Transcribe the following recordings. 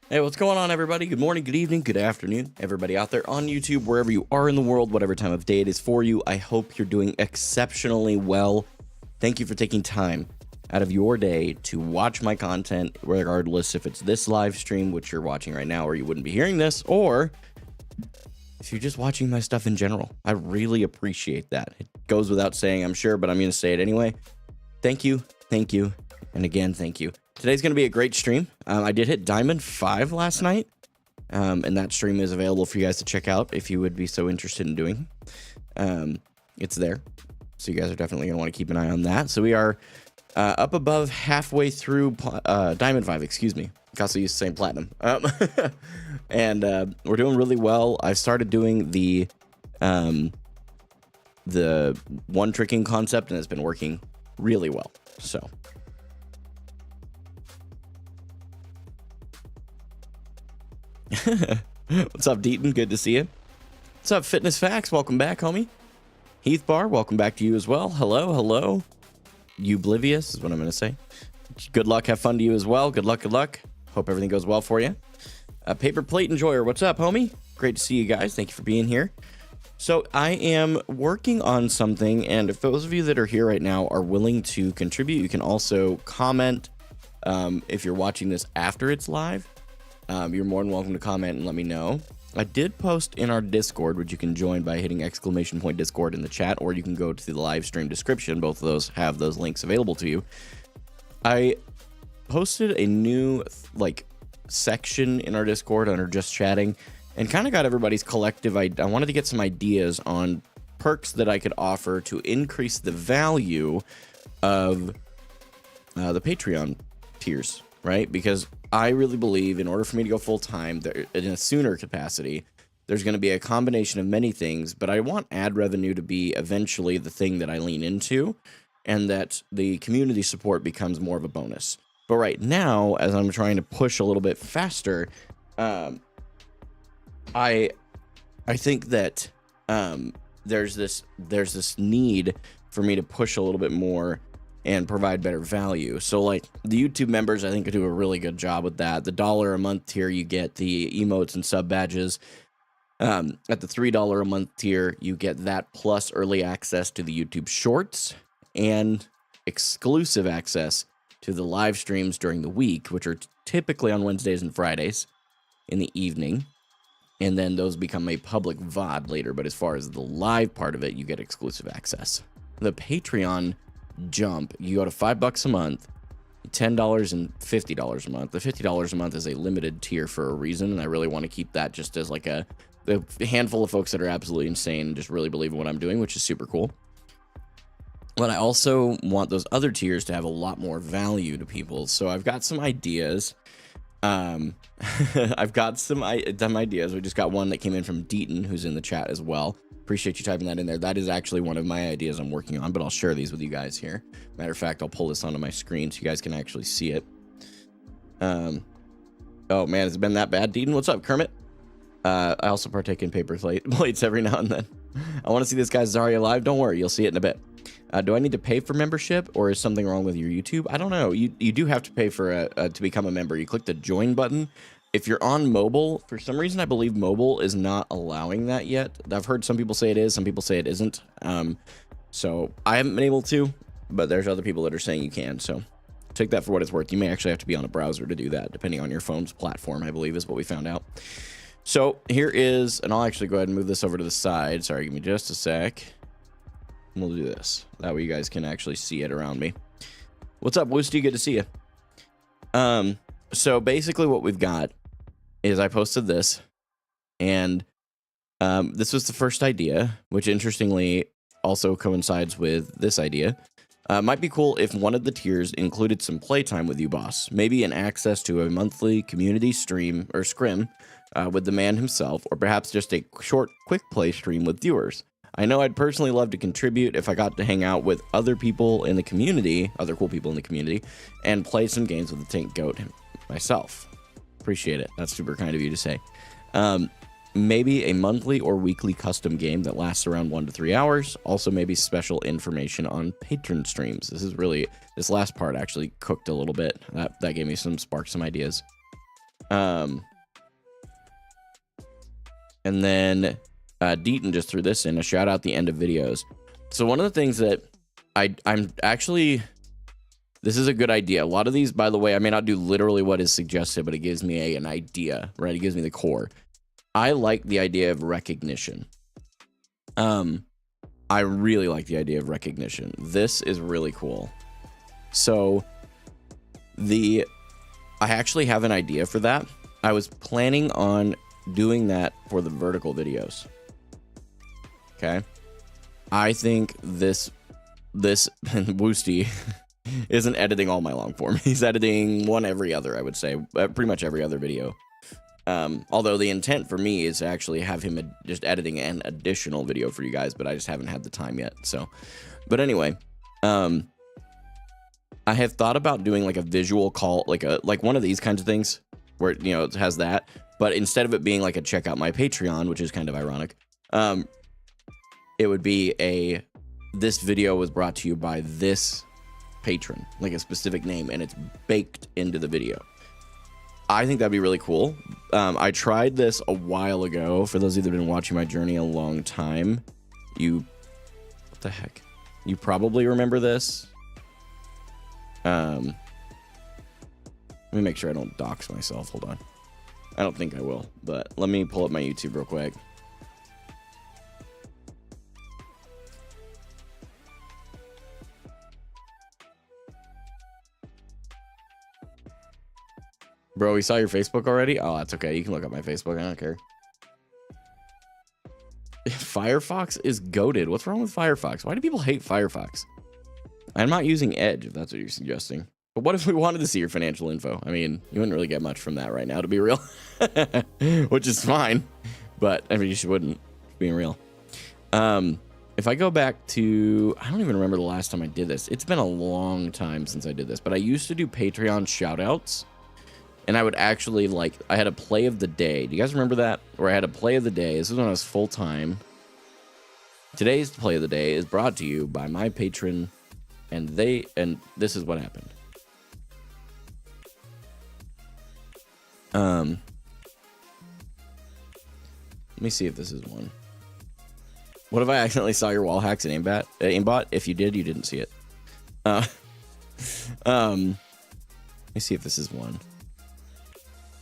Hey, what's going on, everybody? Good morning, good evening, good afternoon, everybody out there on YouTube, wherever you are in the world, whatever time of day it is for you. I hope you're doing exceptionally well. Thank you for taking time out of your day to watch my content, regardless if it's this live stream, which you're watching right now, or you wouldn't be hearing this, or if you're just watching my stuff in general. I really appreciate that. It goes without saying, I'm sure, but I'm going to say it anyway. Thank you, and again, thank you. Today's going to be a great stream. I did hit Diamond 5 last night, and that stream is available for you guys to check out if you would be so interested in doing. It's there, so you guys are definitely going to want to keep an eye on that. So we are up above halfway through Diamond 5, excuse me. I also used the same Platinum. And we're doing really well. I started doing the one tricking concept, and it's been working really well. So what's up, Deaton? Good to see you. What's up, Fitness Facts? Welcome back, homie. Heath Bar, welcome back to you as well. Hello. Ublivious is what I'm going to say. Good luck. Have fun to you as well. Good luck. Hope everything goes well for you. Paper Plate Enjoyer, what's up, homie? Great to see you guys. Thank you for being here. So I am working on something, and if those of you that are here right now are willing to contribute, you can also comment. If you're watching this after it's live, you're more than welcome to comment and let me know. I did post in our Discord, which you can join by hitting !Discord in the chat, or you can go to the live stream description. Both of those have those links available to you. I posted a new section in our Discord under just chatting, and kind of got everybody's collective. I wanted to get some ideas on perks that I could offer to increase the value of the Patreon tiers, right? Because I really believe in order for me to go full time in a sooner capacity, there's going to be a combination of many things, but I want ad revenue to be eventually the thing that I lean into, and that the community support becomes more of a bonus. But right now, as I'm trying to push a little bit faster, I think that there's this need for me to push a little bit more and provide better value. So like the YouTube members, I think, do a really good job with that. The $1 a month tier, you get the emotes and sub badges. At the $3 a month tier, you get that plus early access to the YouTube shorts and exclusive access to the live streams during the week, which are typically on Wednesdays and Fridays in the evening. And then those become a public VOD later. But as far as the live part of it, you get exclusive access. The Patreon jump, you go to $5 a month, $10 and $50 a month. The $50 a month is a limited tier for a reason, and I really want to keep that just as like a handful of folks that are absolutely insane and just really believe in what I'm doing, which is super cool. But I also want those other tiers to have a lot more value to people. So I've got some ideas. I've got some ideas. We just got one that came in from Deaton, who's in the chat as well. Appreciate you typing that in there. That is actually one of my ideas I'm working on, but I'll share these with you guys here. Matter of fact, I'll pull this onto my screen so you guys can actually see it. Oh man, has it been that bad, Deaton? What's up, Kermit? I also partake in paper plates every now and then. I want to see this guy Zarya live. Don't worry, you'll see it in a bit. Do I need to pay for membership, or is something wrong with your YouTube? I don't know. You do have to pay for to become a member. You click the join button. If you're on mobile, for some reason, I believe mobile is not allowing that yet. I've heard some people say it is, some people say it isn't. So I haven't been able to, but there's other people that are saying you can. So take that for what it's worth. You may actually have to be on a browser to do that, depending on your phone's platform, I believe is what we found out. So here is, and I'll actually go ahead and move this over to the side. Sorry, give me just a sec. We'll do this. That way you guys can actually see it around me. What's up, Woosty? Good to see you. So basically what we've got is I posted this, and this was the first idea, which interestingly also coincides with this idea. Might be cool if one of the tiers included some playtime with you, boss. Maybe an access to a monthly community stream or scrim with the man himself, or perhaps just a short, quick play stream with viewers. I know I'd personally love to contribute if I got to hang out with other people in the community, other cool people in the community, and play some games with the Tank Goat myself. Appreciate it. That's super kind of you to say. Maybe a monthly or weekly custom game that lasts around 1 to 3 hours. Also, maybe special information on patron streams. This last part actually cooked a little bit. That gave me some ideas. And then Deaton just threw this in, a shout out the end of videos. So one of the things that I'm actually, this is a good idea. A lot of these, by the way, I may not do literally what is suggested, but it gives me an idea, right? It gives me the core. I like the idea of recognition. I really like the idea of recognition. This is really cool. So I actually have an idea for that. I was planning on doing that for the vertical videos. Okay. I think this Woosty isn't editing all my long form. He's editing one every other, I would say, pretty much every other video. Although the intent for me is to actually have him just editing an additional video for you guys, but I just haven't had the time yet. So, but anyway, I have thought about doing like a visual call, like one of these kinds of things where, you know, it has that, but instead of it being like a check out my Patreon, which is kind of ironic, it would be this video was brought to you by this patron, like a specific name, and it's baked into the video. I think that'd be really cool. I tried this a while ago. For those of you that have been watching my journey a long time, what the heck? You probably remember this. Let me make sure I don't dox myself. Hold on. I don't think I will, but let me pull up my YouTube real quick. Bro, we saw your Facebook already? Oh, that's okay. You can look up my Facebook. I don't care. Firefox is goated. What's wrong with Firefox? Why do people hate Firefox? I'm not using Edge, if that's what you're suggesting. But what if we wanted to see your financial info? I mean, you wouldn't really get much from that right now, to be real. Which is fine. But, I mean, you wouldn't, being real. If I go back to... I don't even remember the last time I did this. It's been a long time since I did this. But I used to do Patreon shoutouts. And I would actually, I had a play of the day. Do you guys remember that? Where I had a play of the day. This is when I was full-time. Today's play of the day is brought to you by my patron. And this is what happened. Let me see if this is one. What if I accidentally saw your wall hacks in aimbot? If you did, you didn't see it. Let me see if this is one.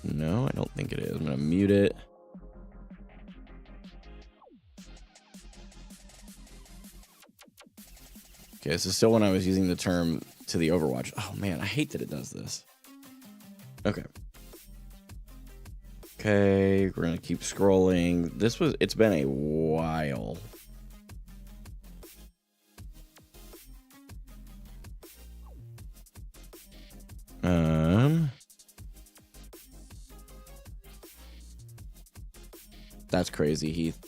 No, I don't think it is. I'm gonna mute it. Okay, this is still when I was using the term to the Overwatch. Oh man, I hate that it does this. Okay. Okay, we're gonna keep scrolling. It's been a while. That's crazy, Heath.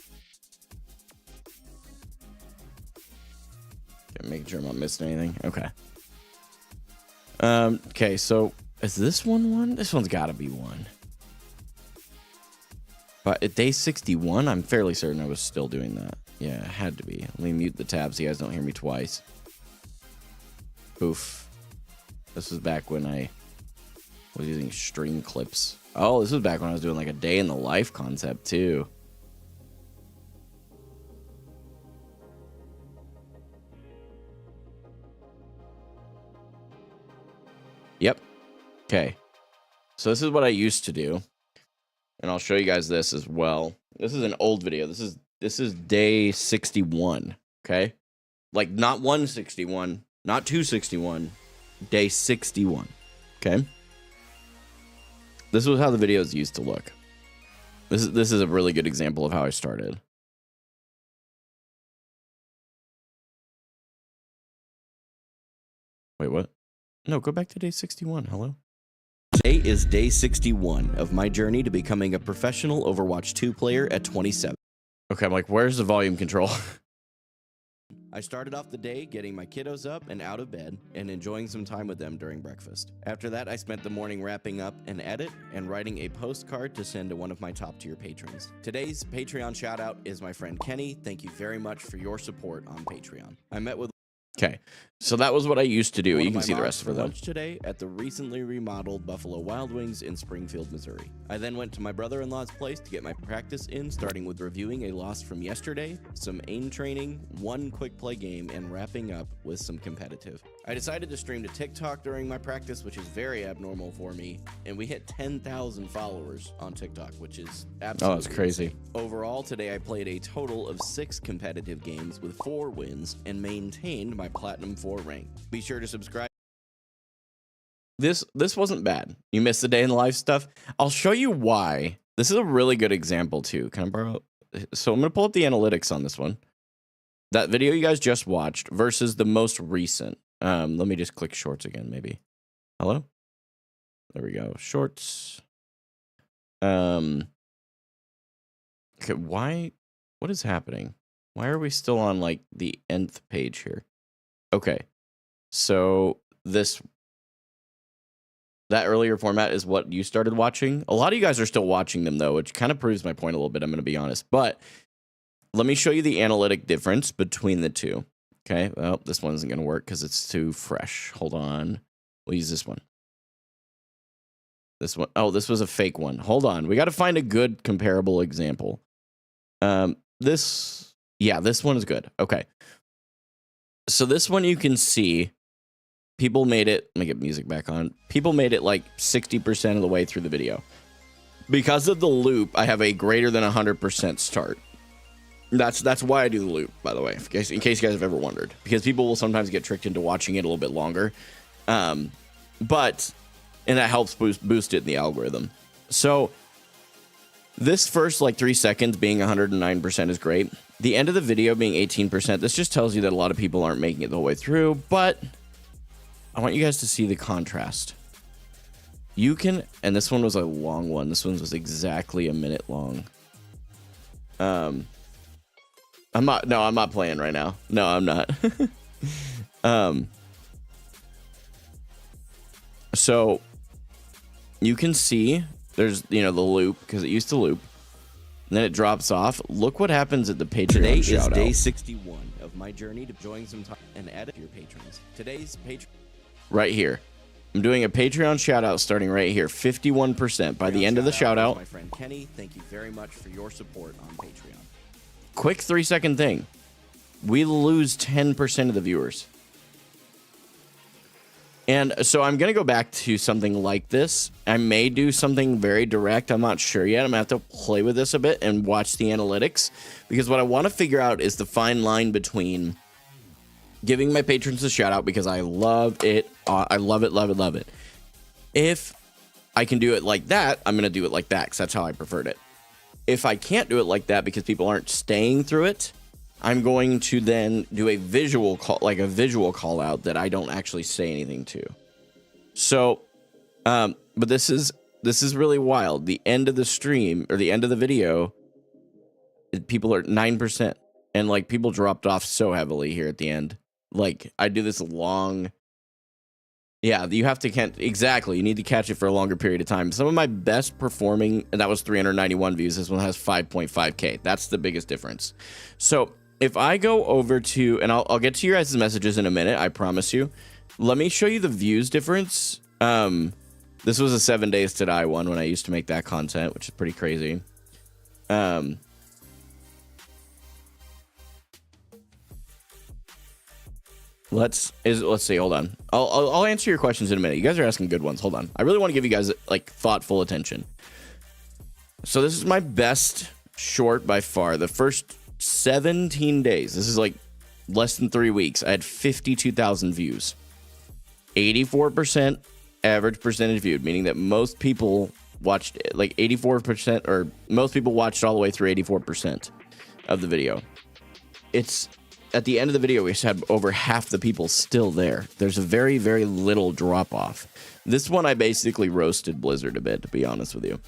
Okay, making sure I'm not missing anything. Okay. Okay, so is this one? This one's gotta be one. But at day 61, I'm fairly certain I was still doing that. Yeah, it had to be. Let me mute the tab so you guys don't hear me twice. Oof. This was back when I was using stream clips. Oh, this was back when I was doing like a day in the life concept too. Yep. Okay. So this is what I used to do. And I'll show you guys this as well. This is an old video. This is day 61. Okay. Like not 161, not 261, day 61. Okay. This was how the videos used to look. This is a really good example of how I started. Wait, what? No, go back to day 61. Hello? Today is day 61 of my journey to becoming a professional Overwatch 2 player at 27. Okay, I'm like, where's the volume control? I started off the day getting my kiddos up and out of bed and enjoying some time with them during breakfast. After that, I spent the morning wrapping up an edit and writing a postcard to send to one of my top tier patrons. Today's Patreon shout out is my friend Kenny. Thank you very much for your support on Patreon. I met with Okay, so that was what I used to do. One You of can my see the moms rest for of them. lunch today at the recently remodeled Buffalo Wild Wings in Springfield, Missouri. I then went to my brother-in-law's place to get my practice in, starting with reviewing a loss from yesterday, some aim training, one quick play game, and wrapping up with some competitive. I decided to stream to TikTok during my practice, which is very abnormal for me, and we hit 10,000 followers on TikTok, which is absolutely that's crazy. insane. Overall, today I played a total of 6 competitive games with 4 wins and maintained my Platinum 4 rank. Be sure to subscribe. This wasn't bad. You missed the day in the life stuff. I'll show you why. This is a really good example too. Can I borrow? So I'm gonna pull up the analytics on this one. That video you guys just watched versus the most recent. Let me just click shorts again, maybe. Hello? There we go. Shorts. Okay, what is happening? Why are we still on like the nth page here? Okay. So that earlier format is what you started watching. A lot of you guys are still watching them though, which kind of proves my point a little bit, I'm going to be honest. But let me show you the analytic difference between the two. Okay, well, this one isn't going to work because it's too fresh. Hold on. We'll use this one. This one. Oh, this was a fake one. Hold on. We got to find a good comparable example. This one is good. Okay. So this one you can see people made it. Let me get music back on. People made it like 60% of the way through the video. Because of the loop, I have a greater than 100% start. That's why I do the loop, by the way, in case you guys have ever wondered. Because people will sometimes get tricked into watching it a little bit longer. And that helps boost it in the algorithm. So this first like 3 seconds being 109% is great. The end of the video being 18%, this just tells you that a lot of people aren't making it the whole way through. But I want you guys to see the contrast. You can, and this one was a long one. This one was exactly a minute long. I'm not playing right now. No, I'm not. So you can see there's, the loop because it used to loop. And then it drops off. Look what happens at the Patreon Today is shout day out. 61 of my journey to enjoying some time and add your patrons. Today's Patreon. Right here. I'm doing a Patreon shout out starting right here. 51% by the end of the shout out. My friend Kenny, thank you very much for your support on Patreon. Quick 3-second thing. We lose 10% of the viewers. And so I'm going to go back to something like this. I may do something very direct. I'm not sure yet. I'm going to have to play with this a bit and watch the analytics. Because what I want to figure out is the fine line between giving my patrons a shout out because I love it. I love it, love it, love it. If I can do it like that, I'm going to do it like that because that's how I preferred it. If I can't do it like that because people aren't staying through it, I'm going to then do a visual call, like a visual call out that I don't actually say anything to. So, but this is really wild. The end of the stream or the end of the video, people are 9%, and like people dropped off so heavily here at the end. Like I do this long. Yeah, you have to exactly. You need to catch it for a longer period of time. Some of my best performing, and that was 391 views. This one has 5.5K. That's the biggest difference. So if I go over to, and I'll get to your guys' messages in a minute, I promise you. Let me show you the views difference. This was a 7 Days to Die one when I used to make that content, which is pretty crazy. Let's see. Hold on. I'll answer your questions in a minute. You guys are asking good ones. Hold on. I really want to give you guys like thoughtful attention. So this is my best short by far. The first 17 days. This is like less than 3 weeks. I had 52,000 views. 84% average percentage viewed, meaning that most people watched like 84%, or most people watched all the way through 84% of the video. It's at the end of the video, we just had over half the people still there. There's a very, very little drop off. This one, I basically roasted Blizzard a bit, to be honest with you.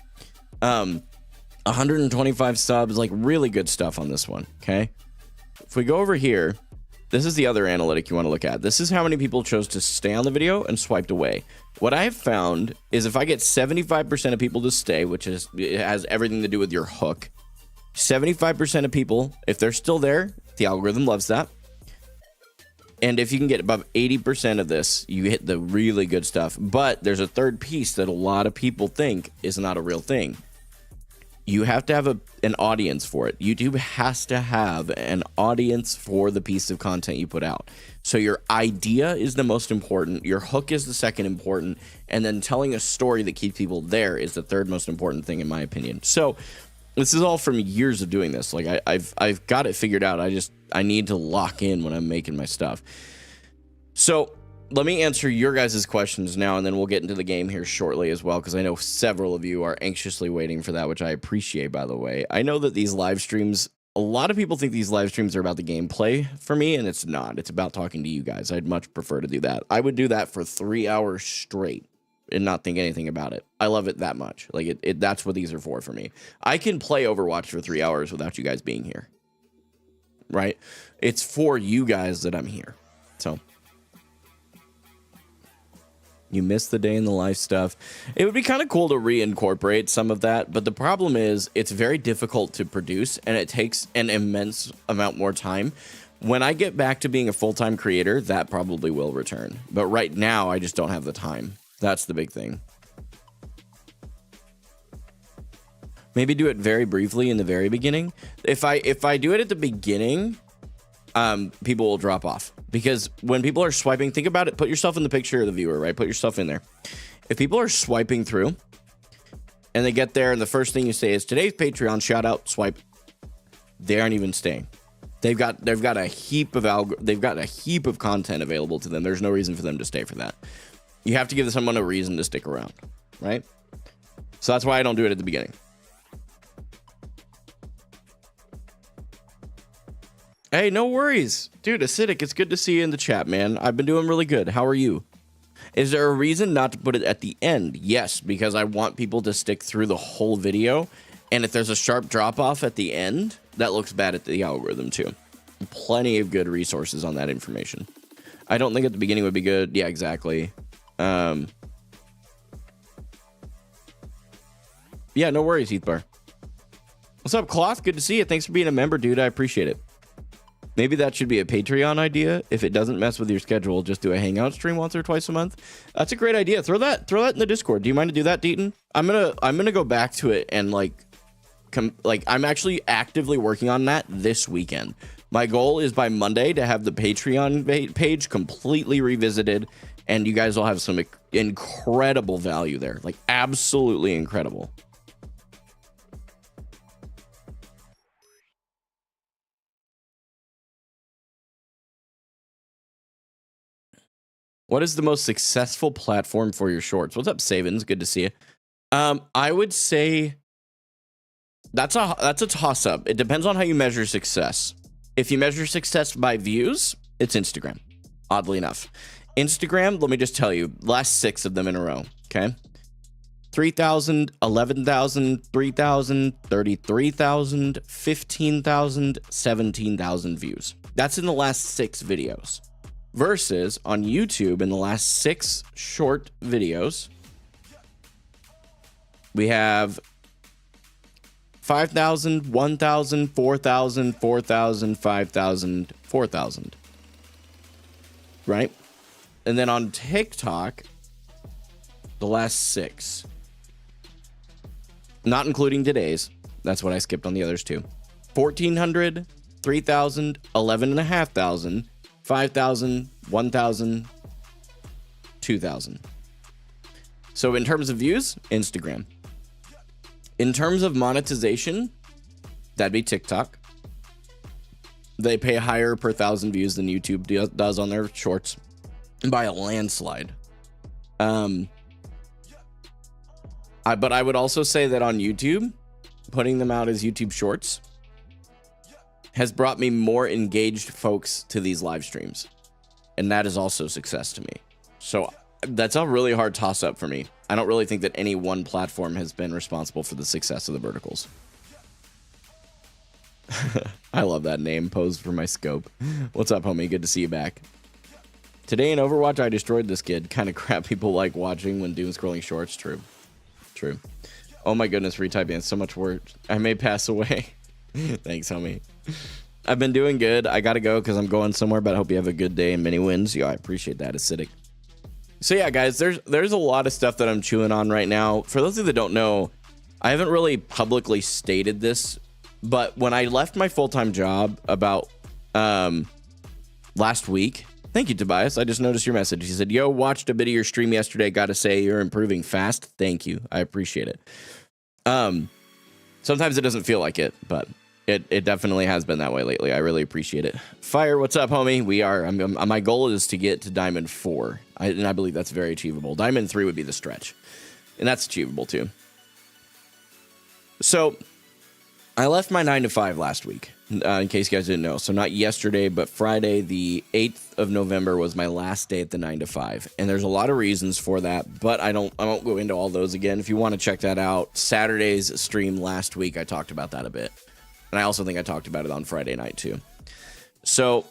125 subs, like really good stuff on this one. Okay. If we go over here, this is the other analytic you want to look at. This is how many people chose to stay on the video and swiped away. What I have found is if I get 75% of people to stay, which is, it has everything to do with your hook. 75% of people, if they're still there, the algorithm loves that. And if you can get above 80% of this, you hit the really good stuff. But there's a third piece that a lot of people think is not a real thing. You have to have an audience for it. YouTube has to have an audience for the piece of content you put out. So your idea is the most important. Your hook is the second important. And then telling a story that keeps people there is the third most important thing, in my opinion. So this is all from years of doing this. Like I've got it figured out. I need to lock in when I'm making my stuff. So let me answer your guys' questions now, and then we'll get into the game here shortly as well, because I know several of you are anxiously waiting for that, which I appreciate, by the way. I know that these live streams, a lot of people think these live streams are about the gameplay for me, and it's not. It's about talking to you guys. I'd much prefer to do that. I would do that for 3 hours straight and not think anything about it. I love it that much. Like that's what these are for me. I can play Overwatch for 3 hours without you guys being here, right? It's for you guys that I'm here. So you missed the day in the life stuff. It would be kind of cool to reincorporate some of that, but the problem is it's very difficult to produce, and it takes an immense amount more time. When I get back to being a full-time creator, that probably will return. But right now, I just don't have the time. That's the big thing. Maybe do it very briefly in the very beginning. If I do it at the beginning, people will drop off, because when people are swiping, think about it. Put yourself in the picture of the viewer, right? Put yourself in there. If people are swiping through and they get there and the first thing you say is today's Patreon shout out, swipe, they aren't even staying. They've got a heap of content available to them. There's no reason for them to stay for that. You have to give someone a reason to stick around, right? So that's why I don't do it at the beginning. Hey, no worries. Dude, Acidic, it's good to see you in the chat, man. I've been doing really good. How are you? Is there a reason not to put it at the end? Yes, because I want people to stick through the whole video. And if there's a sharp drop-off at the end, that looks bad at the algorithm too. Plenty of good resources on that information. I don't think at the beginning would be good. Yeah, exactly. Yeah, no worries, Heathbar. What's up, Cloth? Good to see you. Thanks for being a member, dude. I appreciate it. Maybe that should be a Patreon idea. If it doesn't mess with your schedule, just do a hangout stream once or twice a month. That's a great idea. Throw that in the Discord. Do you mind to do that, Deaton? I'm gonna go back to it and I'm actually actively working on that this weekend. My goal is by Monday to have the Patreon page completely revisited, and you guys will have some incredible value there. Like absolutely incredible. What is the most successful platform for your shorts? What's up, Savins? Good to see you. I would say that's a toss-up. It depends on how you measure success. If you measure success by views, it's Instagram, oddly enough. Instagram, let me just tell you, last 6 of them in a row, okay? 3,000, 11,000, 3,000, 33,000, 15,000, 17,000 views. That's in the last 6 videos. Versus on YouTube, in the last 6 short videos, we have 5,000, 1,000, 4,000, 4,000, 5,000, 4,000. Right? And then on TikTok, the last 6. Not including today's. That's what I skipped on the others too. 1,400, 3,000, 11,500. 5,000, 1,000, 2,000. So in terms of views, Instagram. In terms of monetization, that'd be TikTok. They pay higher per 1,000 views than YouTube does on their shorts by a landslide. But I would also say that on YouTube, putting them out as YouTube shorts has brought me more engaged folks to these live streams. And that is also success to me. So that's a really hard toss up for me. I don't really think that any one platform has been responsible for the success of the verticals. I love that name, posed for my scope. What's up, homie? Good to see you back. Today in Overwatch, I destroyed this kid. Kind of crap people like watching when doom scrolling shorts. True. True. Oh my goodness, retyping. So much work. I may pass away. Thanks, homie. I've been doing good. I gotta go because I'm going somewhere, but I hope you have a good day and many wins. Yeah, I appreciate that, Acidic. So yeah, guys, there's a lot of stuff that I'm chewing on right now. For those of you that don't know, I haven't really publicly stated this, but when I left my full-time job about last week, thank you, Tobias. I just noticed your message. He said, yo, watched a bit of your stream yesterday. Got to say you're improving fast. Thank you. I appreciate it. Sometimes it doesn't feel like it, but it definitely has been that way lately. I really appreciate it. Fire, what's up, homie? My goal is to get to Diamond 4, and I believe that's very achievable. Diamond 3 would be the stretch, and that's achievable too. So I left my 9 to 5 last week, in case you guys didn't know. So not yesterday, but Friday, the 8th of November was my last day at the 9 to 5. And there's a lot of reasons for that, but I won't go into all those again. If you want to check that out, Saturday's stream last week, I talked about that a bit. And I also think I talked about it on Friday night too. So,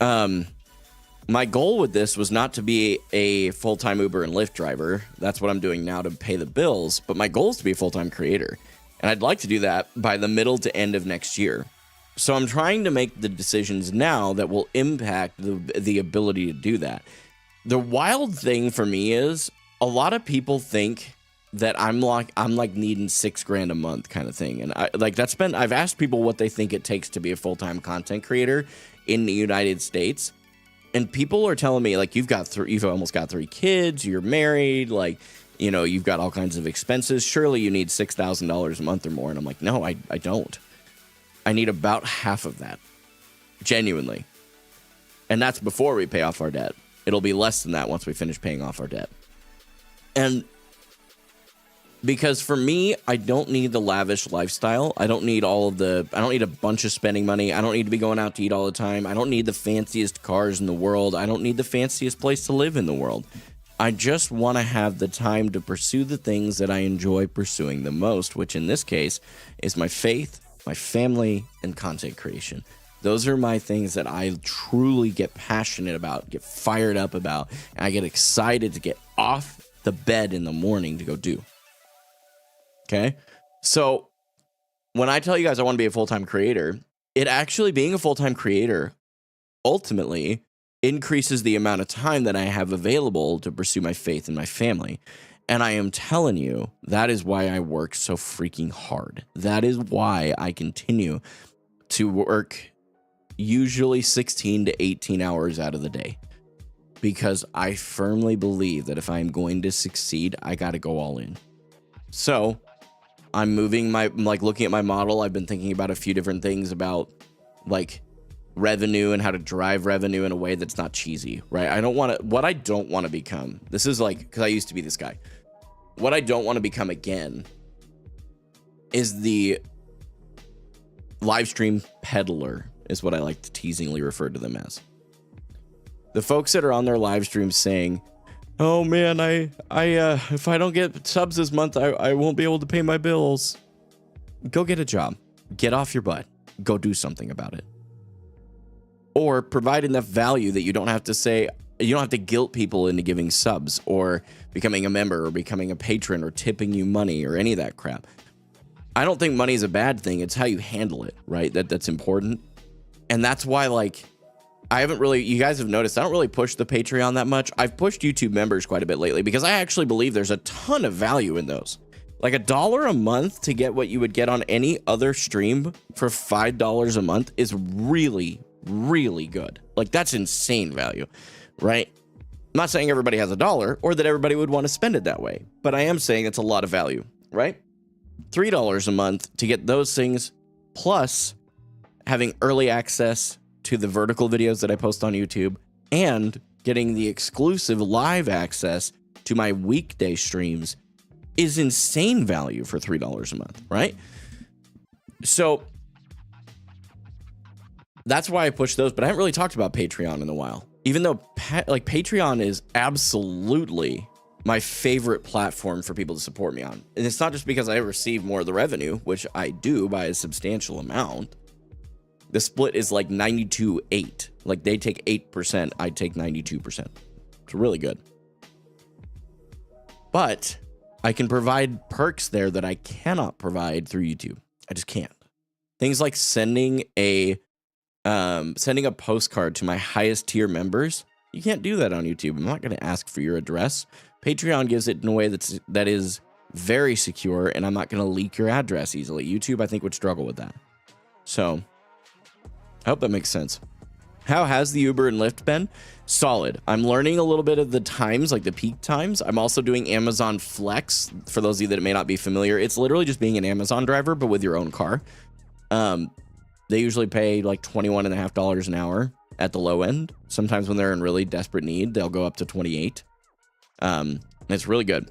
my goal with this was not to be a full-time Uber and Lyft driver. That's what I'm doing now to pay the bills. But my goal is to be a full-time creator. And I'd like to do that by the middle to end of next year. So I'm trying to make the decisions now that will impact the ability to do that. The wild thing for me is a lot of people think that I'm like needing $6,000 a month kind of thing. And I've asked people what they think it takes to be a full-time content creator in the United States. And people are telling me, like, you've almost got 3 kids, you're married, like, you know, you've got all kinds of expenses. Surely you need $6,000 a month or more. And I'm like, no, I don't. I need about half of that. Genuinely. And that's before we pay off our debt. It'll be less than that once we finish paying off our debt. And because for me, I don't need the lavish lifestyle. I don't need a bunch of spending money. I don't need to be going out to eat all the time. I don't need the fanciest cars in the world. I don't need the fanciest place to live in the world. I just want to have the time to pursue the things that I enjoy pursuing the most, which in this case is my faith, my family, and content creation. Those are my things that I truly get passionate about, get fired up about, and I get excited to get off the bed in the morning to go do. Okay, so when I tell you guys I want to be a full-time creator, it actually being a full-time creator ultimately increases the amount of time that I have available to pursue my faith and my family. And I am telling you, that is why I work so freaking hard. That is why I continue to work usually 16 to 18 hours out of the day. Because I firmly believe that if I'm going to succeed, I got to go all in. So I'm looking at my model. I've been thinking about a few different things about like revenue and how to drive revenue in a way that's not cheesy, right? What I don't want to become, this is like, because I used to be this guy. What I don't want to become again is the live stream peddler, is what I like to teasingly refer to them as. The folks that are on their live streams saying, oh man, I if I don't get subs this month, I won't be able to pay my bills. Go get a job. Get off your butt. Go do something about it. Or provide enough value that you don't have to guilt people into giving subs or becoming a member or becoming a patron or tipping you money or any of that crap. I don't think money is a bad thing. It's how you handle it, right? That's important. And that's why, like, you guys have noticed, I don't really push the Patreon that much. I've pushed YouTube members quite a bit lately because I actually believe there's a ton of value in those. Like $1 a month to get what you would get on any other stream for $5 a month is really, really good. Like, that's insane value, right? I'm not saying everybody has $1 or that everybody would want to spend it that way, but I am saying it's a lot of value, right? $3 a month to get those things, plus having early access to the vertical videos that I post on YouTube and getting the exclusive live access to my weekday streams is insane value for $3 a month, right? So that's why I push those, but I haven't really talked about Patreon in a while. Even though Patreon is absolutely my favorite platform for people to support me on. And it's not just because I receive more of the revenue, which I do by a substantial amount. The split is like 92-8. Like, they take 8%, I take 92%. It's really good. But I can provide perks there that I cannot provide through YouTube. I just can't. Things like sending a Sending a postcard to my highest tier members. You can't do that on YouTube. I'm not going to ask for your address. Patreon gives it in a way that is very secure, and I'm not going to leak your address easily. YouTube, I think, would struggle with that. So, I hope that makes sense. How has the Uber and Lyft been? Solid. I'm learning a little bit of the times, like the peak times. I'm also doing Amazon Flex. For those of you that may not be familiar, it's literally just being an Amazon driver, but with your own car. They usually pay like $21.50 an hour at the low end. Sometimes when they're in really desperate need, they'll go up to 28. It's really good.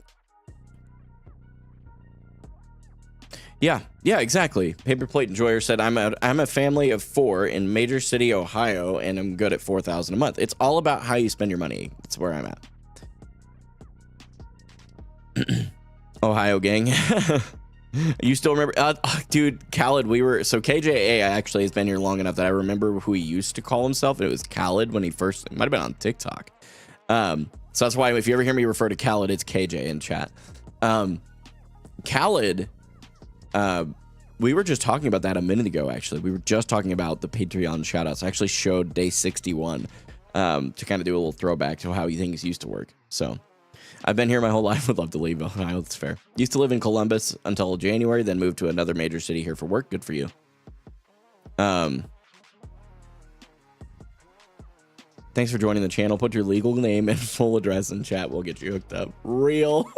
Yeah, exactly. Paper Plate Enjoyer said, I'm a family of 4 in Major City, Ohio, and I'm good at $4,000 a month. It's all about how you spend your money. That's where I'm at. Ohio gang. You still remember? Dude, Khaled, so KJA actually has been here long enough that I remember who he used to call himself. It was Khaled when he first, it might have been on TikTok. So that's why if you ever hear me refer to Khaled, it's KJ in chat. Khaled, we were just talking about that a minute ago, actually. We were just talking about the Patreon shoutouts. I actually showed day 61 to kind of do a little throwback to how things used to work. So I've been here my whole life. Would love to leave Ohio. That's fair. Used to live in Columbus until January, then moved to another major city here for work. Good for you. Thanks for joining the channel. Put your legal name and full address in chat. We'll get you hooked up. Real.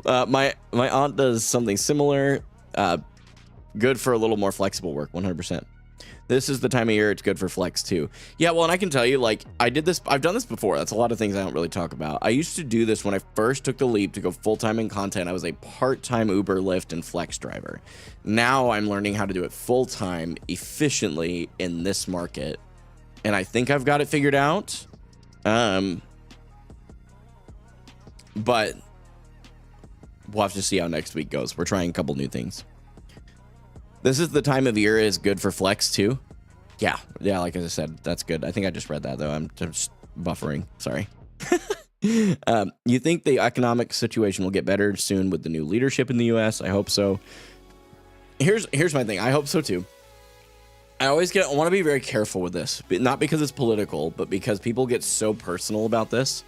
My aunt does something similar. Good for a little more flexible work. 100%. This is the time of year it's good for flex too. Yeah, well, and I can tell you, like, I've done this before. That's a lot of things I don't really talk about. I used to do this when I first took the leap to go full-time in content. I was a part-time Uber, Lyft, and Flex driver. Now I'm learning how to do it full-time efficiently in this market, and I think I've got it figured out. But we'll have to see how next week goes. We're trying a couple new things. This is the time of year is good for flex too. Yeah, like I said, that's good. I think I just read that though. I'm just buffering. Sorry. You think the economic situation will get better soon with the new leadership in the U.S.? I hope so. Here's my thing. I hope so too. I want to be very careful with this, but not because it's political, but because people get so personal about this.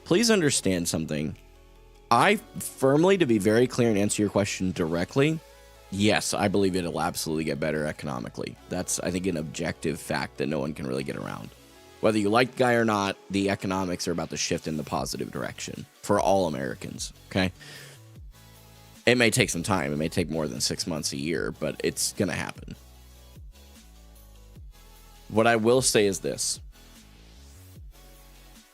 Please understand something. I firmly, to be very clear and answer your question directly, yes, I believe it'll absolutely get better economically. That's, I think, an objective fact that no one can really get around. Whether you like the guy or not, the economics are about to shift in the positive direction for all Americans, okay? It may take some time. It may take more than 6 months, a year, but it's going to happen. What I will say is this.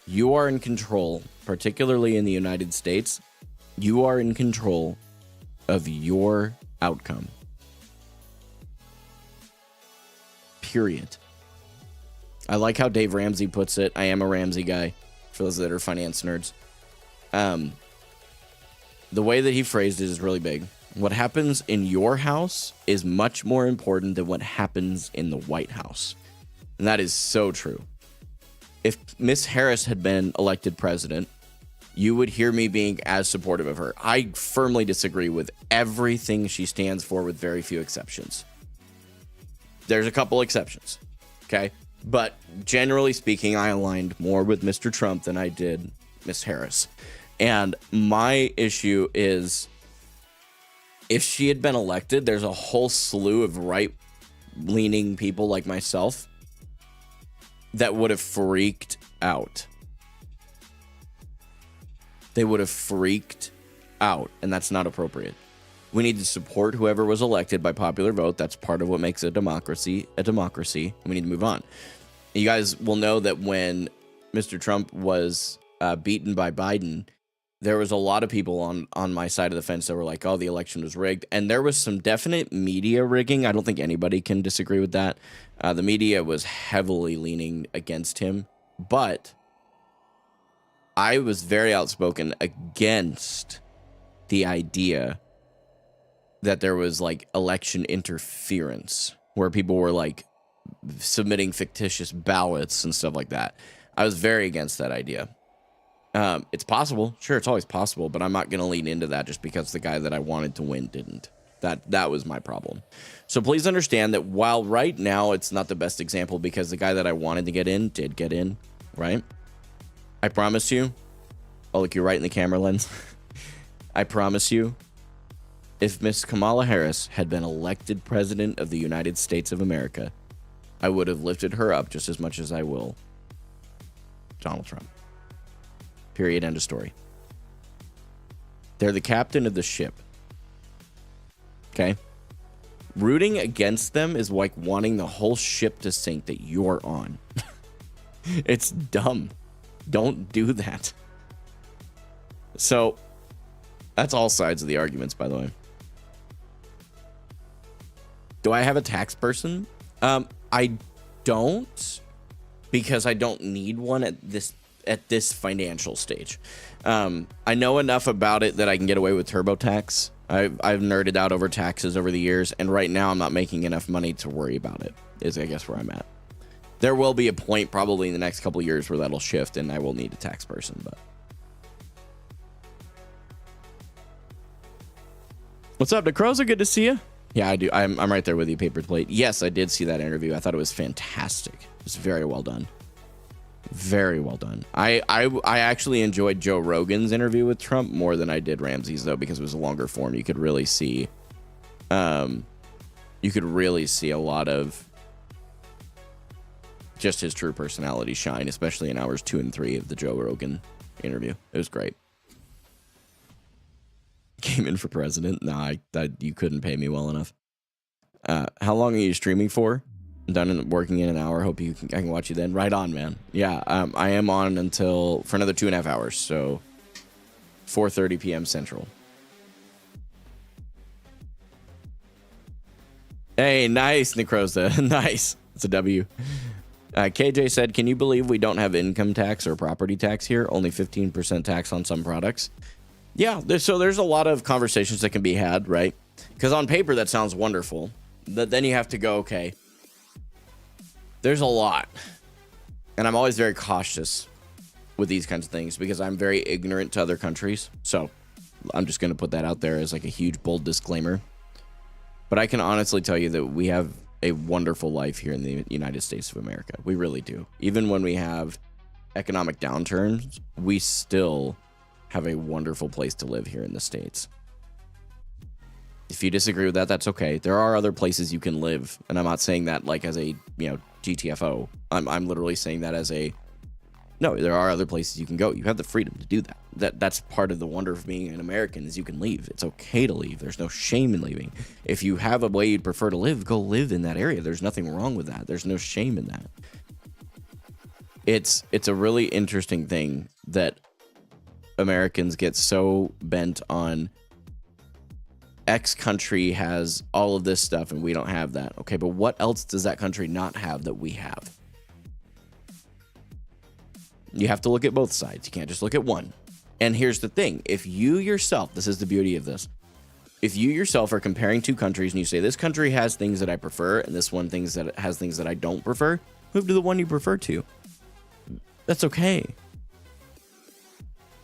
You are in control, particularly in the United States. You are in control of your outcome. Period. I like how Dave Ramsey puts it. I am a Ramsey guy, for those that are finance nerds. The way that he phrased it is really big. What happens in your house is much more important than what happens in the White House. And that is so true. If Miss Harris had been elected president, you would hear me being as supportive of her. I firmly disagree with everything she stands for, with very few exceptions. There's a couple exceptions, okay? But generally speaking, I aligned more with Mr. Trump than I did Miss Harris. And my issue is, if she had been elected, there's a whole slew of right-leaning people like myself that would have freaked out. They would have freaked out, and that's not appropriate. We need to support whoever was elected by popular vote. That's part of what makes a democracy, we need to move on. You guys will know that when Mr. Trump was beaten by Biden, there was a lot of people on my side of the fence that were like, oh, the election was rigged. And there was some definite media rigging. I don't think anybody can disagree with that. The media was heavily leaning against him. But I was very outspoken against the idea that there was like election interference, where people were like submitting fictitious ballots and stuff like that. I was very against that idea. It's possible. Sure, it's always possible, but I'm not going to lean into that just because the guy that I wanted to win didn't. That was my problem. So please understand that while right now it's not the best example because the guy that I wanted to get in did get in, right? I promise you, I'll look you right in the camera lens. I promise you, if Miss Kamala Harris had been elected president of the United States of America, I would have lifted her up just as much as I will Donald Trump. Period. End of story. They're the captain of the ship. Okay? Rooting against them is like wanting the whole ship to sink that you're on. It's dumb. Don't do that. So, that's all sides of the arguments, by the way. Do I have a tax person? I don't, because I don't need one at this financial stage. I know enough about it that I can get away with TurboTax. I've nerded out over taxes over the years, and right now I'm not making enough money to worry about it, is I guess where I'm at. There will be a point probably in the next couple of years where that'll shift and I will need a tax person, but. What's up, Necroza? Good to see you. Yeah, I do. I'm right there with you, Paper Plate. Yes, I did see that interview. I thought it was fantastic. It was very well done. Very well done. I actually enjoyed Joe Rogan's interview with Trump more than I did Ramsey's, though, because it was a longer form. You could really see, a lot of just his true personality shine, especially in hours 2 and 3 of the Joe Rogan interview. It was great. Came in for president. Nah, you couldn't pay me well enough. How long are you streaming for? I'm done and working in an hour. Hope I can watch you then. Right on, man. Yeah, I am on for another 2.5 hours. So 4:30 p.m. Central. Hey, nice, Necroza. Nice. It's a W. KJ said, can you believe we don't have income tax or property tax here? Only 15% tax on some products. Yeah, there's a lot of conversations that can be had, right? Because on paper, that sounds wonderful. But then you have to go, okay, there's a lot. And I'm always very cautious with these kinds of things because I'm very ignorant to other countries. So I'm just going to put that out there as like a huge, bold disclaimer. But I can honestly tell you that we have a wonderful life here in the United States of America. We really do. Even when we have economic downturns, we still have a wonderful place to live here in the States. If you disagree with that, that's okay. There are other places you can live, and I'm not saying that like as a, GTFO. I'm literally saying that as no, there are other places you can go. You have the freedom to do that. That's part of the wonder of being an American is you can leave. It's okay to leave. There's no shame in leaving. If you have a way you'd prefer to live, go live in that area. There's nothing wrong with that. There's no shame in that. It's a really interesting thing that Americans get so bent on X country has all of this stuff and we don't have that. Okay, but what else does that country not have that we have? You have to look at both sides. You can't just look at one. And here's the thing. If you yourself, this is the beauty of this. If you yourself are comparing two countries and you say, this country has things that I prefer and this one has things that I don't prefer, move to the one you prefer to. That's okay.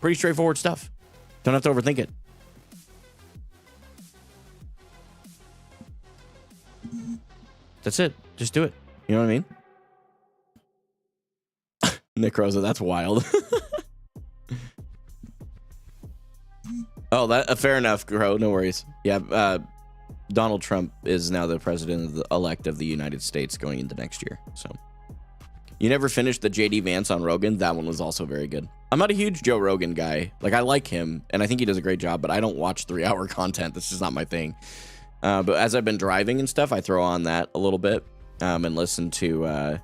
Pretty straightforward stuff. Don't have to overthink it. That's it. Just do it. You know what I mean? Nick Rosa, that's wild. Oh, that fair enough, Crow. No worries. Yeah, Donald Trump is now the president-elect of the United States going into next year. So, you never finished the JD Vance on Rogan? That one was also very good. I'm not a huge Joe Rogan guy. Like, I like him, and I think he does a great job, but I don't watch 3-hour content. That's just not my thing. But as I've been driving and stuff, I throw on that a little bit and listen to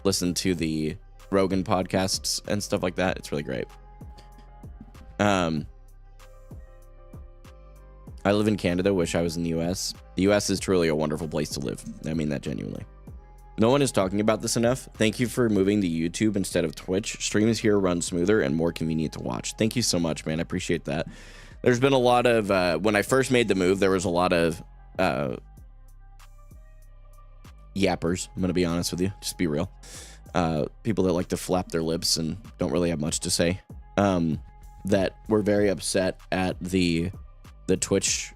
the Rogan podcasts and stuff like that. It's really great. I live in Canada. Wish I was in the US. The US is truly a wonderful place to live. I mean that genuinely. No one is talking about this enough. Thank you for moving to YouTube instead of Twitch. Streams here run smoother and more convenient to watch. Thank you so much, man. I appreciate that. There's been a lot of, when I first made the move, there was a lot of yappers. I'm going to be honest with you. Just be real. People that like to flap their lips and don't really have much to say. That were very upset at the Twitch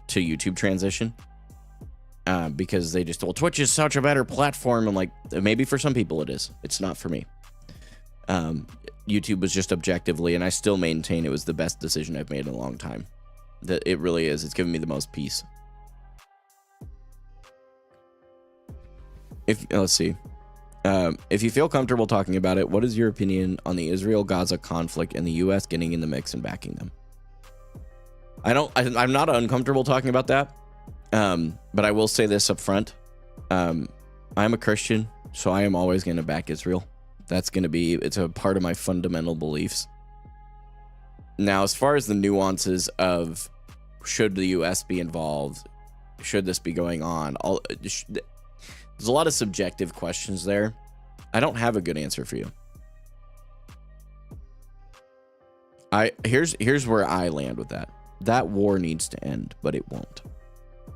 to YouTube transition. Because they just, well, Twitch is such a better platform. I'm like, maybe for some people it is. It's not for me. YouTube was just objectively, and I still maintain it was the best decision I've made in a long time. That it really is. It's given me the most peace. Let's see. If you feel comfortable talking about it, what is your opinion on the Israel-Gaza conflict and the U.S. getting in the mix and backing them? I'm not uncomfortable talking about that. But I will say this up front. I'm a Christian, so I am always going to back Israel. That's going to be, it's a part of my fundamental beliefs. Now, as far as the nuances of should the U.S. be involved, should this be going on, there's a lot of subjective questions there. I don't have a good answer for you. Here's where I land with that. That war needs to end, but it won't.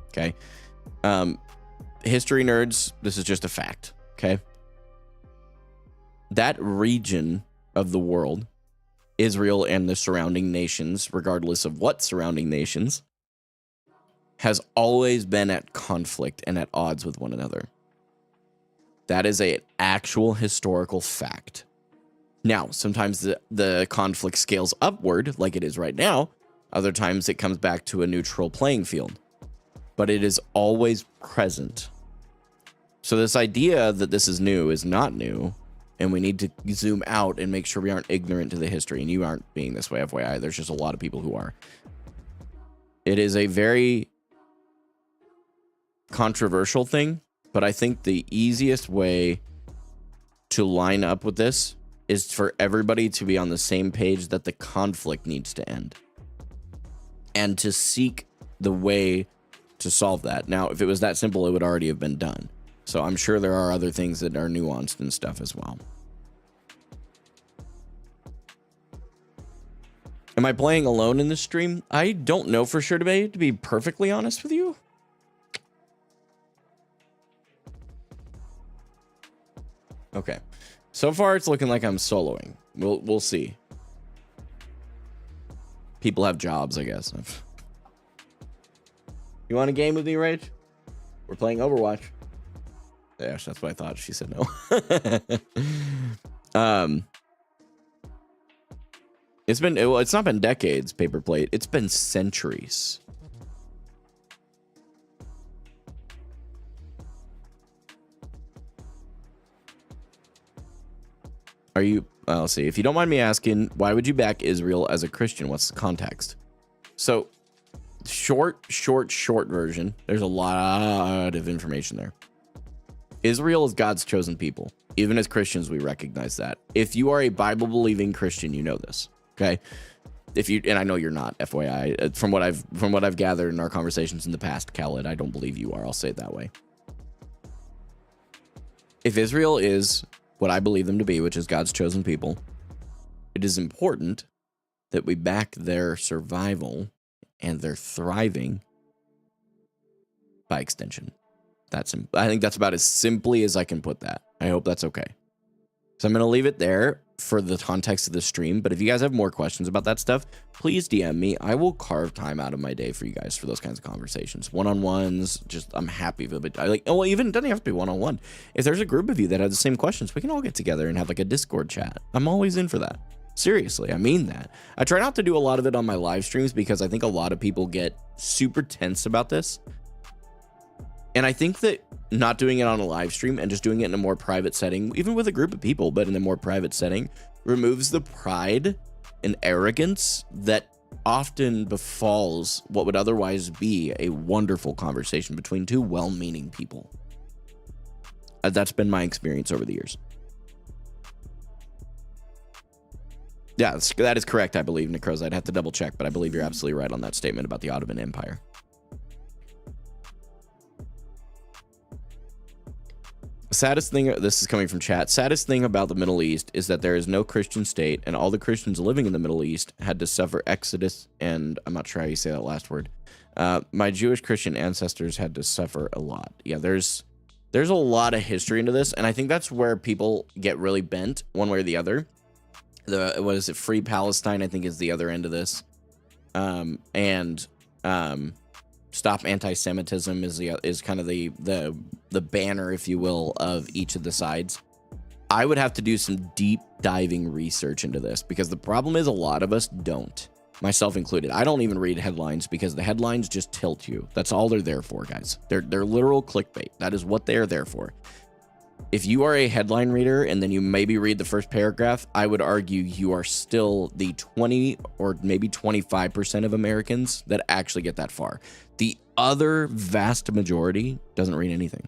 Okay. History nerds, this is just a fact. Okay. That region of the world, Israel and the surrounding nations, regardless of what surrounding nations, has always been at conflict and at odds with one another. That is an actual historical fact. Now, sometimes the conflict scales upward, like it is right now. Other times it comes back to a neutral playing field. But it is always present. So this idea that this is new is not new. And we need to zoom out and make sure we aren't ignorant to the history. And you aren't being this way, FYI. There's just a lot of people who are. It is a very controversial thing. But I think the easiest way to line up with this is for everybody to be on the same page that the conflict needs to end. And to seek the way to solve that. Now, if it was that simple, it would already have been done. So I'm sure there are other things that are nuanced and stuff as well. Am I playing alone in this stream? I don't know for sure today, to be perfectly honest with you. Okay. So far, it's looking like I'm soloing. We'll see. People have jobs, I guess. You want a game with me, Rach? We're playing Overwatch. Yeah, that's what I thought. She said no. It's not been decades, Paper Plate. It's been centuries. I'll see. If you don't mind me asking, why would you back Israel as a Christian? What's the context? So, short version. There's a lot of information there. Israel is God's chosen people. Even as Christians, we recognize that. If you are a Bible-believing Christian, you know this. Okay? And I know you're not, FYI. From what I've gathered in our conversations in the past, Khaled, I don't believe you are. I'll say it that way. If Israel is what I believe them to be, which is God's chosen people, it is important that we back their survival and their thriving by extension. I think that's about as simply as I can put that. I hope that's okay. So I'm going to leave it there for the context of the stream. But if you guys have more questions about that stuff, please DM me. I will carve time out of my day for you guys for those kinds of conversations. One-on-ones, just I'm happy with it. Even it doesn't have to be one-on-one. If there's a group of you that have the same questions, we can all get together and have like a Discord chat. I'm always in for that. Seriously, I mean that. I try not to do a lot of it on my live streams because I think a lot of people get super tense about this. And I think that not doing it on a live stream and just doing it in a more private setting, even with a group of people, but in a more private setting, removes the pride and arrogance that often befalls what would otherwise be a wonderful conversation between two well-meaning people. That's been my experience over the years. Yeah, that is correct, I believe, Necros. I'd have to double check, but I believe you're absolutely right on that statement about the Ottoman Empire. Saddest thing, this is coming from chat, saddest thing about the Middle East is that there is no Christian state, and all the Christians living in the Middle East had to suffer exodus, and I'm not sure how you say that last word. My Jewish Christian ancestors had to suffer a lot. Yeah, there's a lot of history into this, and I think that's where people get really bent one way or the other. Free Palestine, I think, is the other end of this. Stop anti-Semitism is kind of the banner, if you will, of each of the sides. I would have to do some deep diving research into this, because the problem is a lot of us don't, myself included. I don't even read headlines because the headlines just tilt you. That's all they're there for, guys. They're literal clickbait. That is what they are there for. If you are a headline reader and then you maybe read the first paragraph, I would argue you are still the 20 or maybe 25% of Americans that actually get that far. The other vast majority doesn't read anything.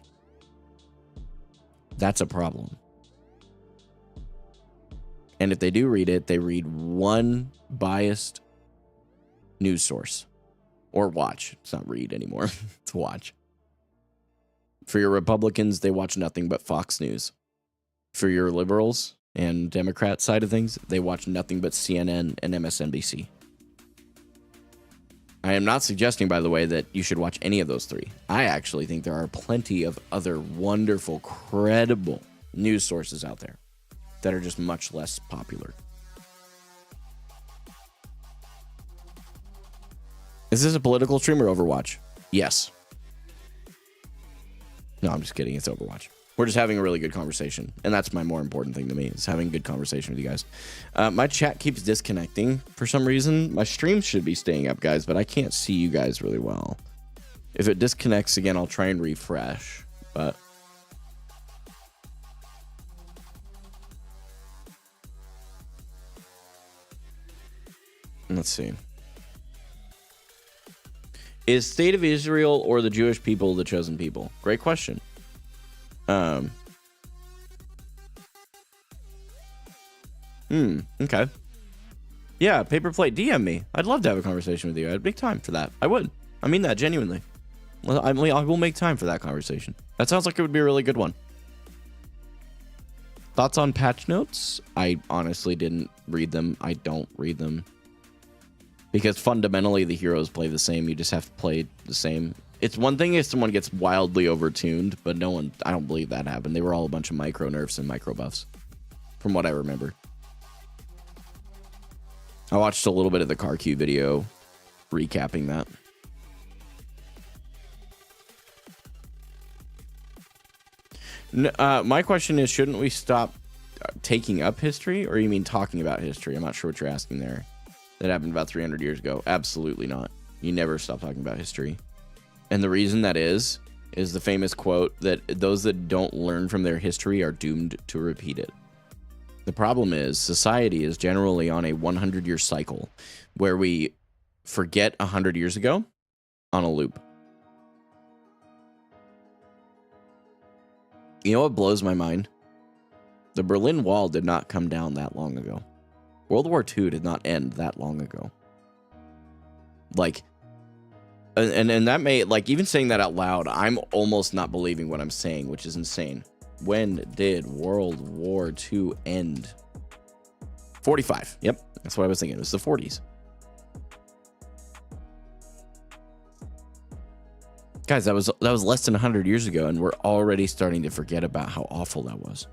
That's a problem. And if they do read it, they read one biased news source. Or watch. It's not read anymore. It's watch. For your Republicans, they watch nothing but Fox News. For your liberals and Democrat side of things, they watch nothing but CNN and MSNBC. I am not suggesting, by the way, that you should watch any of those three. I actually think there are plenty of other wonderful, credible news sources out there that are just much less popular. Is this a political stream or Overwatch? Yes. No, I'm just kidding. It's Overwatch. We're just having a really good conversation. And that's my more important thing to me, is having a good conversation with you guys. My chat keeps disconnecting for some reason. My stream should be staying up, guys, but I can't see you guys really well. If it disconnects again, I'll try and refresh. But let's see. Is State of Israel or the Jewish people the chosen people? Great question. Okay. Yeah, Paper Plate, DM me. I'd love to have a conversation with you. I'd make time for that. I would. I mean that genuinely. I will make time for that conversation. That sounds like it would be a really good one. Thoughts on patch notes? I honestly didn't read them. I don't read them. Because fundamentally, the heroes play the same. You just have to play the same. It's one thing if someone gets wildly overtuned, but no one, I don't believe that happened. They were all a bunch of micro nerfs and micro buffs, from what I remember. I watched a little bit of the CarQ video recapping that. My question is, shouldn't we stop taking up history, or you mean talking about history? I'm not sure what you're asking there. That happened about 300 years ago. Absolutely not. You never stop talking about history. And the reason that is the famous quote that those that don't learn from their history are doomed to repeat it. The problem is society is generally on a 100-year cycle where we forget 100 years ago on a loop. You know what blows my mind? The Berlin Wall did not come down that long ago. World War II did not end that long ago. Like, and that may, like, even saying that out loud, I'm almost not believing what I'm saying, which is insane. When did World War II end? 45. Yep, that's what I was thinking. It was the 40s. Guys, that was less than 100 years ago, and we're already starting to forget about how awful that was.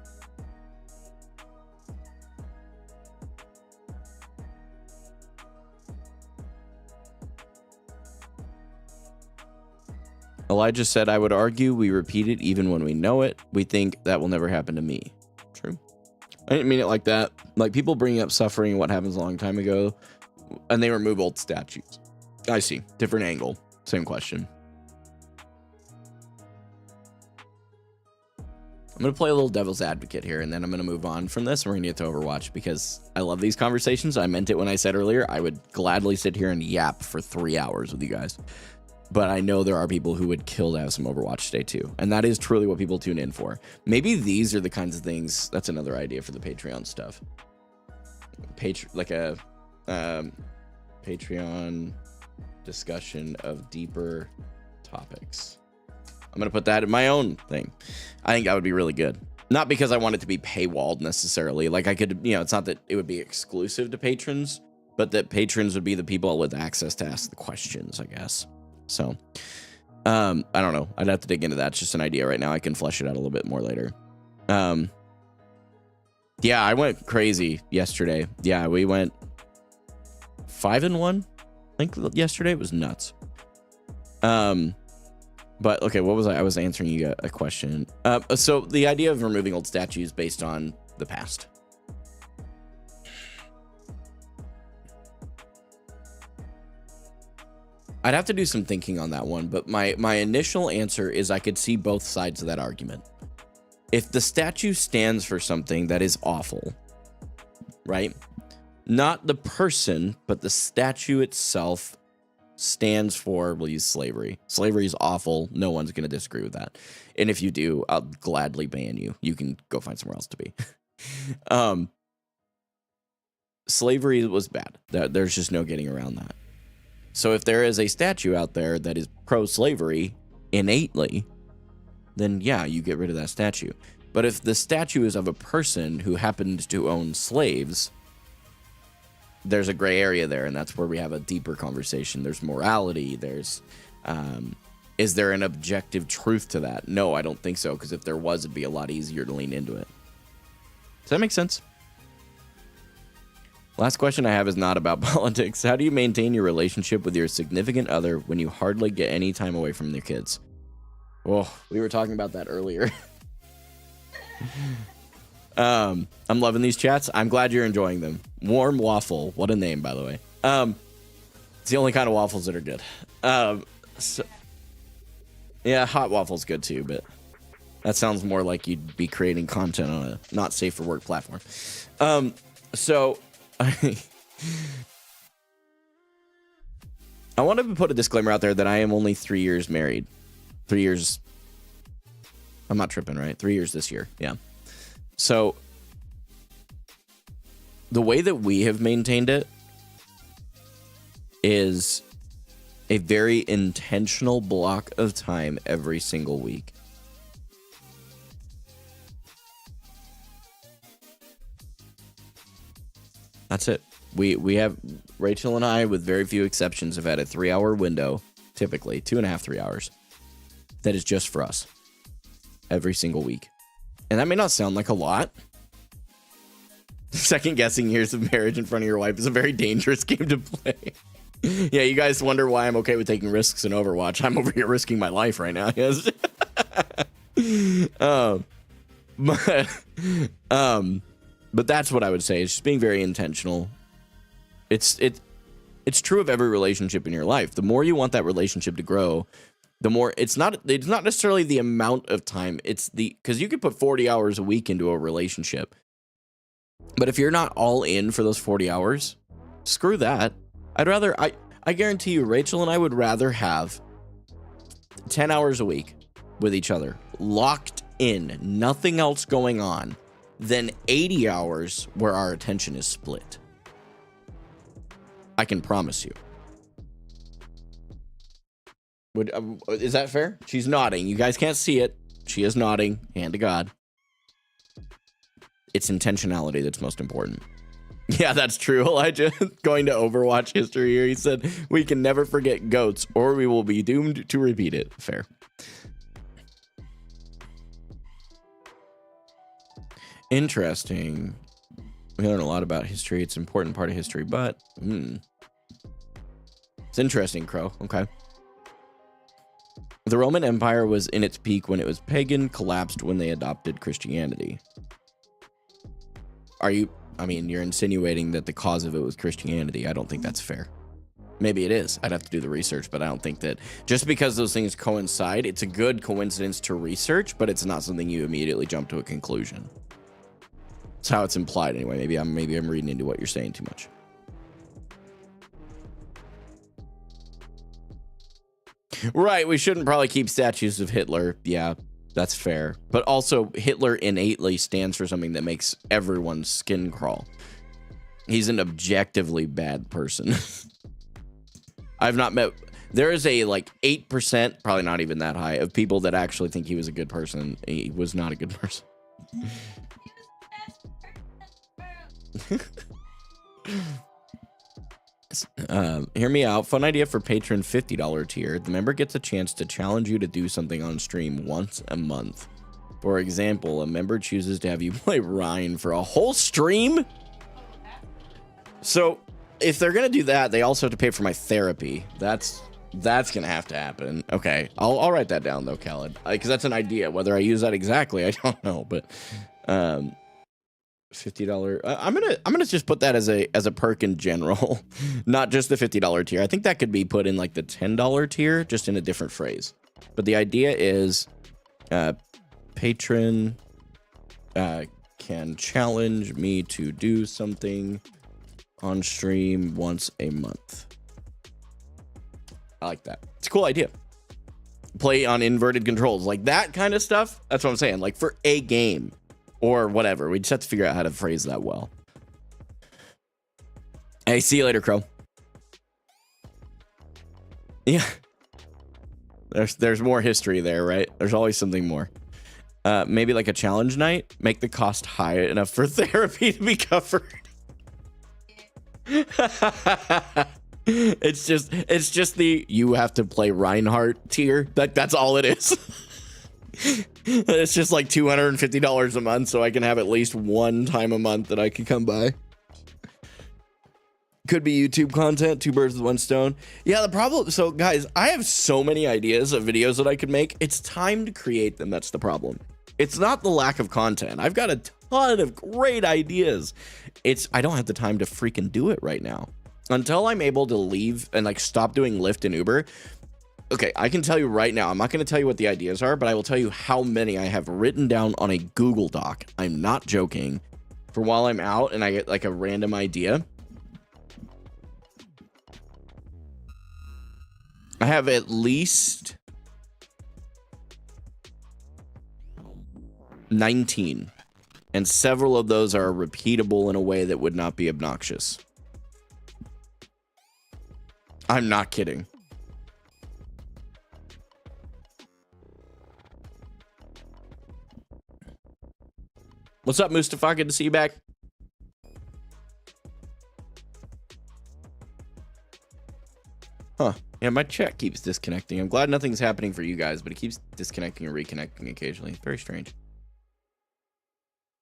Elijah said, I would argue we repeat it even when we know it. We think that will never happen to me. True. I didn't mean it like that. Like, people bringing up suffering and what happens a long time ago, and they remove old statues. I see. Different angle. Same question. I'm going to play a little devil's advocate here, and then I'm going to move on from this, and we're going to get to Overwatch, because I love these conversations. I meant it when I said earlier, I would gladly sit here and yap for 3 hours with you guys. But I know there are people who would kill to have some Overwatch today too. And that is truly what people tune in for. Maybe these are the kinds of things. That's another idea for the Patreon stuff. Like a Patreon discussion of deeper topics. I'm going to put that in my own thing. I think that would be really good. Not because I want it to be paywalled necessarily. Like, I could, you know, it's not that it would be exclusive to patrons, but that patrons would be the people with access to ask the questions, I guess. So, I don't know. I'd have to dig into that. It's just an idea right now. I can flesh it out a little bit more later. Yeah, I went crazy yesterday. Yeah, we went 5-1. I think yesterday. It was nuts. But okay, what was I was answering you a question. So the idea of removing old statues based on the past. I'd have to do some thinking on that one, but my initial answer is I could see both sides of that argument. If the statue stands for something that is awful, right? Not the person, but the statue itself stands for, we'll use slavery. Slavery is awful. No one's going to disagree with that. And if you do, I'll gladly ban you. You can go find somewhere else to be. Slavery was bad. There's just no getting around that. So if there is a statue out there that is pro-slavery innately, then yeah, you get rid of that statue. But if the statue is of a person who happened to own slaves, there's a gray area there, and that's where we have a deeper conversation. There's morality. There's, is there an objective truth to that? No, I don't think so, because if there was, it'd be a lot easier to lean into it. Does that make sense? Last question I have is not about politics. How do you maintain your relationship with your significant other when you hardly get any time away from their kids? Oh, we were talking about that earlier. I'm loving these chats. I'm glad you're enjoying them. Warm waffle. What a name, by the way. It's the only kind of waffles that are good. So, yeah, hot waffle's good too, but that sounds more like you'd be creating content on a not safe for work platform. So I want to put a disclaimer out there that I am only 3 years married. 3 years. I'm not tripping, right? 3 years this year. Yeah. So the way that we have maintained it is a very intentional block of time every single week. That's it. We have, Rachel and I, with very few exceptions, have had a 3-hour window, typically 2.5, 3 hours, that is just for us every single week. And that may not sound like a lot. Second guessing years of marriage in front of your wife is a very dangerous game to play. Yeah, you guys wonder why I'm okay with taking risks in Overwatch. I'm over here risking my life right now. Yes. But that's what I would say. It's just being very intentional. It's true of every relationship in your life. The more you want that relationship to grow, the more it's not necessarily the amount of time. It's because you could put 40 hours a week into a relationship. But if you're not all in for those 40 hours, screw that. I guarantee you, Rachel and I would rather have 10 hours a week with each other, locked in, nothing else going on, than 80 hours where our attention is split. I can promise you. Is that fair? She's nodding. You guys can't see it. She is nodding. Hand to God. It's intentionality that's most important. Yeah, that's true, Elijah. Going to Overwatch history here, he said, we can never forget goats or we will be doomed to repeat it. Fair. Interesting. We learn a lot about history. It's an important part of history, but it's interesting, Crow. Okay. The Roman Empire was in its peak when it was pagan, collapsed when they adopted Christianity. You're insinuating that the cause of it was Christianity. I don't think that's fair. Maybe it is. I'd have to do the research, but I don't think that just because those things coincide, it's a good coincidence to research, but it's not something you immediately jump to a conclusion. That's how it's implied anyway. Maybe I'm reading into what you're saying too much. Right, we shouldn't probably keep statues of Hitler. Yeah, that's fair. But also, Hitler innately stands for something that makes everyone's skin crawl. He's an objectively bad person. I've not met... There is a, 8%, probably not even that high, of people that actually think he was a good person. He was not a good person. Hear me out. Fun idea for patron $50 tier. The member gets a chance to challenge you to do something on stream once a month. For example, a member chooses to have you play Ryan for a whole stream. So if they're gonna do that, they also have to pay for my therapy. That's That's gonna have to happen. Okay, I'll write that down though, Khaled, because that's an idea. Whether I use that exactly, I don't know. But $50. I'm gonna just put that as a perk in general, not just the $50 tier. I think that could be put in like the $10 tier, just in a different phrase. But the idea is, patron can challenge me to do something on stream once a month. I like that. It's a cool idea. Play on inverted controls, like that kind of stuff. That's what I'm saying. Like for a game or whatever. We just have to figure out how to phrase that well. Hey, see you later, Crow. Yeah. There's more history there, right? There's always something more. Maybe like a challenge night. Make the cost high enough for therapy to be covered. It's just the you have to play Reinhardt tier. That's all it is. It's just like $250 a month, so I can have at least one time a month that I can come by. Could be YouTube content, 2 birds with 1 stone. Yeah, the problem, so guys, I have so many ideas of videos that I could make. It's time to create them. That's the problem. It's not the lack of content. I've got a ton of great ideas. I don't have the time to freaking do it right now. Until I'm able to leave and like stop doing Lyft and Uber. Okay, I can tell you right now, I'm not going to tell you what the ideas are, but I will tell you how many I have written down on a Google Doc. I'm not joking. For while I'm out and I get like a random idea. I have at least 19, and several of those are repeatable in a way that would not be obnoxious. I'm not kidding. What's up, Mustafa? Good to see you back. Huh. Yeah, my chat keeps disconnecting. I'm glad nothing's happening for you guys, but it keeps disconnecting and reconnecting occasionally. It's very strange.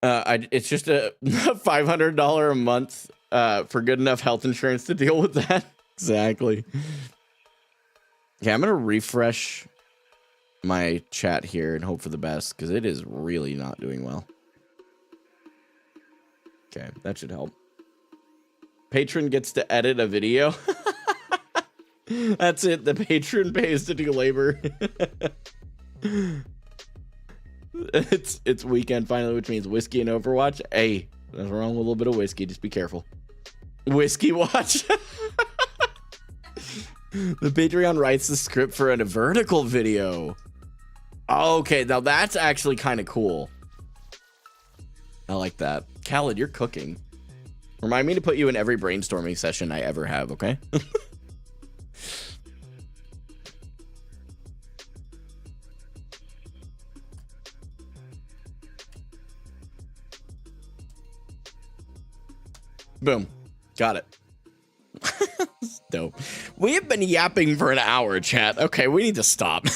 It's just a $500 a month for good enough health insurance to deal with that. Exactly. Okay, I'm gonna refresh my chat here and hope for the best, because it is really not doing well. Okay, that should help. Patron gets to edit a video. That's it. The patron pays to do labor. It's weekend finally, which means whiskey and Overwatch. Hey, nothing wrong with a little bit of whiskey. Just be careful. Whiskey watch. The Patreon writes the script for a vertical video. Okay, now that's actually kind of cool. I like that. Khaled, you're cooking. Remind me to put you in every brainstorming session I ever have, okay? Boom. Got it. Dope. We have been yapping for an hour, chat. Okay, we need to stop.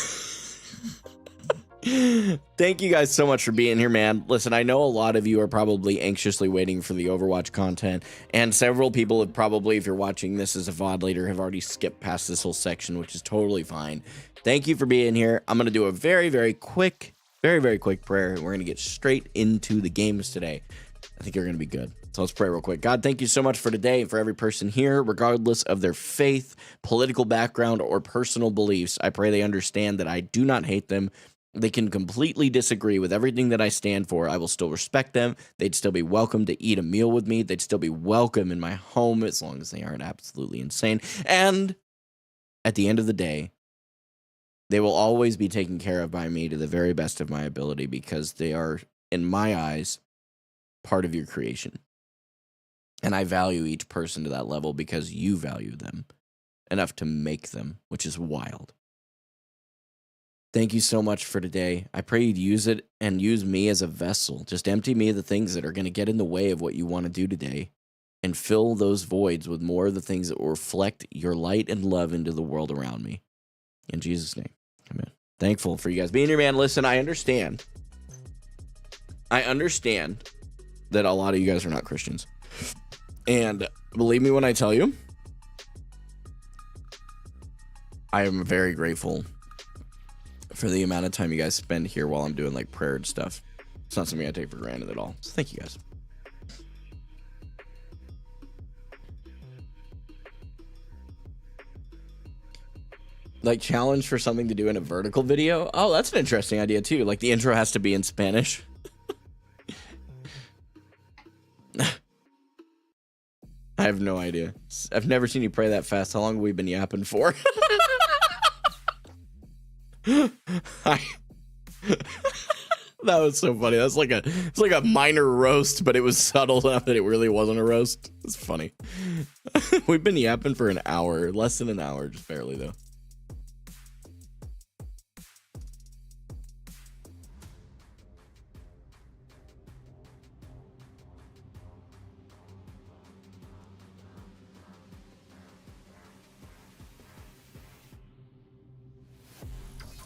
Thank you guys so much for being here, man. Listen, I know a lot of you are probably anxiously waiting for the Overwatch content, and several people have probably, if you're watching this as a VOD later, have already skipped past this whole section, which is totally fine. Thank you for being here. I'm going to do a very, very quick prayer, and we're going to get straight into the games today. I think you're going to be good. So let's pray real quick. God, thank you so much for today and for every person here, regardless of their faith, political background, or personal beliefs. I pray they understand that I do not hate them. They can completely disagree with everything that I stand for. I will still respect them. They'd still be welcome to eat a meal with me. They'd still be welcome in my home as long as they aren't absolutely insane. And at the end of the day, they will always be taken care of by me to the very best of my ability, because they are, in my eyes, part of your creation. And I value each person to that level because you value them enough to make them, which is wild. Thank you so much for today. I pray you'd use it and use me as a vessel. Just empty me of the things that are going to get in the way of what you want to do today, and fill those voids with more of the things that will reflect your light and love into the world around me. In Jesus' name, amen. Thankful for you guys being here, man. Listen, I understand that a lot of you guys are not Christians. And believe me when I tell you, I am very grateful for the amount of time you guys spend here while I'm doing like prayer and stuff. It's not something I take for granted at all. So thank you guys. Like challenge for something to do in a vertical video. Oh, that's an interesting idea too. Like the intro has to be in Spanish. I have no idea. I've never seen you pray that fast. How long have we been yapping for? That was so funny. That's like it's like a minor roast, but it was subtle enough that it really wasn't a roast. It's funny. We've been yapping for an hour, less than an hour, just barely though.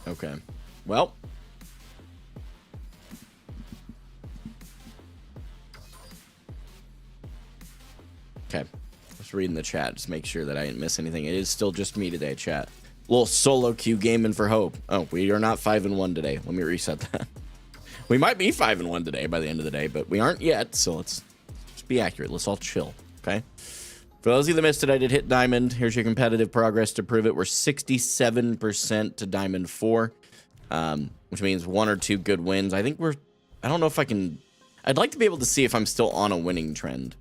Okay. Well. Okay. Just reading the chat. Just make sure that I didn't miss anything. It is still just me today, chat. Little solo queue gaming for hope. Oh, we are not 5-1 today. Let me reset that. We might be 5-1 today by the end of the day, but we aren't yet. So let's just be accurate. Let's all chill. Okay. For those of you that missed it, I did hit diamond. Here's your competitive progress to prove it. We're 67% to diamond 4. Which means 1 or 2 good wins. I think I don't know if I can, I'd like to be able to see if I'm still on a winning trend.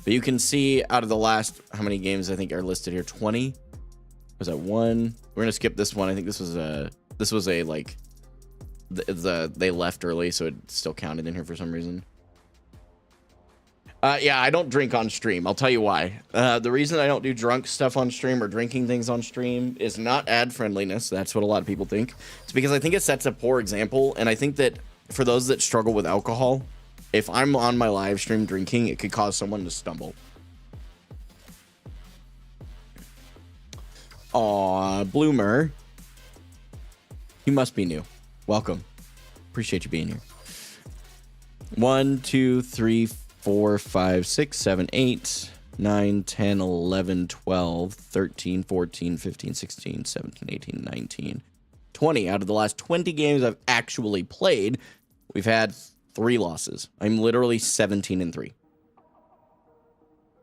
But you can see out of the last, how many games I think are listed here? 20? Was that 1? We're going to skip this one. I think this was a like, they left early, so it still counted in here for some reason. Yeah, I don't drink on stream. I'll tell you why. The reason I don't do drunk stuff on stream or drinking things on stream is not ad friendliness. That's what a lot of people think. It's because I think it sets a poor example. And I think that for those that struggle with alcohol, if I'm on my live stream drinking, it could cause someone to stumble. Aw, Bloomer. You must be new. Welcome. Appreciate you being here. 1, 2, 3, 4, 5, 6, 7, 8, 9, 10, 11, 12, 13, 14, 15, 16, 17, 18, 19, 20. Out of the last 20 games I've actually played, we've had 3 losses. I'm literally 17-3.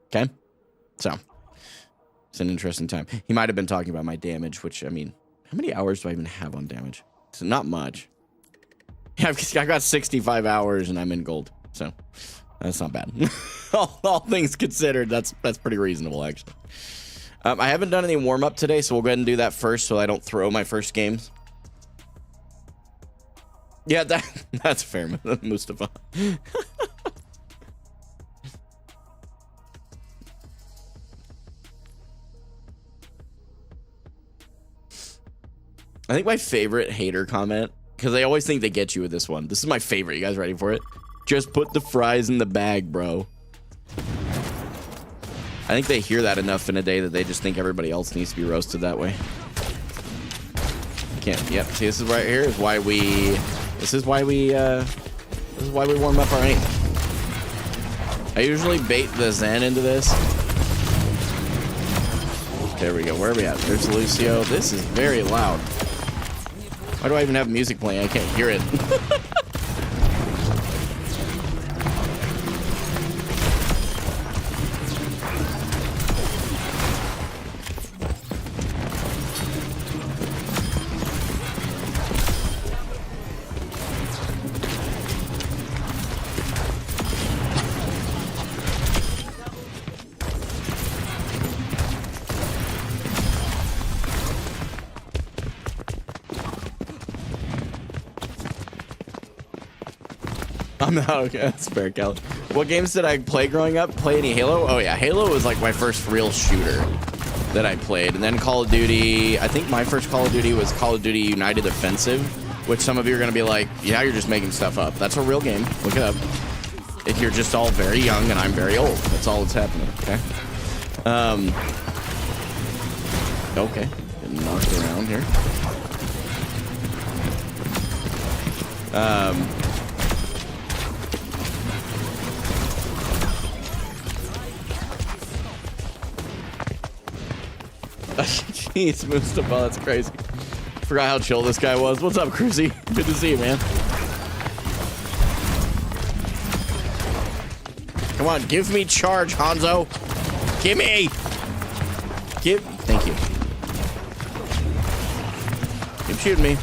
Okay? So, it's an interesting time. He might have been talking about my damage, which, I mean, how many hours do I even have on damage? It's not much. Yeah, I got 65 hours and I'm in gold, so that's not bad. all things considered, that's pretty reasonable, actually. I haven't done any warm-up today, so we'll go ahead and do that first so I don't throw my first games. Yeah, that's fair, Mustafa. I think my favorite hater comment, because they always think they get you with this one. This is my favorite. You guys ready for it? Just put the fries in the bag, bro. I think they hear that enough in a day that they just think everybody else needs to be roasted that way. Can't. Yep. See, this is right here is why we. This is why we warm up our aim. I usually bait the Zen into this. There we go. Where are we at? There's Lucio. This is very loud. Why do I even have music playing? I can't hear it. I'm not okay. That's fair, Kelly. What games did I play growing up? Play any Halo? Oh yeah, Halo was like my first real shooter that I played. And then Call of Duty, I think my first Call of Duty was Call of Duty United Offensive, which some of you are going to be like, yeah, you're just making stuff up. That's a real game. Look it up. If you're just all very young and I'm very old. That's all that's happening, okay? Okay. Getting knocked around here. He's Mustafa. That's crazy. Forgot how chill this guy was. What's up, Cruzy? Good to see you, man. Come on, give me charge, Hanzo. Give me. Thank you. Keep shooting me.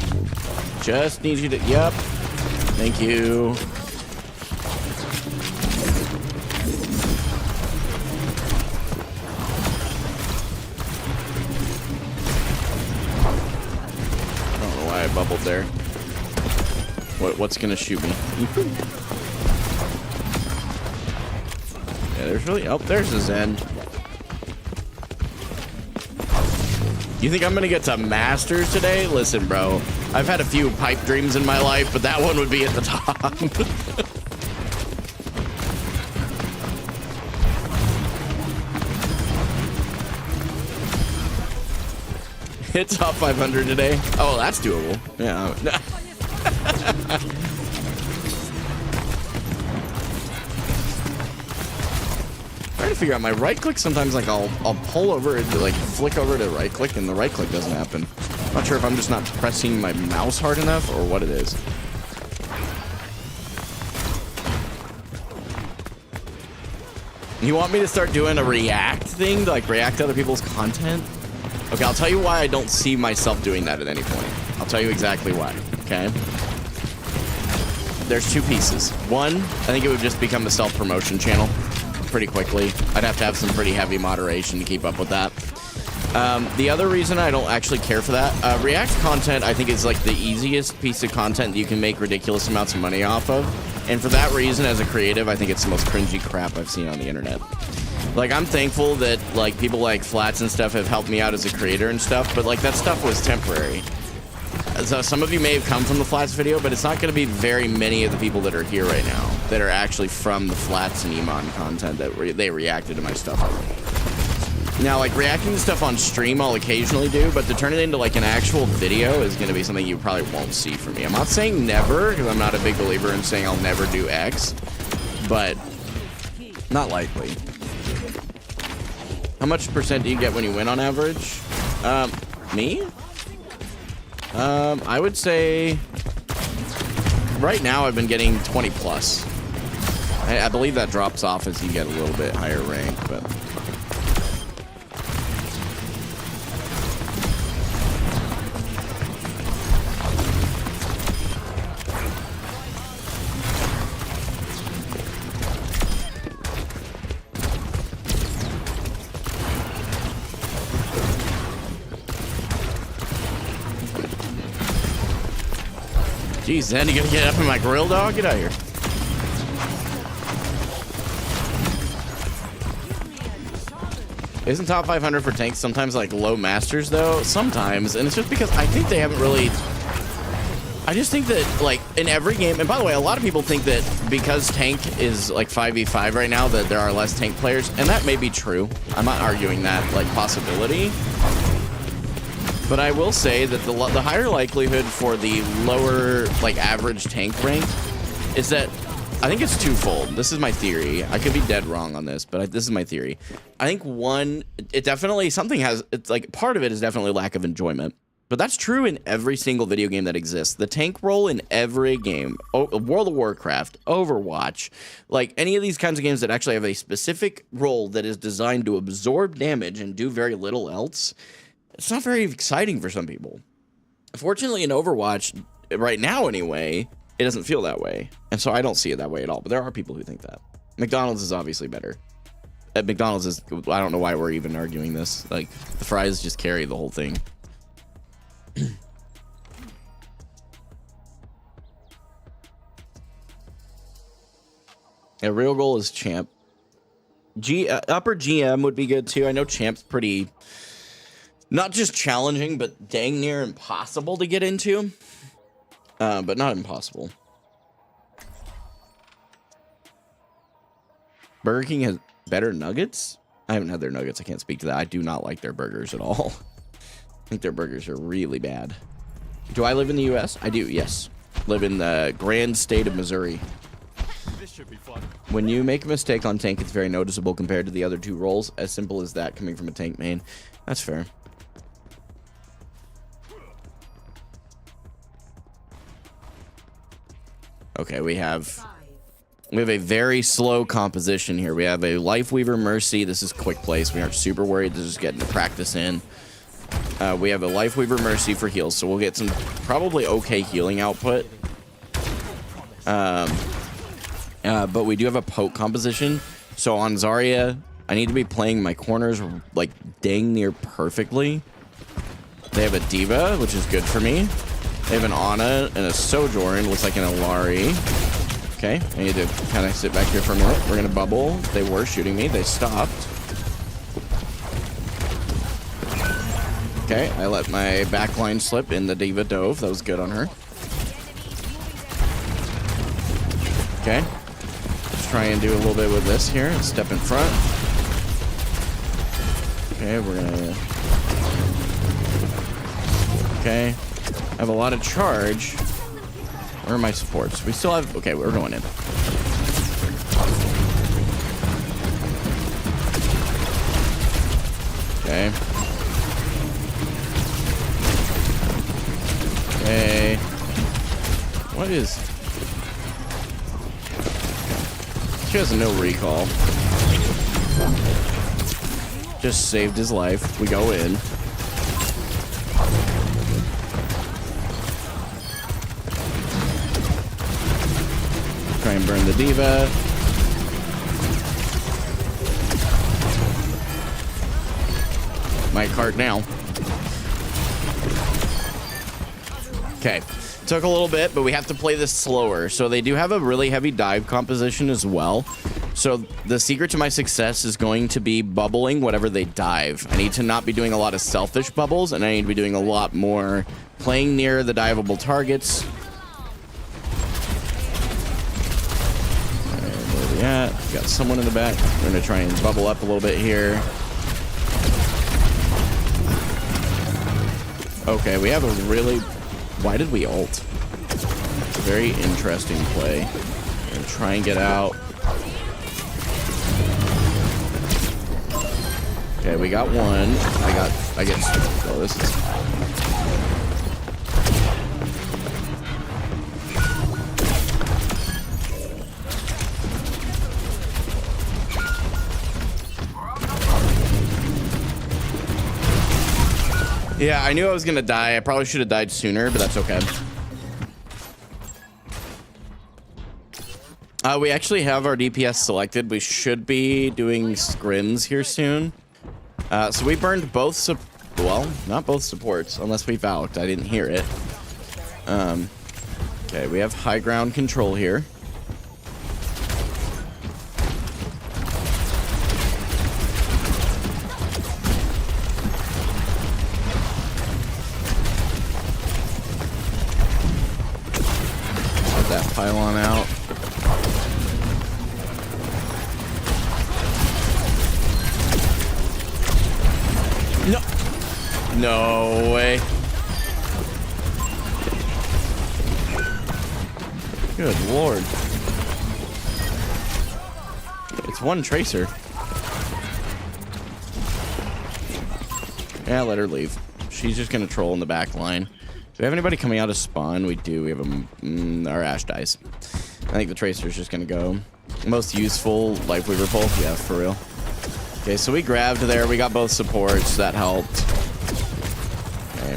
Just need you to. Yep. Thank you. I bubbled there. What's gonna shoot me? Yeah, there's really. Oh, there's a Zen. You think I'm gonna get to Masters today? Listen, bro. I've had a few pipe dreams in my life, but that one would be at the top. Hit top 500 today. Oh, that's doable. Yeah. Trying to figure out my right click. Sometimes like I'll pull over and like flick over to right click, and the right click doesn't happen. Not sure if I'm just not pressing my mouse hard enough or what it is. You want me to start doing a react thing, to like react to other people's content? Okay, I'll tell you why I don't see myself doing that at any point. I'll tell you exactly why, okay? There's two pieces. One, I think it would just become a self-promotion channel pretty quickly. I'd have to have some pretty heavy moderation to keep up with that. The other reason I don't actually care for that, React content I think is like the easiest piece of content that you can make ridiculous amounts of money off of. And for that reason, as a creative, I think it's the most cringy crap I've seen on the internet. Like, I'm thankful that, like, people like Flats and stuff have helped me out as a creator and stuff, but, like, that stuff was temporary. So some of you may have come from the Flats video, but it's not going to be very many of the people that are here right now that are actually from the Flats and Emon content that they reacted to my stuff already. Now, like, reacting to stuff on stream I'll occasionally do, but to turn it into, like, an actual video is going to be something you probably won't see from me. I'm not saying never, because I'm not a big believer in saying I'll never do X, but not likely. How much percent do you get when you win on average? Me? I would say right now I've been getting 20 plus. I believe that drops off as you get a little bit higher rank, but Jeez, Zen, you gonna get up in my grill, dog? Get out of here. Isn't top 500 for tanks sometimes like low masters though? Sometimes, and it's just because I think they haven't really. I just think that like in every game, and by the way, a lot of people think that because tank is like 5v5 right now that there are less tank players, and that may be true. I'm not arguing that like possibility. But I will say that the higher likelihood for the lower, like, average tank rank is that I think it's twofold. This is my theory. I could be dead wrong on this, but this is my theory. I think one, it definitely, it's like, part of it is definitely lack of enjoyment. But that's true in every single video game that exists. The tank role in every game, World of Warcraft, Overwatch, like any of these kinds of games that actually have a specific role that is designed to absorb damage and do very little else, it's not very exciting for some people. Fortunately, in Overwatch, right now anyway, it doesn't feel that way. And so I don't see it that way at all. But there are people who think that. McDonald's is obviously better. At McDonald's is, I don't know why we're even arguing this. Like, the fries just carry the whole thing. A real goal is champ. Upper GM would be good too. I know champ's pretty... not just challenging, but dang near impossible to get into. But not impossible. Burger King has better nuggets? I haven't had their nuggets. I can't speak to that. I do not like their burgers at all. I think their burgers are really bad. Do I live in the U.S.? I do, yes. Live in the grand state of Missouri. This should be fun. When you make a mistake on tank, it's very noticeable compared to the other two roles. As simple as that coming from a tank main. That's fair. Okay, we have a very slow composition here. We have a Lifeweaver Mercy. This is quick place. We aren't super worried. This is getting the practice in. We have a Lifeweaver Mercy for heals, so we'll get some probably okay healing output. But we do have a poke composition. So on Zarya, I need to be playing my corners like dang near perfectly. They have a Diva, which is good for me. They have an Ana and a Sojourn, looks like an Alari. Okay, I need to kind of sit back here for a minute. We're gonna bubble. They were shooting me. They stopped. Okay, I let my backline slip in the Diva dove. That was good on her. Okay, let's try and do a little bit with this here. Step in front. Okay, we're gonna... Okay, I have a lot of charge. Where are my supports? We still have... Okay, we're going in. Okay. Okay. What is... She has no recall. Just saved his life. We go in. Try and burn the Diva. Might cart now. Okay. Took a little bit, but we have to play this slower. So they do have a really heavy dive composition as well. So the secret to my success is going to be bubbling whatever they dive. I need to not be doing a lot of selfish bubbles, and I need to be doing a lot more playing near the diveable targets. Yeah, got someone in the back. We're gonna try and bubble up a little bit here. Okay, we have a really... Why did we ult? It's a very interesting play. We're gonna try and get out. Okay, we got one. I get... Oh, this is... Yeah, I knew I was gonna die. I probably should have died sooner, but that's okay. We actually have our DPS selected. We should be doing scrims here soon. So we burned both, well, not both supports, unless we VAXTA. I didn't hear it. Okay, we have high ground control here. Pylon out. No. No way. Good lord. It's one tracer. Yeah, let her leave. She's just gonna troll in the back line. Do we have anybody coming out of spawn? We do. We have our Ash dies. I think the Tracer's just going to go. Most useful Lifeweaver pull. Yeah, for real. Okay, so we grabbed there. We got both supports. That helped. Okay.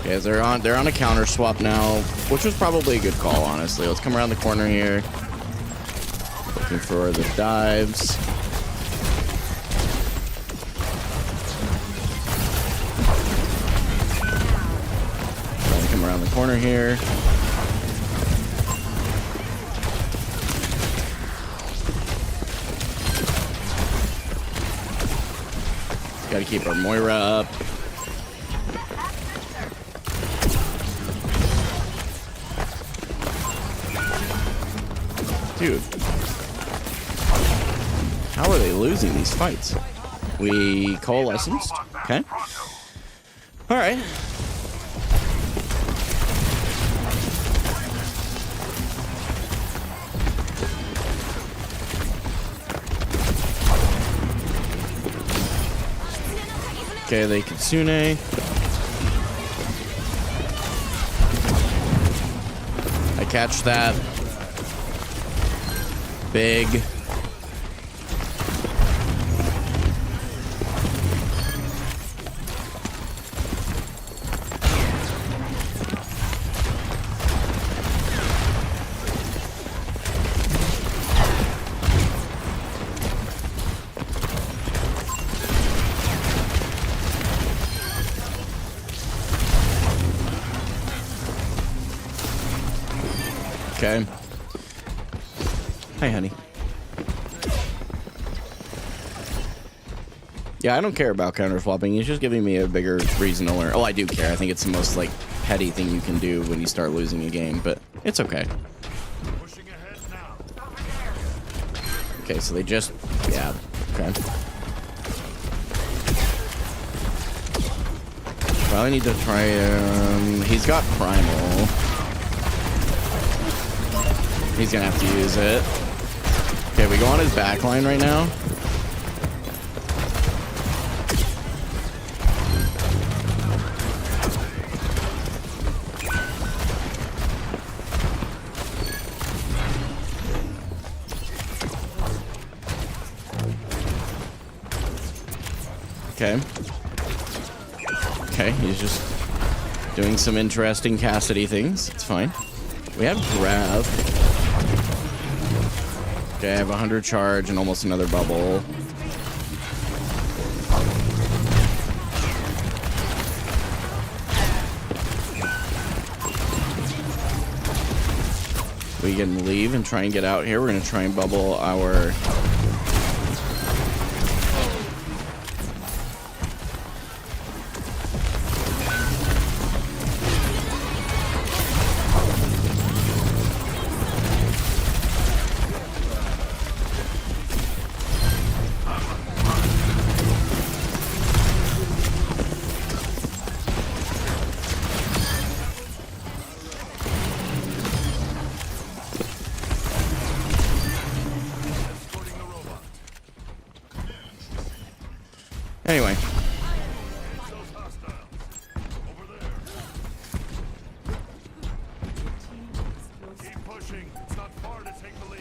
Okay, they're on a counter swap now, which was probably a good call, honestly. Let's come around the corner here. Looking for the dives. Around the corner here. Got to keep our Moira up. Dude. How are they losing these fights? We coalesced. Okay. All right. Okay, they Kitsune. catch that. Big. Okay. Hi, honey. Yeah, I don't care about counter swapping. He's just giving me a bigger reason to learn. Oh, I do care. I think it's the most like petty thing you can do when you start losing a game, but it's okay. Okay, so they just, yeah, okay. Probably need to try, he's got primal. He's gonna have to use it. Okay, we go on his back line right now. Okay. Okay, he's just doing some interesting Cassidy things. It's fine. We have grab. Okay, I have 100 charge and almost another bubble. We can leave and try and get out here. We're going to try and bubble our... Anyway. Keep pushing. It's not far to take the lead.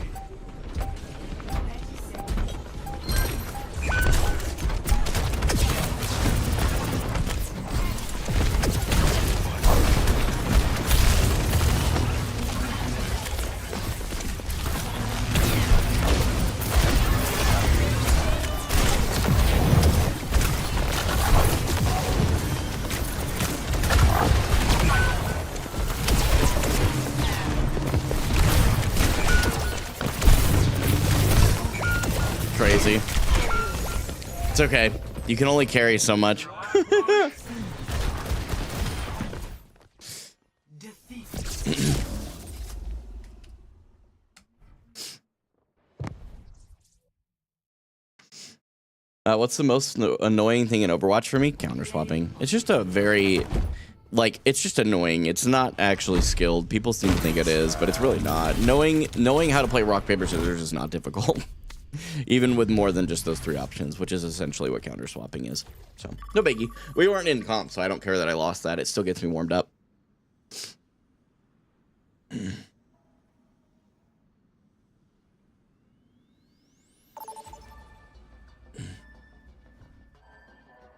Crazy. It's okay. You can only carry so much. What's the most annoying thing in Overwatch for me? Counter swapping. It's just a very, like, it's just annoying. It's not actually skilled. People seem to think it is, but it's really not. Knowing how to play rock, paper, scissors is not difficult. Even with more than just those 3 options, which is essentially what counter swapping is. So, no biggie. We weren't in comp, so I don't care that I lost that. It still gets me warmed up.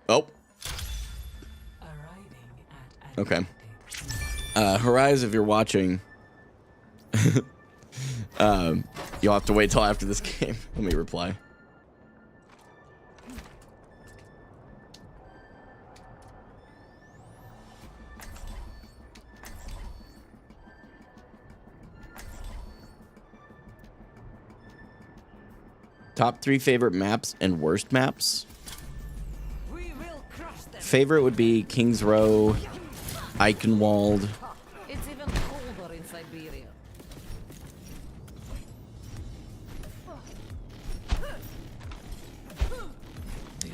Oh. Okay. Horizon, if you're watching, you'll have to wait till after this game. Let me reply. Top 3 favorite maps and worst maps. Favorite would be King's Row, Eichenwald. It's even colder in Siberia.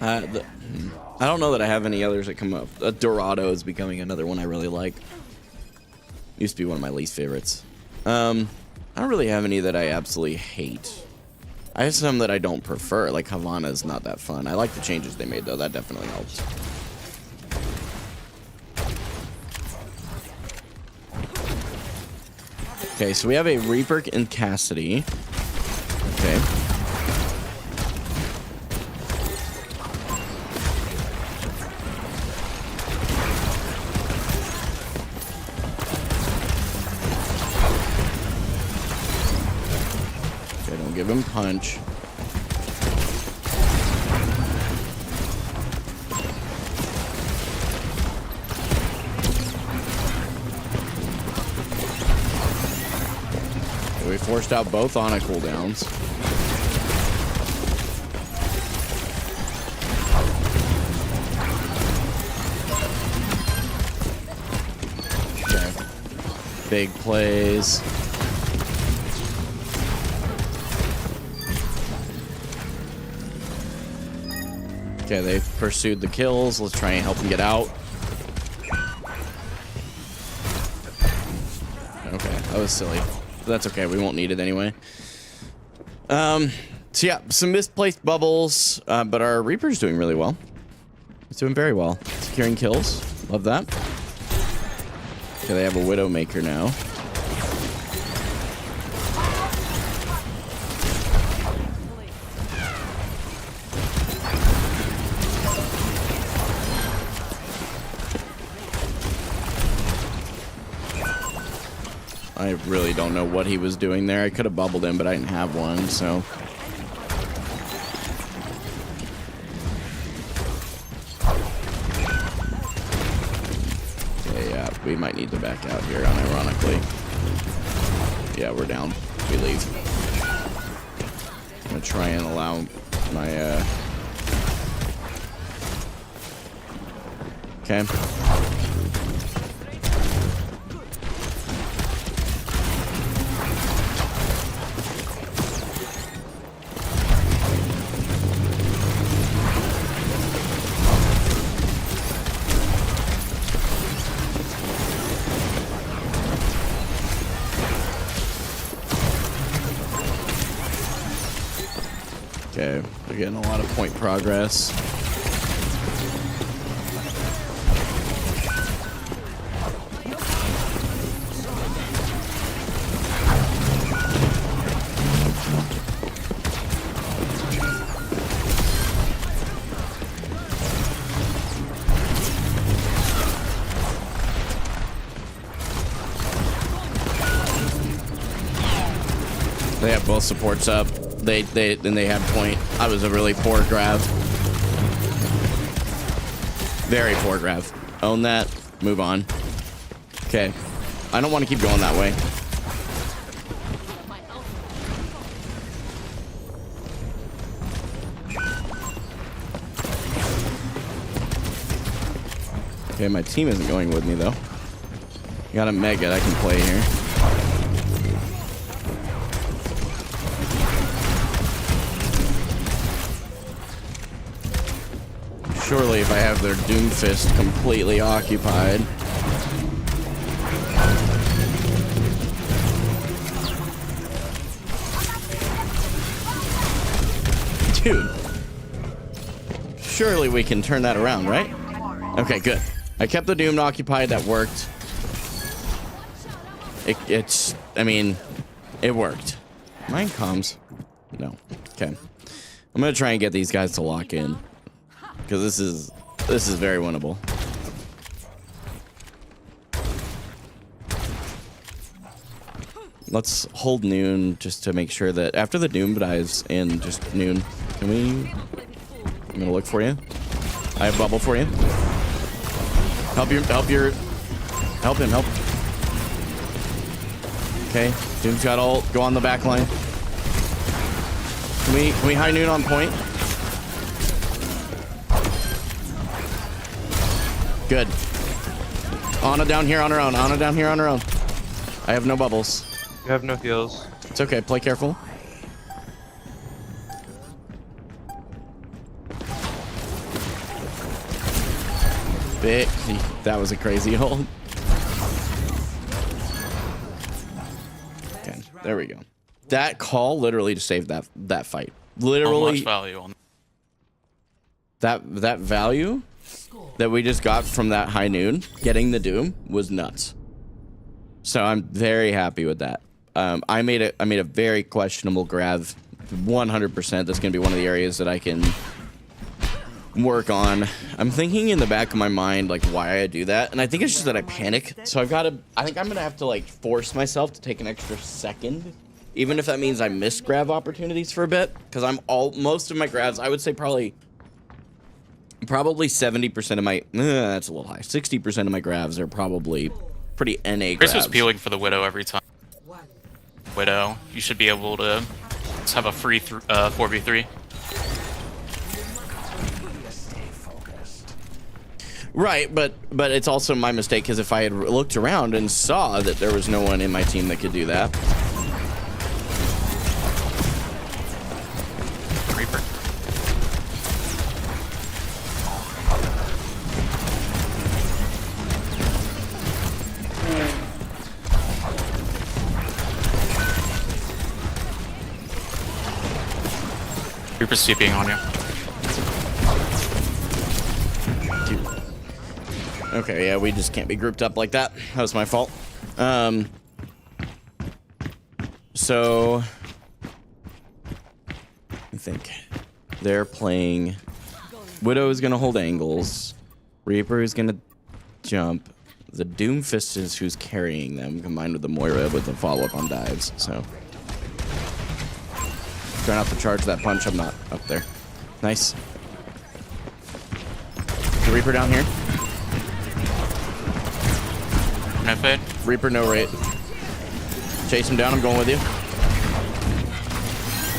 I don't know that I have any others that come up. Dorado is becoming another one I really like. Used to be one of my least favorites. I don't really have any that I absolutely hate. I have some that I don't prefer, like Havana is not that fun. I like the changes they made though, that definitely helps. Okay, so we have a Reaper and Cassidy. Okay. Okay, don't give him punch. We forced out both Ana cooldowns. Okay. Big plays. Okay, they pursued the kills. Let's try and help them get out. Okay, that was silly. That's okay. We won't need it anyway. So yeah, some misplaced bubbles, but our Reaper's doing really well. It's doing very well. Securing kills. Love that. Okay, they have a Widowmaker now. I really don't know what he was doing there. I could have bubbled him, but I didn't have one, so. Okay, yeah, we might need to back out here, unironically. Yeah, we're down. We leave. I'm gonna try and allow my, Okay. Okay, we're getting a lot of point progress. They have both supports up. They had point. I was a really poor grab. Very poor grab. Own that. Move on. Okay. I don't want to keep going that way. Okay, my team isn't going with me though. Got a Mega I can play here. Surely if I have their Doomfist completely occupied. Dude. Surely we can turn that around, right? Okay, good. I kept the Doom occupied. That worked. I mean, it worked. Mine comms. No. Okay. I'm going to try and get these guys to lock in. Because this is very winnable. Let's hold noon just to make sure that after the Doom dies in just noon, can we? I'm gonna look for you. I have bubble for you. Help him. Okay, Doom's got ult. Go on the back line. Can we high noon on point? Good. Ana down here on her own. Ana down here on her own. I have no bubbles. You have no heals. It's okay. Play careful. Bit. That was a crazy hold. Okay. There we go. That call literally just saved that fight. Literally. How much value on that value that we just got from that high noon, getting the Doom, was nuts. So I'm very happy with that. I made a very questionable grav. 100%. That's gonna be one of the areas that I can work on. I'm thinking in the back of my mind like why I do that, and I think it's just that I panic. So I think I'm gonna have to like force myself to take an extra second, even if that means I miss grav opportunities for a bit, because most of my gravs, I would say probably 70% of my that's a little high. 60% of my gravs are probably pretty NA Chris was gravs. peeling for the Widow every time. Widow, you should be able to just have a free 4v3. Right, but it's also my mistake, because if I had looked around and saw that there was no one in my team that could do that. Reaper. Reaper's TPing on you. Okay, yeah, we just can't be grouped up like that. That was my fault. So I think they're playing. Widow is gonna hold angles. Reaper is gonna jump. The Doomfist is who's carrying them, combined with the Moira with the follow-up on dives. So try not to charge that punch. I'm not up there. Nice. The Reaper down here. No fade. Reaper, no rate. Chase him down. I'm going with you.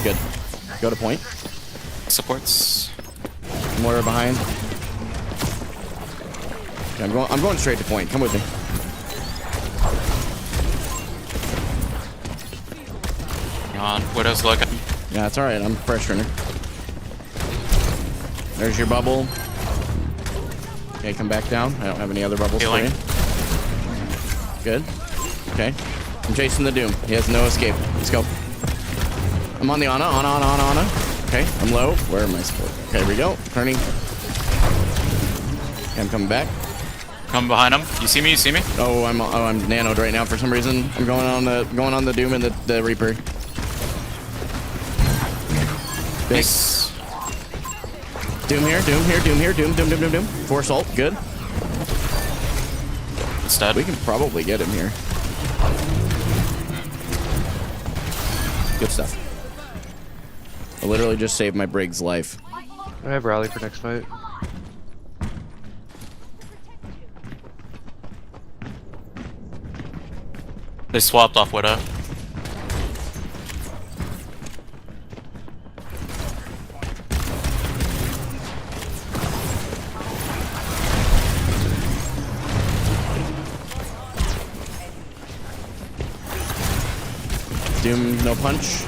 Good. Go to point. Supports. Moira behind. Okay, I'm going straight to point. Come with me. On. Widow's looking. Yeah, that's all right. I'm pressuring her. There's your bubble. Okay, come back down. I don't have any other bubbles for you. Good. Okay. I'm chasing the Doom. He has no escape. Let's go. I'm on the Ana. Okay, I'm low. Where am I supposed? Okay, here we go. Turning. Okay, I'm coming back. Come behind him. You see me? You see me? Oh, I'm nanoed right now for some reason. I'm going on the Doom and the Reaper. Big. Nice. Doom here. Doom. Force ult. Good. It's dead. We can probably get him here. Good stuff. I literally just saved my Brig's life. I have rally for next fight. They swapped off Widow. Doom, no punch.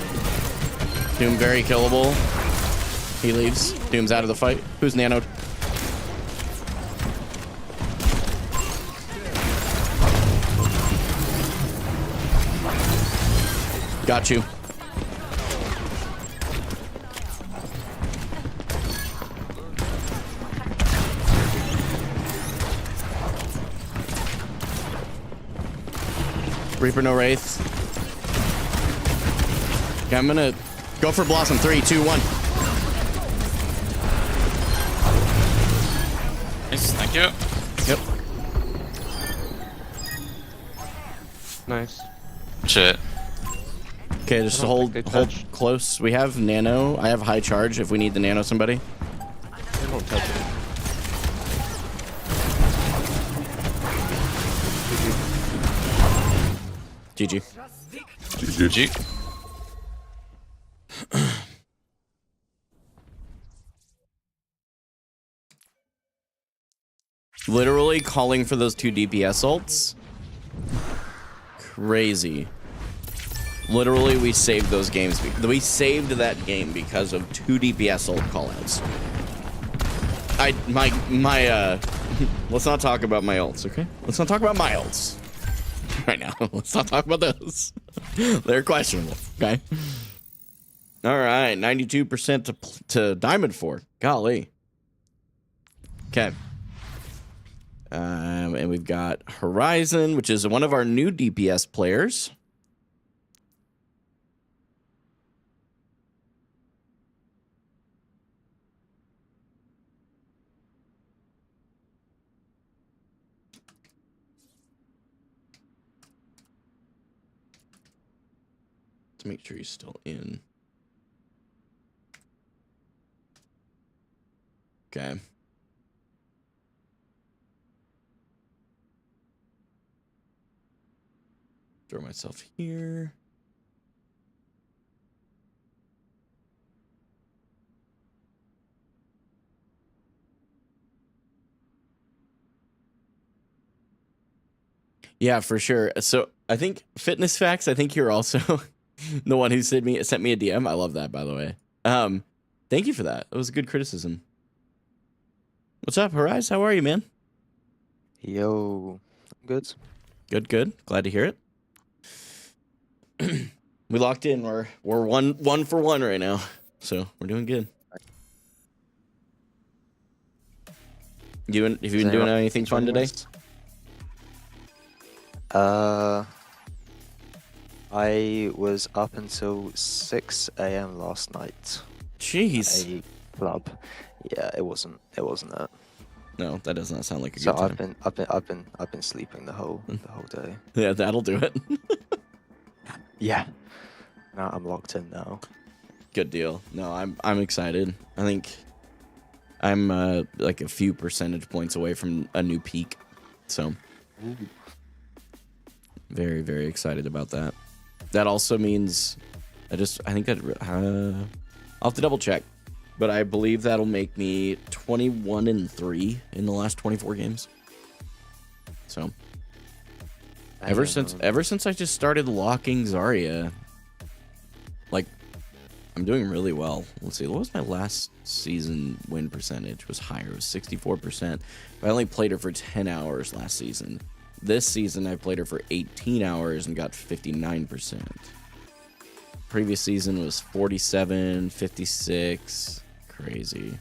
Doom, very killable. He leaves. Doom's out of the fight. Who's nanoed? Got you. Reaper, no Wraith. Okay, I'm gonna go for Blossom. 3, 2, 1. Nice, thank you. Yep. Nice. Shit. Okay, just I don't hold think they hold touch. close. We have nano. I have high charge if we need to nano somebody. They don't touch it. GG. GG. Literally calling for those 2 DPS ults. Crazy. Literally, we saved those games. We saved that game because of 2 DPS ult callouts. Let's not talk about my ults, okay? Let's not talk about my ults right now. Let's not talk about those. They're questionable, okay? All right, 92% to Diamond 4. Golly. Okay. And we've got Horizon, which is one of our new DPS players. Let's make sure he's still in. Okay. Throw myself here. Yeah, for sure. So I think Fitness Facts, I think you're also the one who sent me a DM. I love that, by the way. Thank you for that. It was a good criticism. What's up, Horizon? How are you, man? Yo, good. Good, good. Glad to hear it. We locked in. We're one for one right now, so we're doing good. Have you been doing anything fun today? I was up until 6 a.m. last night. Jeez. At a club. Yeah, it wasn't it. No, that does not sound like a So good time. I've been sleeping the whole day. Yeah, that'll do it. Yeah. Now I'm locked in now. Good deal. No, I'm excited. I think I'm like a few percentage points away from a new peak. So very, very excited about that. That also means I think that I'll have to double check, but I believe that'll make me 21-3 in the last 24 games. So ever since I just started locking Zarya, like I'm doing really well. Let's see, what was my last season win percentage? It was higher. It was 64%. I only played her for 10 hours last season. This season I played her for 18 hours and got 59%. Previous season was 47, 56. Crazy.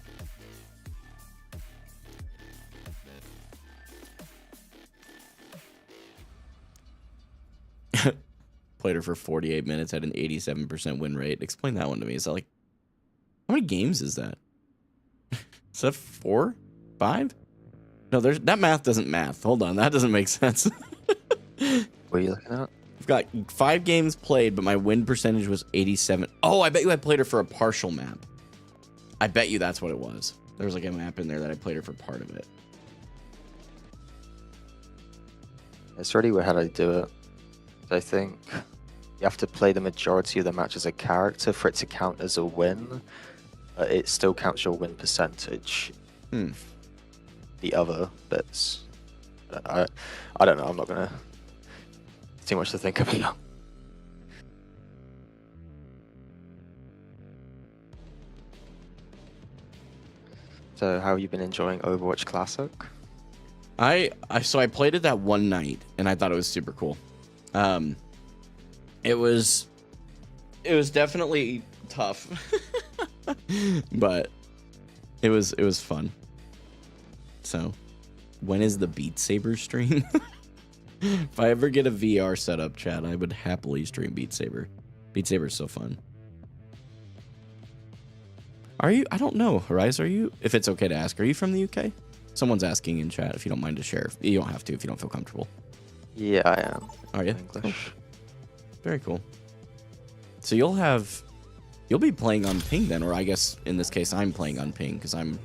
Played her for 48 minutes, had an 87% win rate. Explain that one to me. Is that like, how many games is that? Is that 4? 5? No, that math doesn't math. Hold on, that doesn't make sense. What are you looking at? I've got 5 games played, but my win percentage was 87. Oh, I bet you I played her for a partial map. I bet you that's what it was. There was like a map in there that I played her for part of it. It's really weird how they do it. I think you have to play the majority of the match as a character for it to count as a win. But it still counts your win percentage. The other bits. I don't know. I'm not gonna. Too much to think about. So, how have you been enjoying Overwatch Classic? So I played it that one night, and I thought it was super cool. It was definitely tough, but it was fun. So, when is the Beat Saber stream? If I ever get a VR setup, chat, I would happily stream Beat Saber. Beat Saber is so fun. Are you? I don't know, Horizon. Are you? If it's okay to ask, are you from the UK? Someone's asking in chat. If you don't mind to share, you don't have to if you don't feel comfortable. Yeah, I am. Are you? English. Cool. Very cool. So you'll be playing on ping then, or I guess in this case I'm playing on ping because I'm.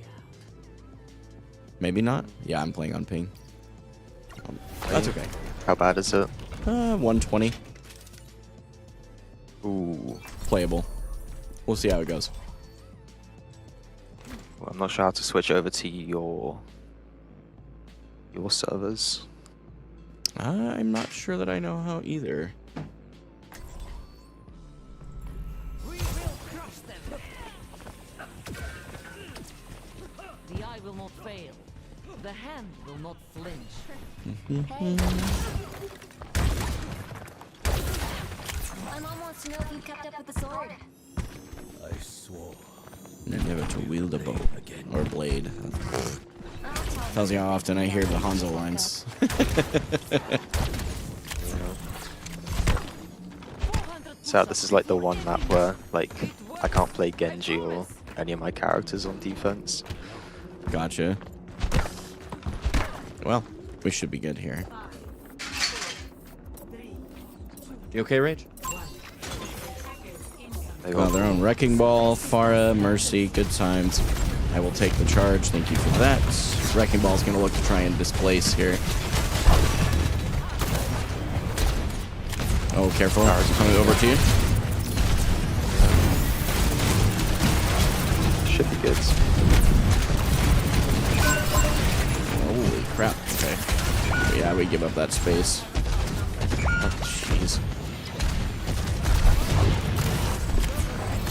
Maybe not. Yeah, I'm playing on ping. That's okay. How bad is it? 120. Ooh. Playable. We'll see how it goes. Well, I'm not sure how to switch over to your servers. I'm not sure that I know how either. We will crush them. The eye will not fail. The hand will not flinch. My mom wants to know if you kept up with the sword. I swore. Never to wield a bow or blade. Tells you how often I hear the Hanzo lines. So this is like the one map where like I can't play Genji or any of my characters on defense. Gotcha. Well, we should be good here. You okay, Rage? They Well, got their own Wrecking Ball, Farah, Mercy, good times. I will take the charge. Thank you for that. Wrecking Ball's going to look to try and displace here. Oh, careful. Coming over to you. should be good. Holy crap. Okay. Yeah, we give up that space. Oh, jeez.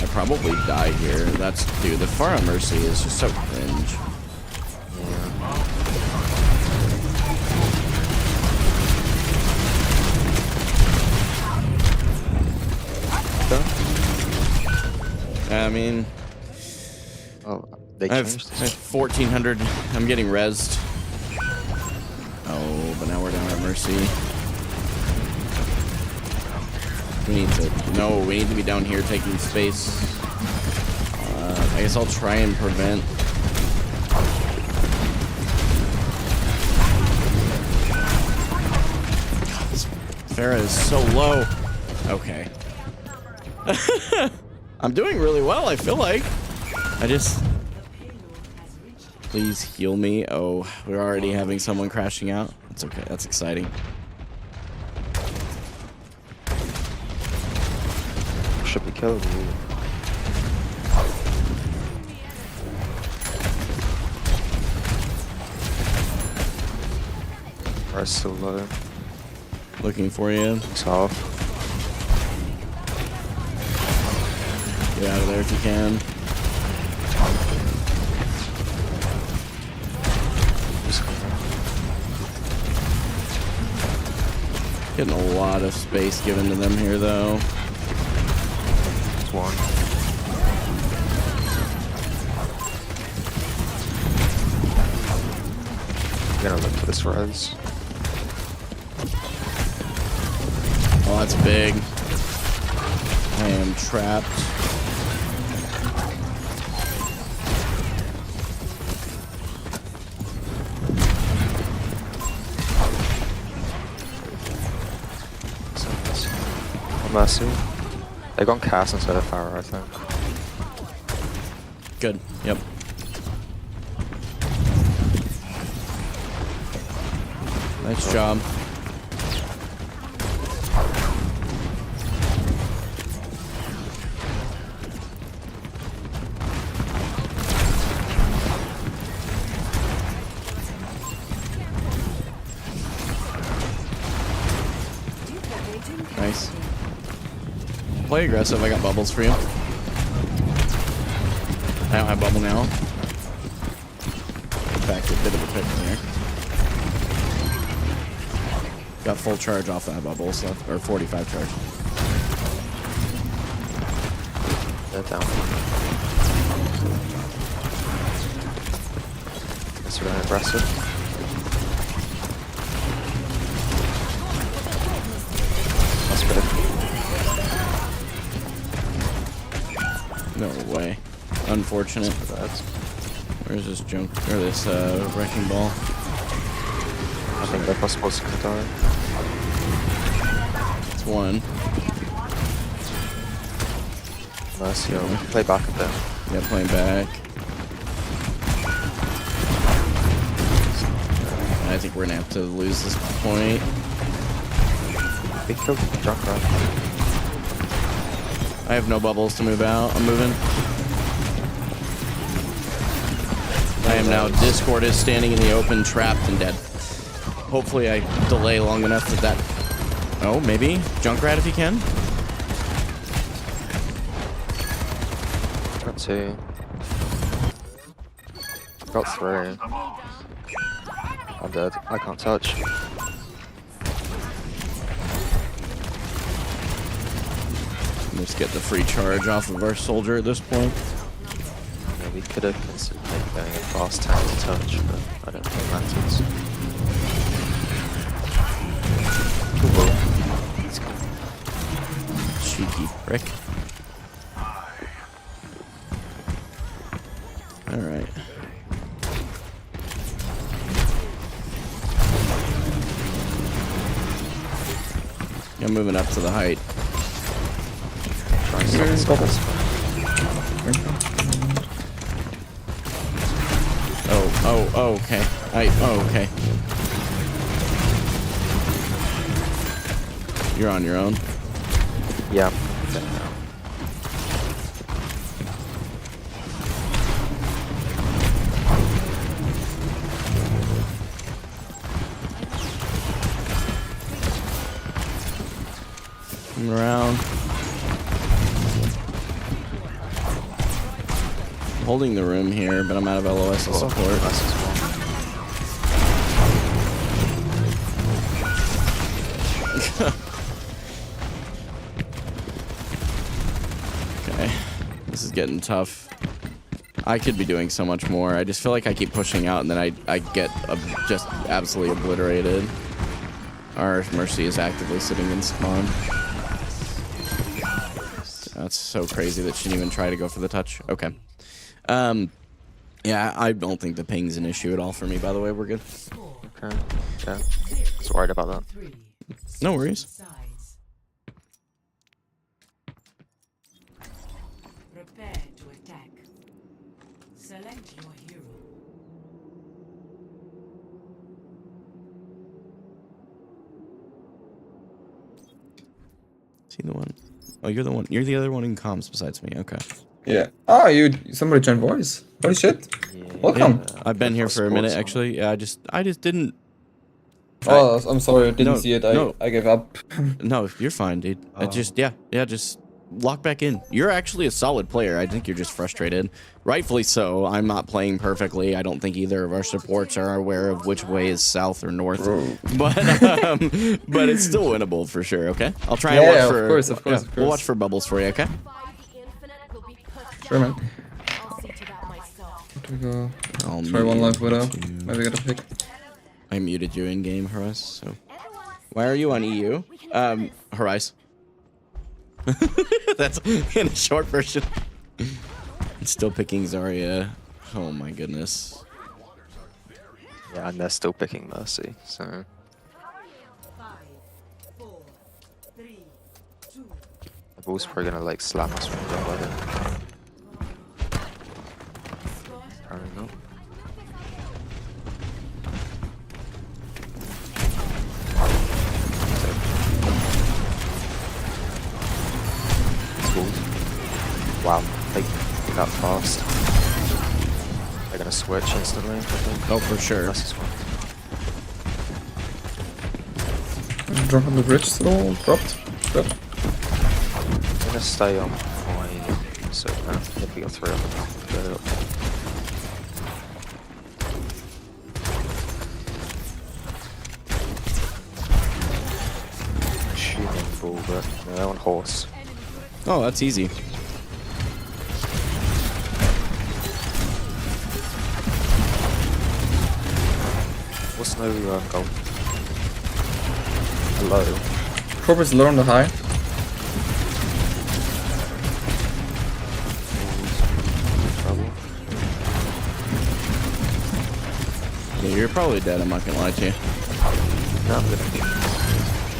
I probably die here. That's, dude, the Farah Mercy is just so cringe. I mean, Oh, they I have changed this. 1,400. I'm getting rezzed. Oh, but now we're down at Mercy. We need to... No, we need to be down here taking space. I guess I'll try and prevent... God, this Farah is so low. Okay. I'm doing really well, I feel like. I just... Please heal me. Oh, we're already having someone crashing out. That's okay. That's exciting. Should be killed. We're still low. Looking for you. It's half. Get out of there if you can. Getting a lot of space given to them here, though. It's one. I'm gonna look for this res. Oh, that's big. I am trapped. Mercy. They got cast instead of Farah, I think. Good. Yep. Nice job. Nice. Play aggressive. I got bubbles for you. I don't have bubble now. Back to a bit of a pick there. Got full charge off that bubble, so or 45 charge. They're down. Guess we're going aggressive. That's good. No way. Unfortunate. Where's this junk or this wrecking ball? I think they're possible to die. It's one. Nice, yo. We can play back a bit. Yeah, playing back. I think we're gonna have to lose this point. We killed the Junkrat. I have no bubbles to move out. I'm moving. I am now Discord is standing in the open, trapped and dead. Hopefully I delay long enough that Oh, maybe? Junkrat if you can? Got two. Got three. I'm dead. I can't touch. Let's get the free charge off of our soldier at this point. Yeah, we could have considered going a fast tank to touch, but I don't think it matters. Cool. Let's go. Cheeky prick. Alright. I'm moving up to the height. Try and Oh, okay. Okay. You're on your own. Yeah. Come around. Holding the room here, but I'm out of LOS support. Okay, this is getting tough. I could be doing so much more. I just feel like I keep pushing out, and then I get just absolutely obliterated. Our Mercy is actively sitting in spawn. That's so crazy that she didn't even try to go for the touch. Okay. Yeah, I don't think the ping's an issue at all for me, by the way. We're good. Okay. Yeah. I was worried about that. No worries. Prepare to attack. Select your hero. See the one? Oh, you're the one. You're the other one in comms besides me. Okay. Yeah. Ah, somebody joined voice. Holy shit. Yeah. Welcome. I've been here for a minute actually. Yeah, I just didn't. Oh, I'm sorry, I didn't No, see it. no. I gave up. No, you're fine, dude. I just just lock back in. You're actually a solid player. I think you're just frustrated. Rightfully so. I'm not playing perfectly. I don't think either of our supports are aware of which way is south or north. But it's still winnable for sure, okay? I'll try and watch for of course. We'll watch for bubbles for you, okay? Sure, man. I'll see to that myself. Here we go. I'll Try one live widow. mute you. Maybe get a pick. I muted you in game, Horace. So why are you on EU? Horace. That's in a short version. Still picking Zarya. Oh my goodness. Yeah, and they're still picking Mercy, so. 5, 4, 3, 2. The ball's probably gonna like slam us from the weather. I don't know. Wow, they pick up fast. They're gonna switch instantly, I think. Oh, for sure. That's Drop on the bridge still. Dropped. Good. I'm gonna stay on point, so if we got 3 of them, go up. Shooting ball, but no, they're on horse. Oh, that's easy. What's no goal? Hello. Corpus low on the high. Trouble. Yeah, you're probably dead, I'm not gonna lie to you. No, I'm gonna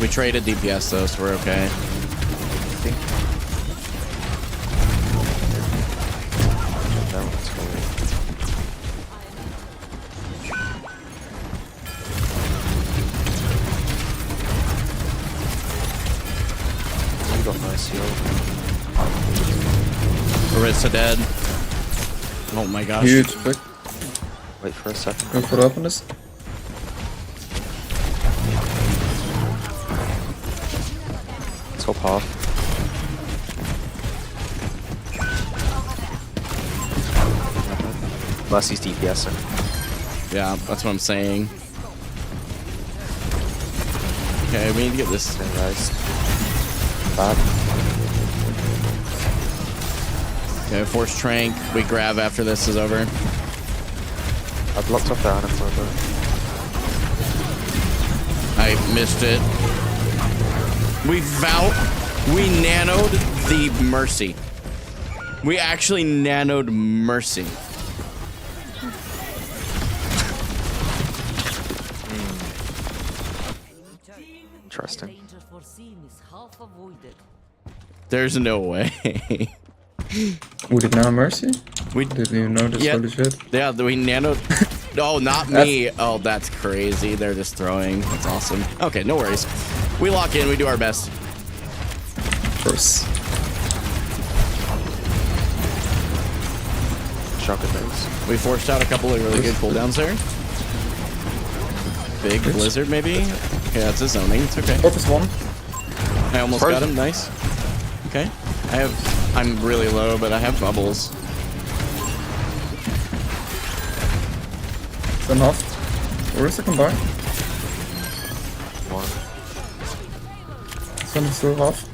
We traded DPS though, so we're okay. think. No, it's going. You got nice heal. Orisa dead. Oh my gosh. Huge pick. Wait for a second. Go for the openness. Top half. Mercy's DPSing. Yeah, that's what I'm saying. Okay, we need to get this. Okay, guys. Bad. Okay, force trank. We grab after this is over. I blocked off down in front of I missed it. We nanoed the Mercy. We actually nanoed Mercy. Interesting. Danger foreseen is half avoided. There's no way. Who did Nano Mercy? We Didn't even notice, Yeah. holy shit. Yeah, we nano. Oh, not me. Oh, that's crazy. They're just throwing. That's awesome. Okay, no worries. We lock in. We do our best. Of course. Shocker things. We forced out a couple of really good cooldowns there. Big blizzard, maybe? Okay, that's a zoning. It's okay. Focus one. I almost got him. Nice. Okay. I'm really low, but I have bubbles. Then half. Where is the combine? One. Sun is still half.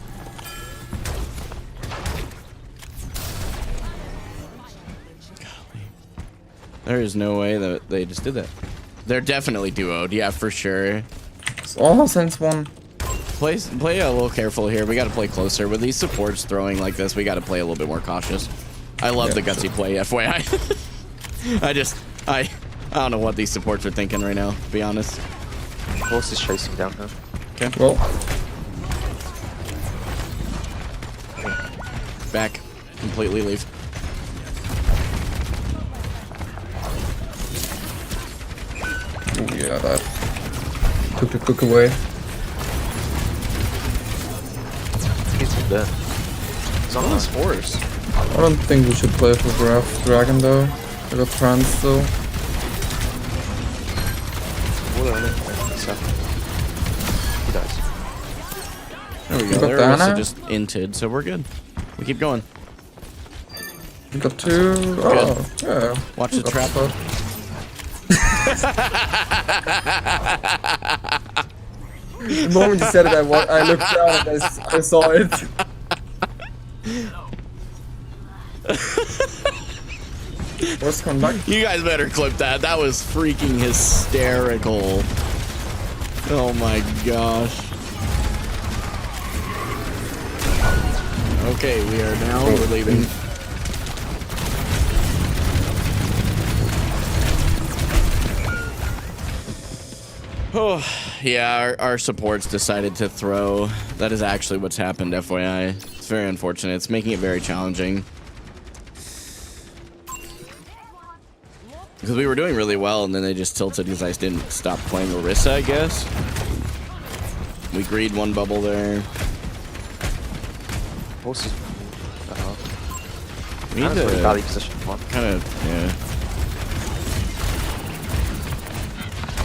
There is no way that they just did that. They're definitely duoed. Yeah, for sure. It's all since one. Play a little careful here. We got to play closer. With these supports throwing like this, we got to play a little bit more cautious. I love the gutsy play, FYI. I don't know what these supports are thinking right now, to be honest. Horse is chasing down here. Okay. Well, Back. Completely leave. oh yeah, that took the cook away. He's dead. He's on this horse. I don't think we should play for Dragon though. I got trans still. He dies. There we You go. got They're Diana? also just inted, so we're good. We keep going. We got two. Oh, yeah. Watch We the got trap. stuff. The moment you said it, I looked down and I saw it. What's coming back? You guys better clip that. That was freaking hysterical. Oh my gosh. Okay, we are now we're leaving. Oh, yeah, our supports decided to throw. That is actually what's happened, FYI. It's very unfortunate. It's making it very challenging. Because we were doing really well, and then they just tilted because I didn't stop playing Orisa, I guess. We greed one bubble there. Horse is We need really to value position one. kind of, yeah.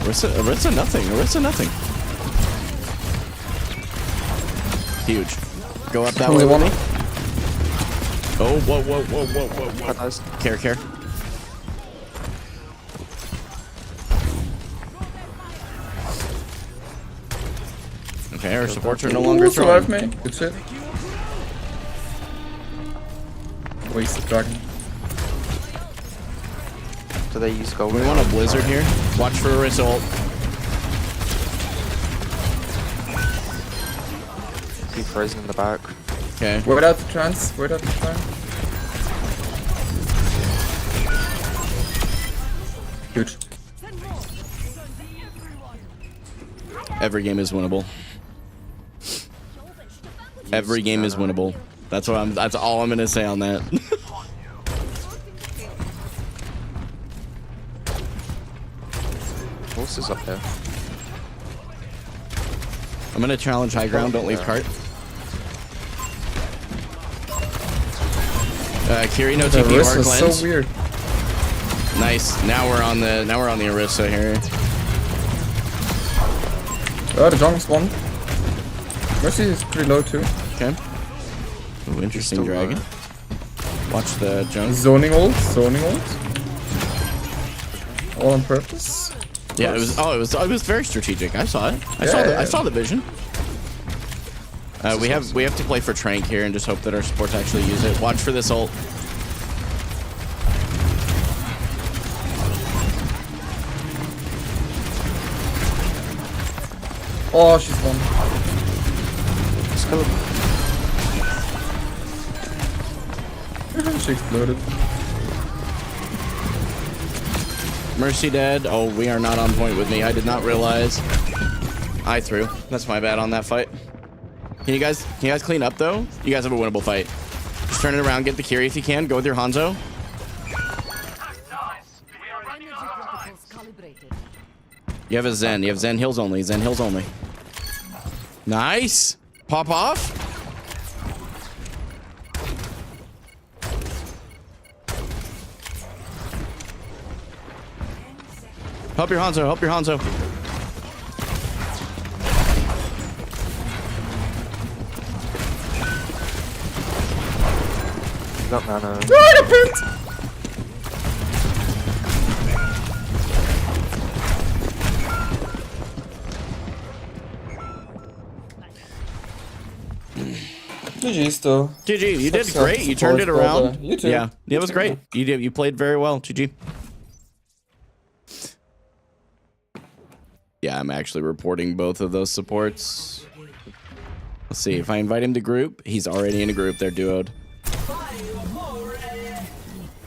Orisa nothing. Orisa nothing. Huge. Go up that way, Only one. Winnie. Oh, whoa. That dies. Care. Okay, our supports are no longer Survive throwing. me. Good shit. Wasted dragon. Do they use gold? We want a blizzard here. Watch for Orisa ult. Keep frozen in the back. Okay. Wait out the trance. Wait out the trance. Huge. Every game is winnable. Every game is winnable. That's what that's all I'm gonna say on that. Horse is up there. I'm gonna challenge high ground. Don't leave cart. Kiri, no The TP wrist hard is cleanse. so weird. Nice. Now we're on the Orisa here. Oh, the jungle spawned. Mercy is pretty low too. Okay. Ooh, interesting still dragon. Watch the junk. Zoning ult. All on purpose. Yeah, it was very strategic. I saw it. I saw the vision. We have to play for Trank here and just hope that our supports actually use it. Watch for this ult. Oh, she's gone. Let's go. She exploded. Mercy dead. Oh, we are not on point with me. I did not realize. I threw. That's my bad on that fight. Can you guys clean up though? You guys have a winnable fight. Just turn it around, get the Kiri if you can. Go with your Hanzo. Energy protocols calibrated. You have a Zen. You have Zen heals only. Zen heals only. Nice. Pop off. Help your Hanzo. Help your Hanzo. Got mana. GG still. GG, you did Success. great. You turned it around. You too. Yeah, it was great. You played very well. GG. Yeah, I'm actually reporting both of those supports. Let's see if I invite him to group. He's already in a group. They're duoed.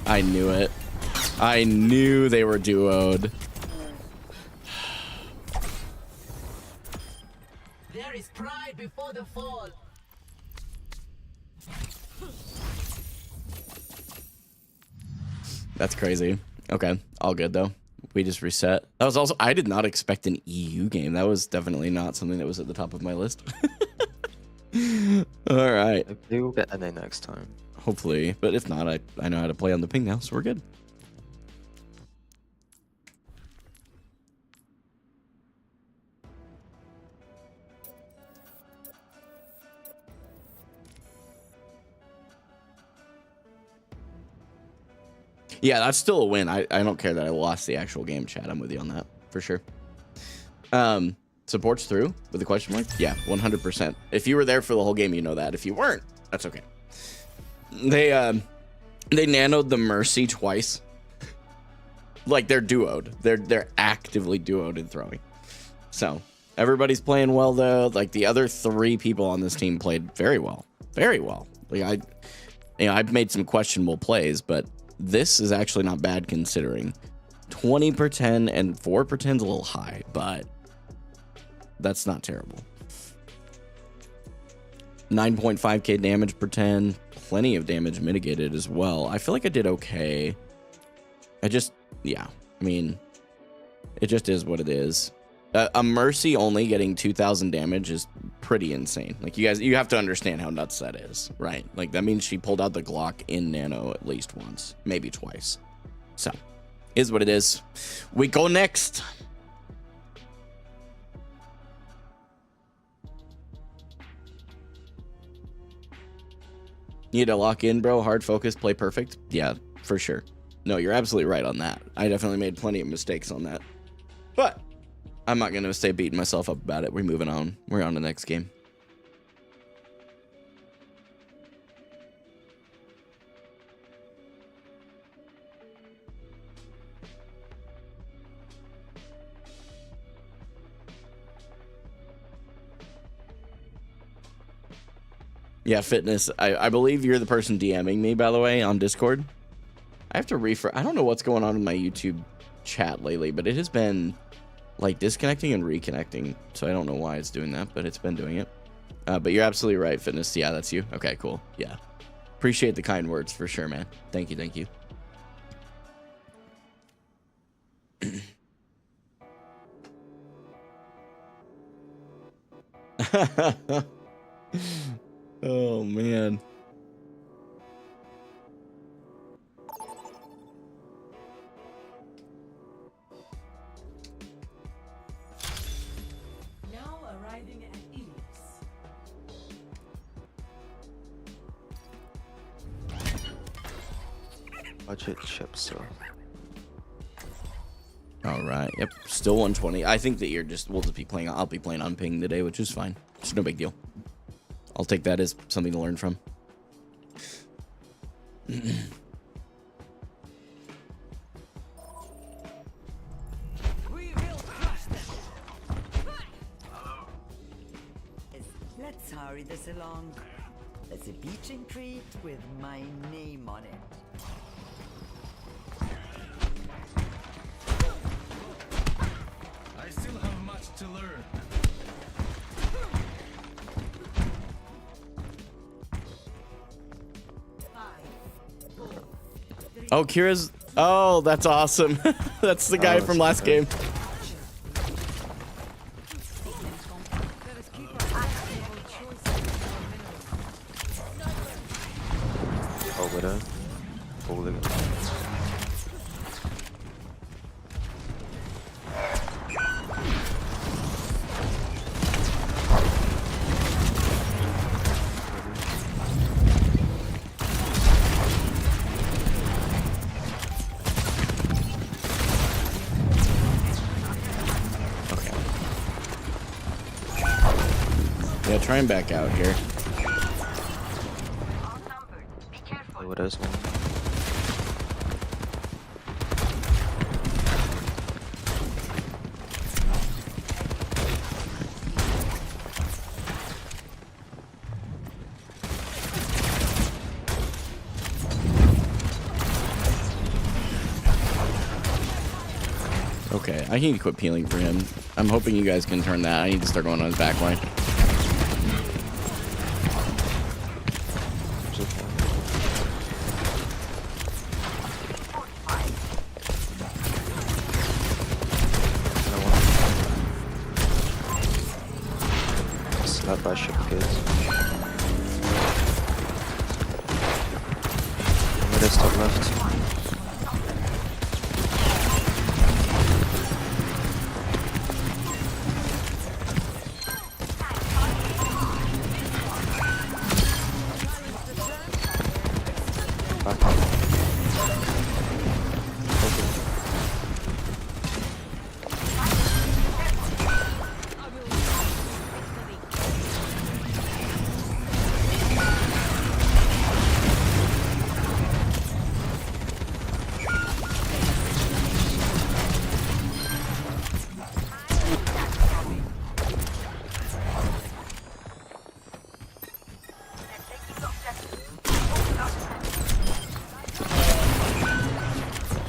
I knew it. I knew they were duoed. There is pride before the fall. That's crazy. Okay, all good though. We just reset. That was also, I did not expect an EU game. That was definitely not something that was at the top of my list. All right. Maybe we'll get NA next time. Hopefully, but if not, I know how to play on the ping now, so we're good. Yeah, that's still a win. I don't care that I lost the actual game, chat. I'm with you on that for sure. Supports through with a question mark? Yeah, 100%. If you were there for the whole game, you know that. If you weren't, that's okay. They nanoed the Mercy twice. Like they're duoed. They're actively duoed in throwing. So everybody's playing well though. Like the other 3 people on this team played very well. Very well. Like I've made some questionable plays, but this is actually not bad considering 20 per 10 and 4 per 10 is a little high, but that's not terrible. 9.5k damage per 10, plenty of damage mitigated as well. I feel like I did okay. Yeah, I mean, it just is what it is. A Mercy only getting 2,000 damage is pretty insane. Like you have to understand how nuts that is, right? Like that means she pulled out the Glock in nano at least once, maybe twice. So, is what it is. We go next. Need to lock in, bro. Hard focus, play perfect. Yeah, for sure. No, you're absolutely right on that. I definitely made plenty of mistakes on that. But I'm not going to stay beating myself up about it. We're moving on. We're on to the next game. Yeah, Fitness. I believe you're the person DMing me, by the way, on Discord. I have to refresh. I don't know what's going on in my YouTube chat lately, but it has been like disconnecting and reconnecting. So I don't know why it's doing that, but it's been doing it. But you're absolutely right, Fitness. Yeah, that's you. Okay, cool. Yeah. Appreciate the kind words for sure, man. Thank you. Thank you. Oh, man. Now arriving at Elyos. Budget chips, sir. All right. Yep. Still 120. I think that we'll just be playing. I'll be playing on ping today, which is fine. It's no big deal. I'll take that as something to learn from. Let's hurry this along. There's a beaching treat with my name on it. I still have much to learn. Oh, Kira's. Oh, that's awesome. That's the guy from last game. Oh, Widow. Hooligan. Yeah, try and back out here. Oh, Widow's one. Okay, I need to quit peeling for him. I'm hoping you guys can turn that. I need to start going on his back line. Slap by ship kids. Widow's top left. Back up.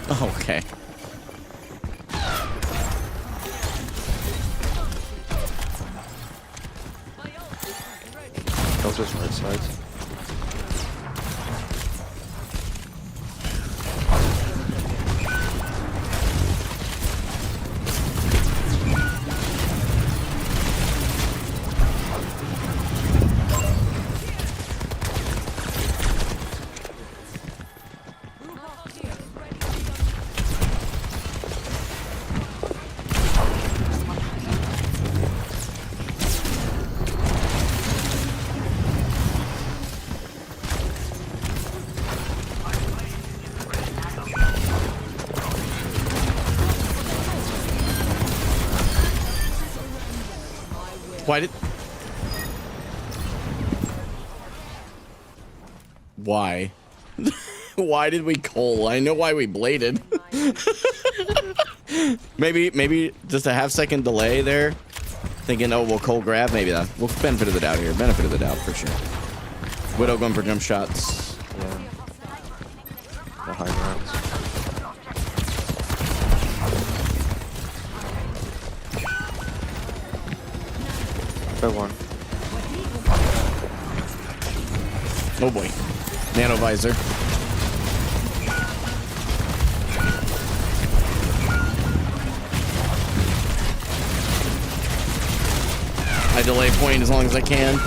Okay. Soldier's right side. Why did... Why? Why did we coal? I know why we bladed. maybe just a half-second delay there. Thinking, oh, we'll coal grab. Maybe that. We'll benefit of the doubt here. Benefit of the doubt for sure. Widow going for jump shots. Yeah. The high grounds. Go one. Oh boy. Nano visor. I delay point as long as I can.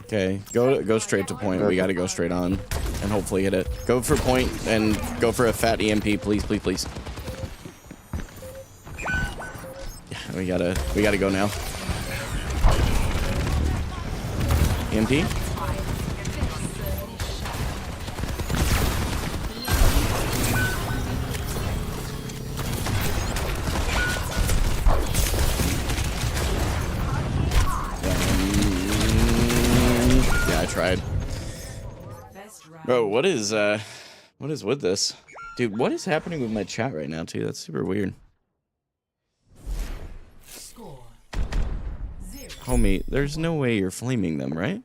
Okay, go straight to point. We gotta go straight on and hopefully hit it. Go for point and go for a fat EMP, please, please, please. Yeah, we gotta go now. EMP? Tried. Bro, what is with this? Dude, what is happening with my chat right now, too? That's super weird. Score. 0. Homie, there's no way you're flaming them, right?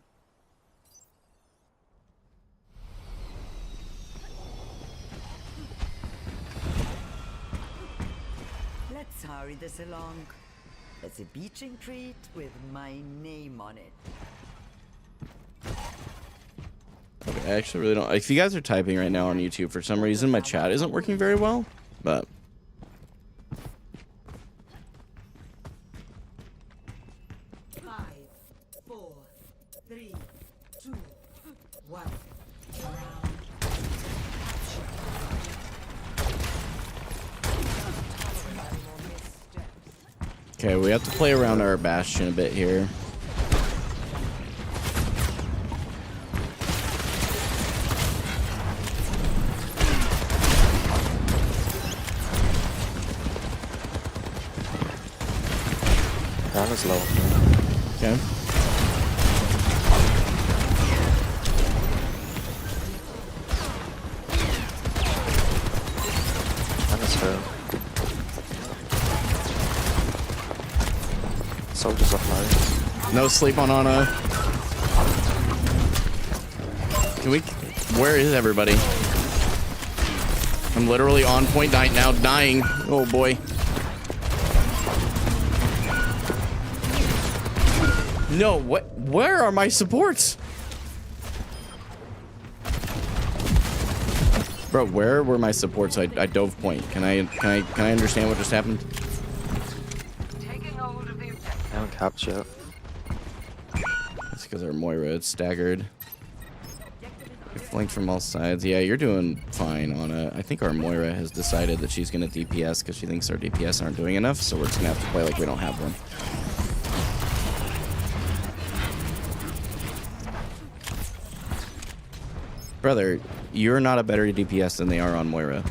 Let's hurry this along. It's a beaching treat with my name on it. Okay, I actually really don't. If you guys are typing right now on YouTube, for some reason my chat isn't working very well, but. 5, 4, 3, 2, 1. Okay, we have to play around our Bastion a bit here. Down is low. Okay. Down is hurt. Soldiers up low. No sleep on Ana. Can we? Where is everybody? I'm literally on point now, dying. Oh boy. No, what? Where are my supports? Bro, where were my supports? I dove point. Can I understand what just happened? I don't capture it. That's because our Moira is staggered. You're flanked from all sides. Yeah, you're doing fine on it. I think our Moira has decided that she's going to DPS because she thinks our DPS aren't doing enough, so we're just going to have to play like we don't have one. Brother, you're not a better DPS than they are on Moira.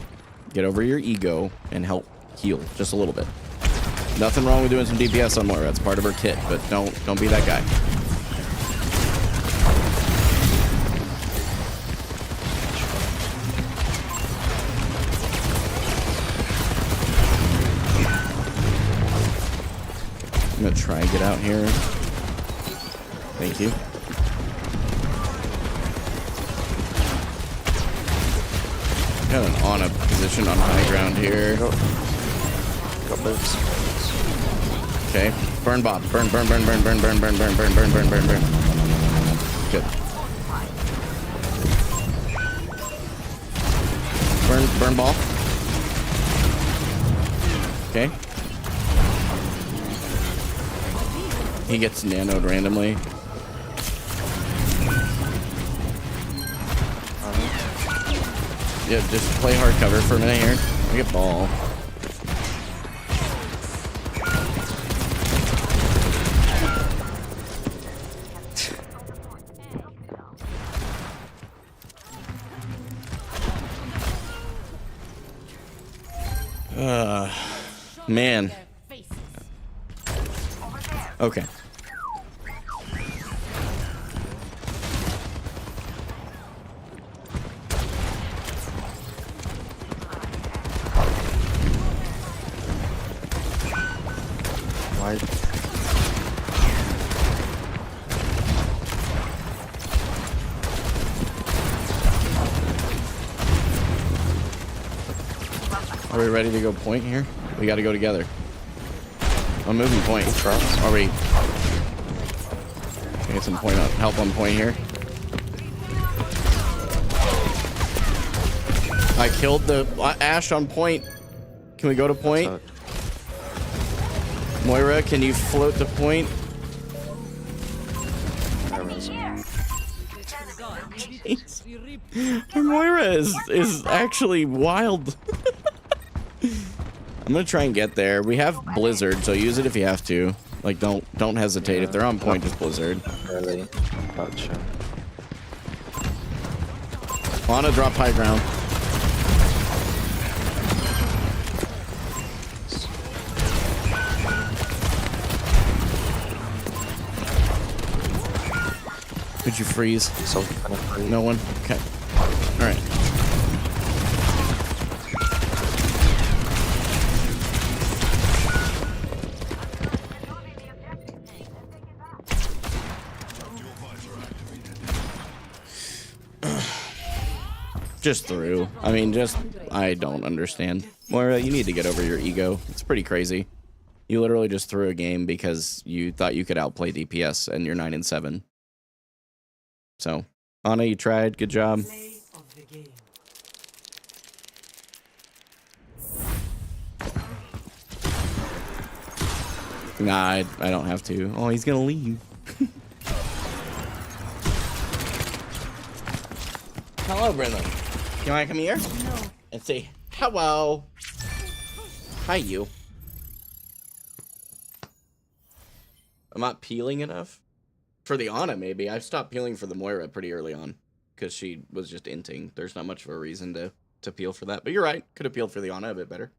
Get over your ego and help heal just a little bit. Nothing wrong with doing some DPS on Moira. It's part of her kit, but don't be that guy. I'm gonna try and get out here. Thank you. Got an Ana position on high ground here. Got moves. Okay. Burn Bob. Burn. Good. Burn ball. Okay. He gets nanoed randomly. Yeah, just play hard cover for a minute here. I get ball. Man. Okay. Why? Are we ready to go point here? We got to go together. I'm moving point. Are we? Can I get some point on, help on point here? I killed the Ashe on point. Can we go to point? Moira, can you float to point? Jeez. Moira is actually wild. I'm gonna try and get there. We have Blizzard, so use it if you have to. Like, don't hesitate. If they're on point, just Blizzard. Really? Gotcha. Ana drop high ground. Could you freeze? So kind of free. No one? Okay. Alright. Just through. I mean, I don't understand. Moira, you need to get over your ego. It's pretty crazy. You literally just threw a game because you thought you could outplay DPS, and you're 9-7. So, Anna, you tried. Good job. Play of the game. Nah, I don't have to. Oh, he's gonna leave. Hello, Brendan. You wanna come here? No. And say hello. Hi, you. I'm not peeling enough? For the Ana, maybe. I stopped peeling for the Moira pretty early on. Because she was just inting. There's not much of a reason to peel for that. But you're right. Could have peeled for the Ana a bit better.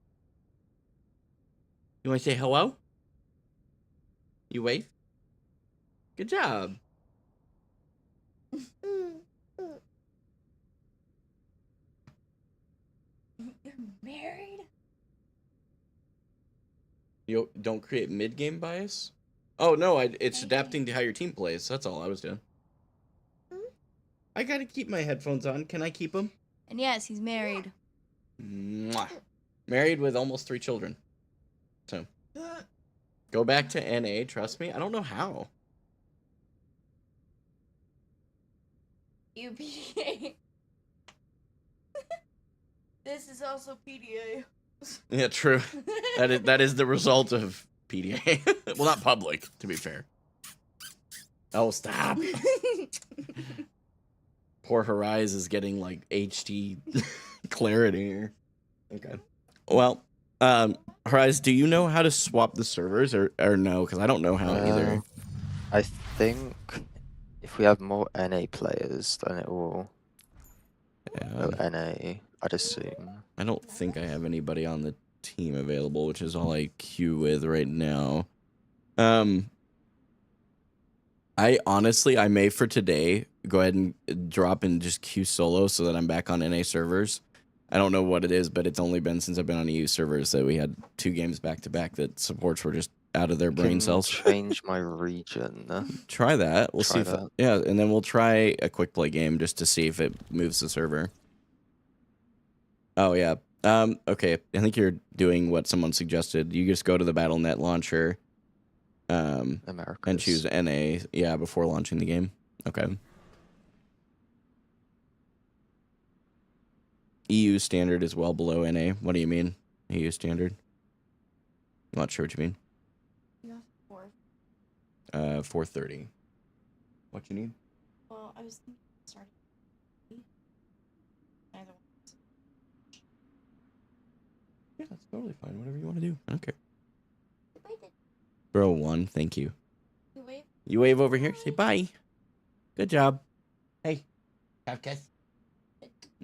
You want to say hello? You wave? Good job. You're married? You don't create mid-game bias? Oh, no, it's adapting to how your team plays. That's all I was doing. I gotta keep my headphones on. Can I keep them? And yes, he's married. Mwah. Married with almost 3 children. So, go back to NA, trust me. I don't know how. You PDA. This is also PDA. Yeah, true. That is the result of PDA. Well, not public, to be fair. Oh, stop. Poor Horizon is getting like HD clarity here. Okay. Well, Horizon, do you know how to swap the servers or no? Because I don't know how either. I think if we have more NA players, then it will go NA, I'd assume. I don't think I have anybody on the team available, which is all I queue with right now. I honestly, I may for today go ahead and drop and just queue solo so that I'm back on NA servers. I don't know what it is, but it's only been since I've been on EU servers that we had 2 games back to back that supports were just out of their brain cells. Change my region. Try that. We'll see that. if yeah, and then we'll try a quick play game just to see if it moves the server. Oh yeah. Okay. I think you're doing what someone suggested. You just go to the BattleNet launcher. Americas. And choose NA, yeah, before launching the game. Okay. EU standard is well below NA. What do you mean? EU standard? I'm not sure what you mean. Yeah, 4. 430. What you need? Well, I was thinking starting. Either one. Yeah, that's totally fine. Whatever you want to do. I don't care. Bro 1, thank you. You wave? You wave over here. Say bye. Good job. Hey. Have a kiss.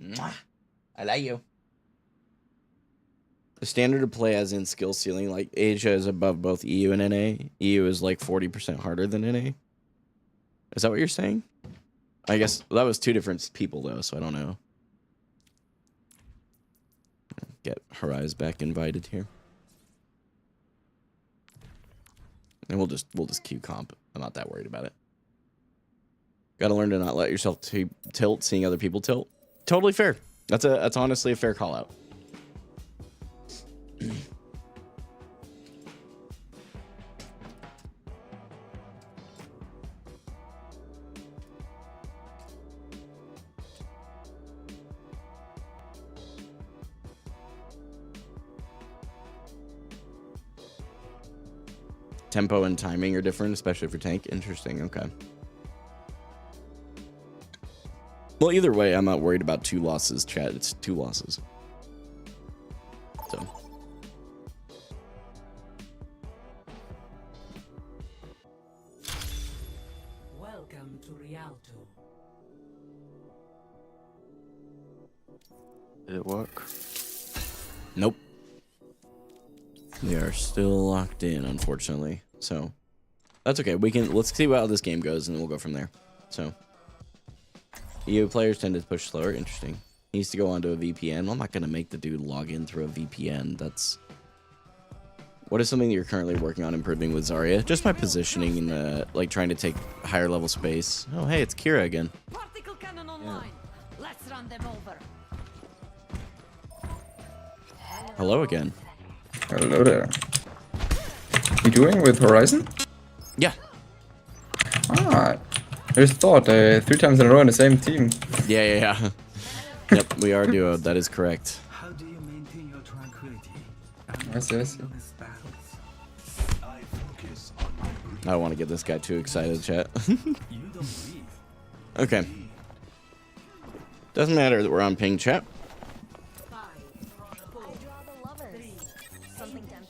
Mwah. I like you. The standard of play as in skill ceiling, like Asia is above both EU and NA. EU is like 40% harder than NA. Is that what you're saying? I guess that was 2 different people though, so I don't know. Get Horizon back invited here. And we'll just queue comp. I'm not that worried about it. Got to learn to not let yourself tilt seeing other people tilt. Totally fair. That's honestly a fair call out. Tempo and timing are different, especially for tank. Interesting. Okay. Well, either way, I'm not worried about 2 losses, chat. It's 2 losses. So. Welcome to Rialto. Did it work? Nope. We are still locked in, unfortunately. So that's okay. Let's see how this game goes, and then we'll go from there. So EU players tend to push slower. Interesting. He needs to go onto a VPN. Well, I'm not gonna make the dude log in through a VPN. What is something that you're currently working on improving with Zarya? Just my positioning and like trying to take higher level space. Oh, hey, it's Kira again. Particle cannon online. Let's run them over. Hello again. Hello there. You doing with Horizon? Yeah. Ah, I just thought 3 times in a row in the same team. Yeah. Yep, we are duo. That is correct. How do you maintain your tranquility? I see. I don't want to get this guy too excited, chat. Okay. Doesn't matter that we're on ping, chat.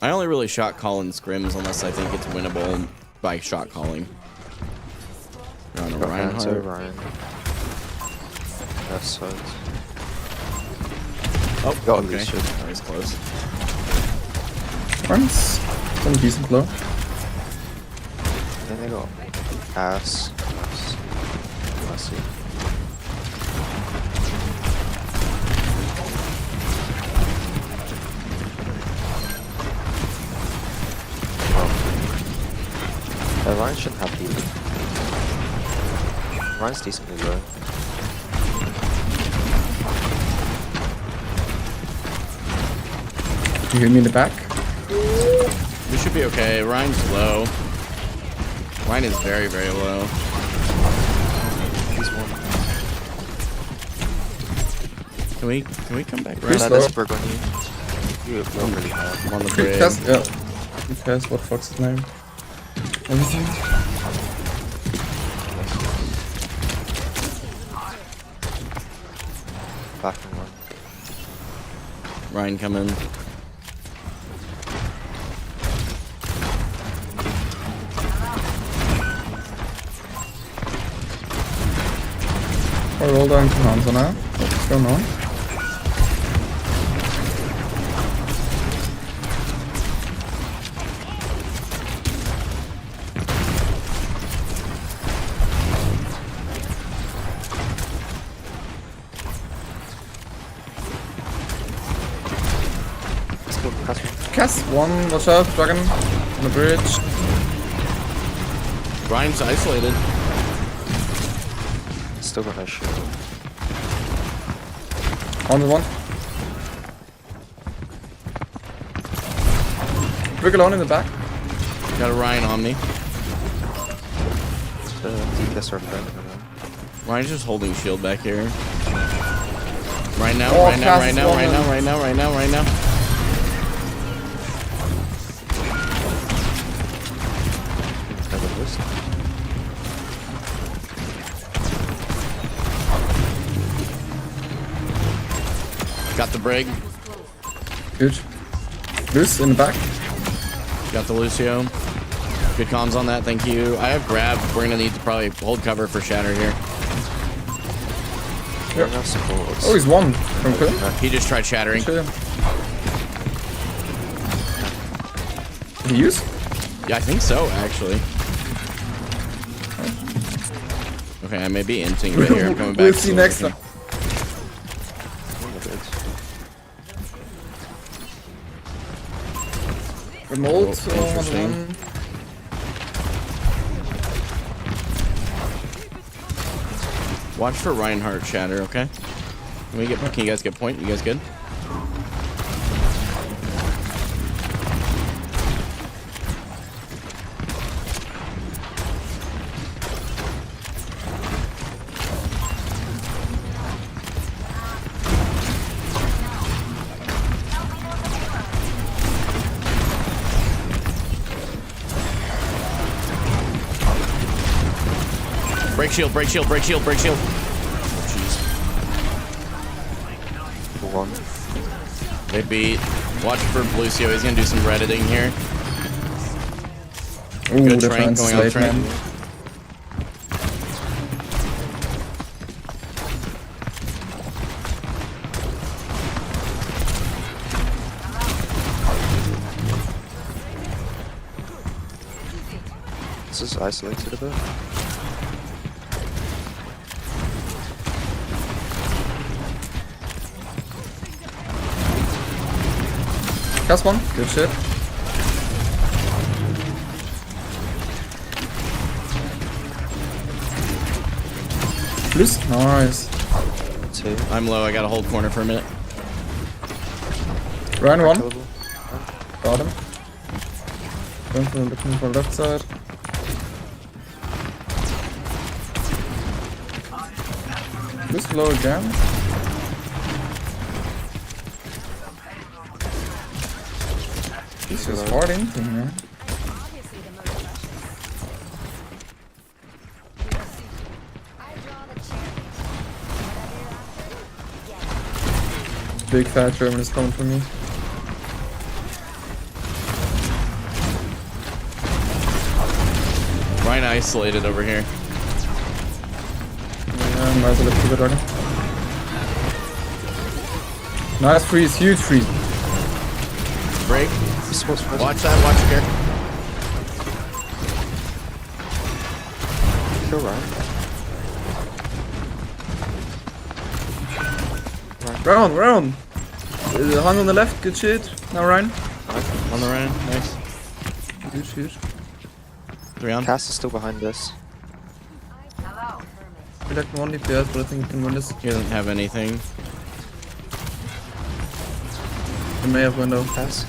I only really shot call in scrims unless I think it's winnable by shot calling. We're on a Reinhardt. Ryan. Left side. Oh, Got okay. Alicia. That was close. Runs. Some decent blow. And then they got ass. I see. Ryan shouldn't have healing. Ryan's decently low. You hear me in the back? We should be okay. Ryan's low. Ryan is very, very low. He's one. Can we come back? Pretty Ryan? slow. Let's work on you. You don't really have. I'm on the Quick bridge. cast. Yeah. Quick cast. What the fuck's his name? Everything. Back and run. Ryan, come in. We're all down to Hansa now. What's going on? Cast one, watch out, dragon on the bridge. Ryan's isolated. Still got no shield. On the one. Brick alone in the back. Got a Ryan on me. The DPS are friendly. Ryan's just holding shield back here. Right now, Oh, right now, cast right now, one. right now, right now, right now, right now. Got the brig. Good. Loose in the back. Got the Lucio. Good comms on that, thank you. I have grab. We're gonna need to probably hold cover for Shatter here. Yep. Oh, he's one from Quinn. He just tried shattering. Did he use? Yeah, I think so, actually. Okay, I may be inting a bit here. I'm coming back. We'll see next time. Remote, so interesting. Watch for Reinhardt shatter, okay? Can you guys get point? You guys good? Break shield, break shield, break shield, break shield. Oh, jeez. One. They beat. Watch for Lucio. He's gonna do some redditing here. Ooh, Good the train fence going on the late, train. man. This is isolated a bit. Cast one. Good shit. Loose. Nice. Two. I'm low. I gotta hold corner for a minute. Ryan one. Killable. Got him. Looking for left side. This low again. This is hard anything, man. Big fat German is coming for me. Ryan isolated over here. Yeah, might as well keep it running. Nice freeze, huge freeze. Break. Watch that, watch here. Kill Ryan. Round. Hand on the left, good shit. Now Ryan. On the Ryan, nice. Huge. 3 on. Cass is still behind us. We like 1 DPS, but I think we can win this. He doesn't have anything. We may have window. Cass.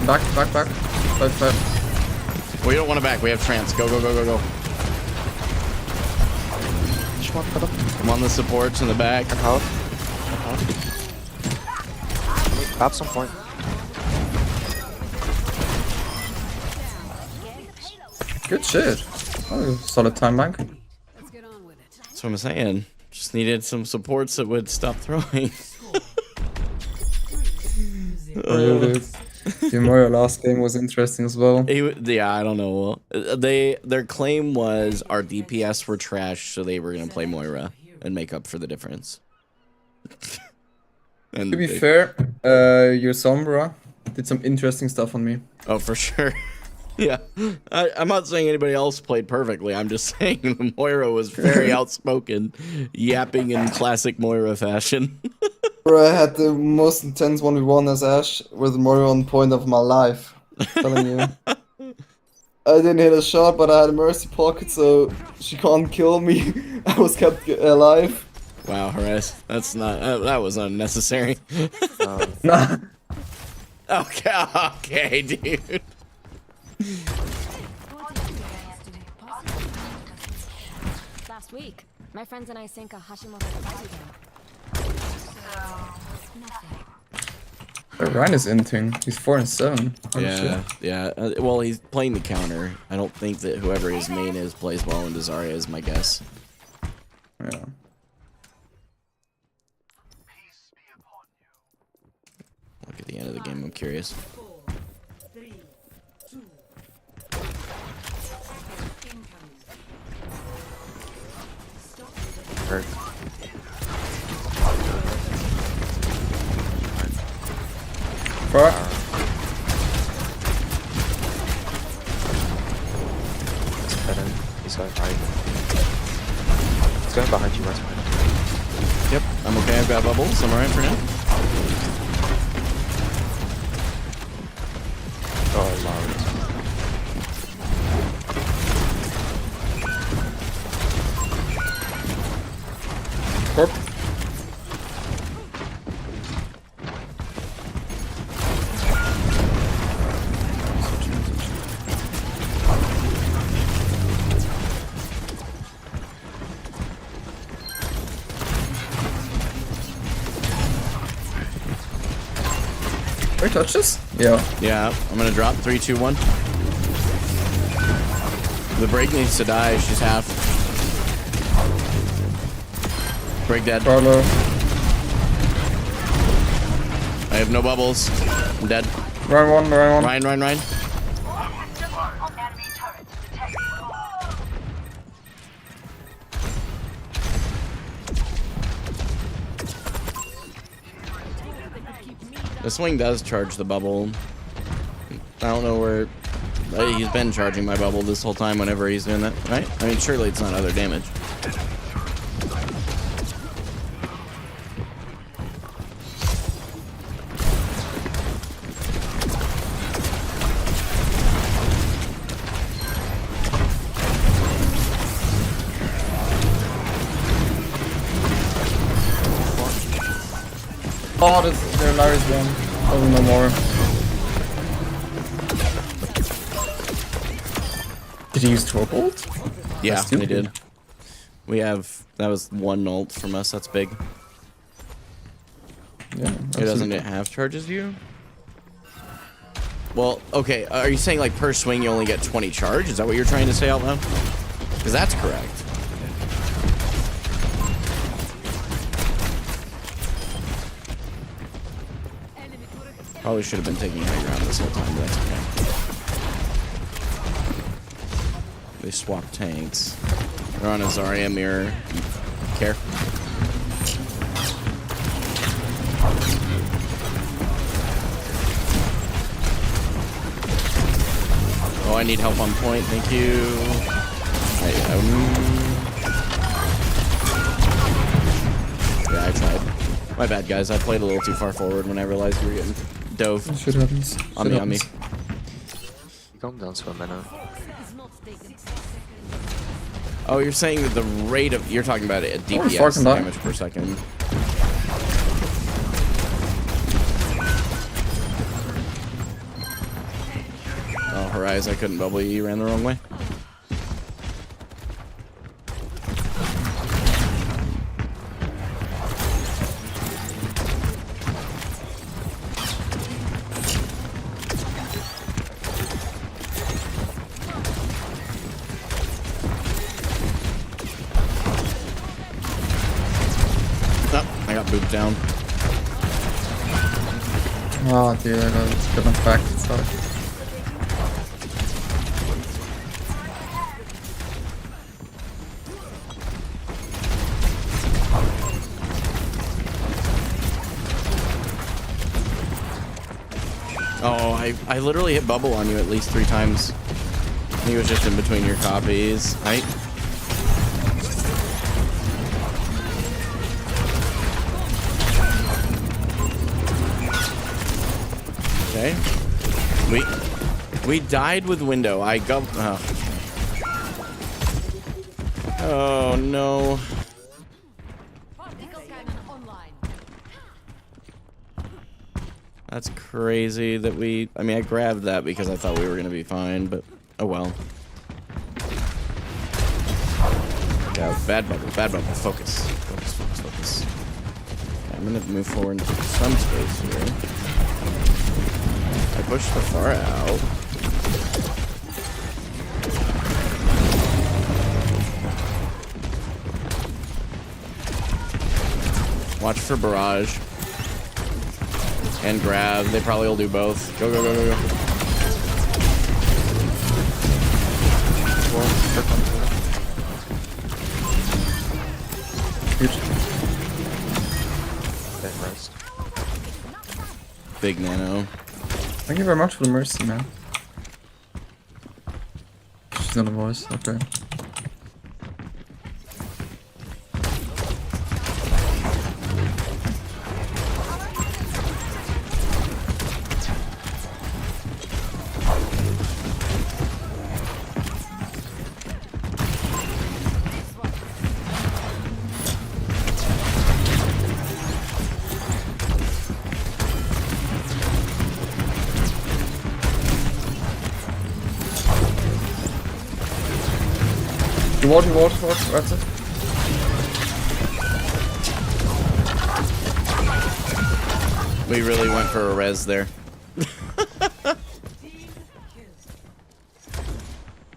Back. 5. We don't want to back, we have trance. Go. I'm on the supports in the back. Help. Grab some point. Good shit. Oh, solid time bank. That's what I'm saying. Just needed some supports that would stop throwing. Your Moira last game was interesting as well. Yeah, I don't know. Their claim was our DPS were trash, so they were gonna play Moira and make up for the difference. And To be fair, your Sombra did some interesting stuff on me. Oh, for sure. Yeah, I'm not saying anybody else played perfectly. I'm just saying Moira was very outspoken, yapping in classic Moira fashion. Bro, I had the most intense 1v1 as Ashe with Moira on point of my life. I'm telling you. I didn't hit a shot, but I had a mercy pocket, so she can't kill me. I was kept alive. Wow, Horace, that's not that was unnecessary. Nah. Okay, dude. Last week, my friends and I sank a Hashimoto party game. Ryan is inting. He's 4-7. Yeah. Well, he's playing the counter. I don't think that whoever his main is plays well in Zarya is my guess. Yeah. Look at the end of the game. I'm curious. Hurt. Fuck. He's going right. He's going behind you, right behind you. Yep, I'm okay. I've got bubbles. I'm alright for now. Oh, Lord. Corp. Wait, touch this? Yeah. Yeah, I'm gonna drop 3, 2, 1. The break needs to die. She's half. Break dead. Carlo. I have no bubbles. I'm dead. Ryan. Ryan. The swing does charge the bubble. I don't know where... He's been charging my bubble this whole time whenever he's doing that, right? I mean, surely it's not other damage. Oh, their Larry's one. Oh, no more. Did he use torp ult? Yeah, they did. We have, that was one ult from us, that's big. Yeah. It doesn't have charges you? Well, okay, are you saying like per swing you only get 20 charge? Is that what you're trying to say out loud? Because that's correct. Probably should have been taking high ground this whole time, but that's okay. They swapped tanks. They're on a Zarya mirror. Care? Oh, I need help on point. Thank you. Yeah, I tried. My bad, guys. I played a little too far forward when I realized we were getting dove. Shit happens. On me, on me. Calm down for a minute. Oh, you're saying that the rate of... You're talking about it at DPS damage per second. Oh, Horizon, I couldn't bubble you. You ran the wrong way. I got booped down. Oh, dude, I got infected, sorry. Oh, I literally hit bubble on you at least 3 times. He was just in between your copies. Right? Okay. We died with window. I go. Oh no. That's crazy that we... I mean, I grabbed that because I thought we were going to be fine, but oh well. Yeah, bad bubble, bad bubble. Focus. Focus, focus, focus. Okay, I'm going to move forward into some space here. I pushed the far out. Watch for barrage. And grab. They probably will do both. Go, go, go, go, go. Big nano. Thank you very much for the mercy, man. She's not a voice, okay. Water, that's it. We really went for a res there.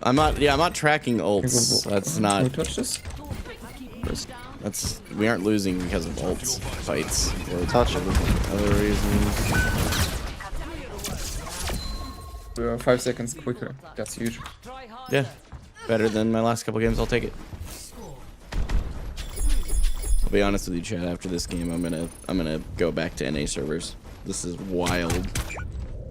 I'm not tracking ults. That's not. Can we touch this? We aren't losing because of ults fights or Touch it. other reasons. We're 5 seconds quicker. That's huge. Yeah. Better than my last couple games, I'll take it. I'll be honest with you, Chad, after this game I'm gonna go back to NA servers. This is wild.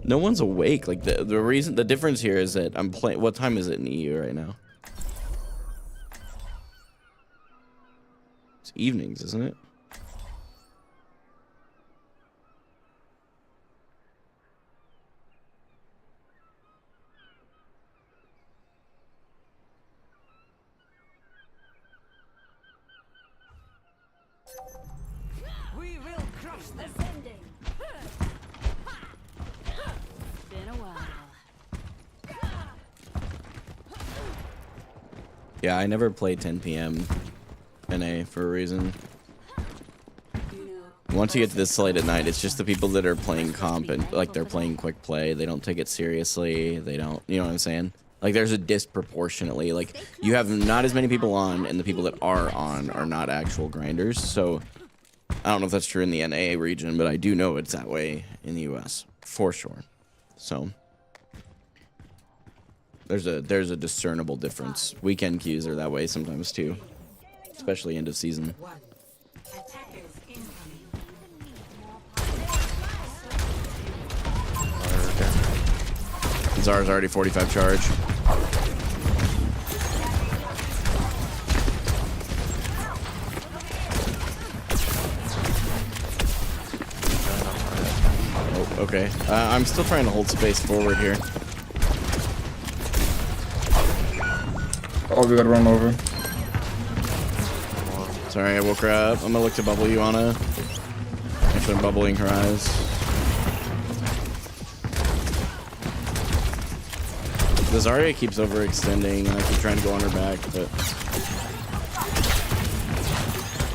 No one's awake. Like the difference here is that I'm playing. What time is it in EU right now? It's evenings, isn't it? We will crush the Yeah, I never play 10 p.m. NA for a reason. Once you get to this late at night, it's just the people that are playing comp and like they're playing quick play. They don't take it seriously. They don't, you know what I'm saying? Like there's a disproportionately, like you have not as many people on, and the people that are on are not actual grinders. So I don't know if that's true in the NA region, but I do know it's that way in the US for sure. So there's a discernible difference. Weekend queues are that way sometimes too, especially end of season. Zar's already 45 charge. Oh, okay. I'm still trying to hold space forward here. Oh, we gotta run over. Sorry, I woke her up. I'm gonna look to bubble you, Anna. Actually, I'm bubbling her eyes. The Zarya keeps overextending, and I keep trying to go on her back, but...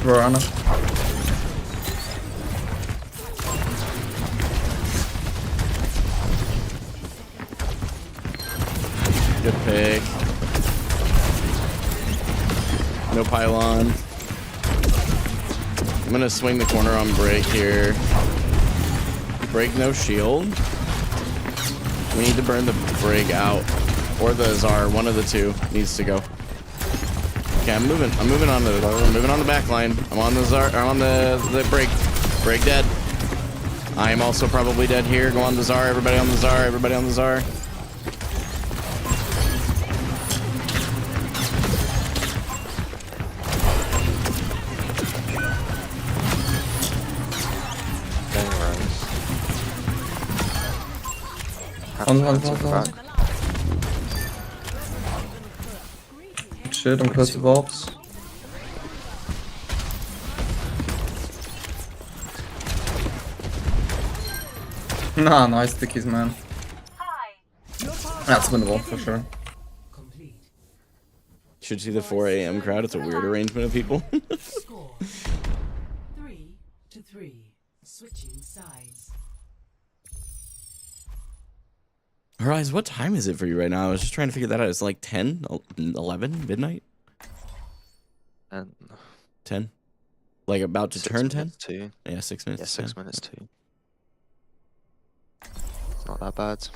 Bro, Anna. Good pick. No pylon. I'm gonna swing the corner on break here. Break no shield. We need to burn the break out. Or the Zar, one of the two needs to go. Okay, I'm moving on the back line. I'm on the Zar, I'm on the break. Break dead. I am also probably dead here. Go on the Zar, everybody on the Zar, everybody on the Zar. On. Shit, I'm close to Valves. Nah, nice stickies, man. That's winnable for sure. Should see the 4 a.m. crowd. It's a weird arrangement of people. Score 3-3. Switching sides. Horizon, what time is it for you right now? I was just trying to figure that out. It's like 10, 11, midnight? And 10? Like about to turn 10? 2. Yeah, 6 minutes. Yeah, 6 minutes too. It's not that bad.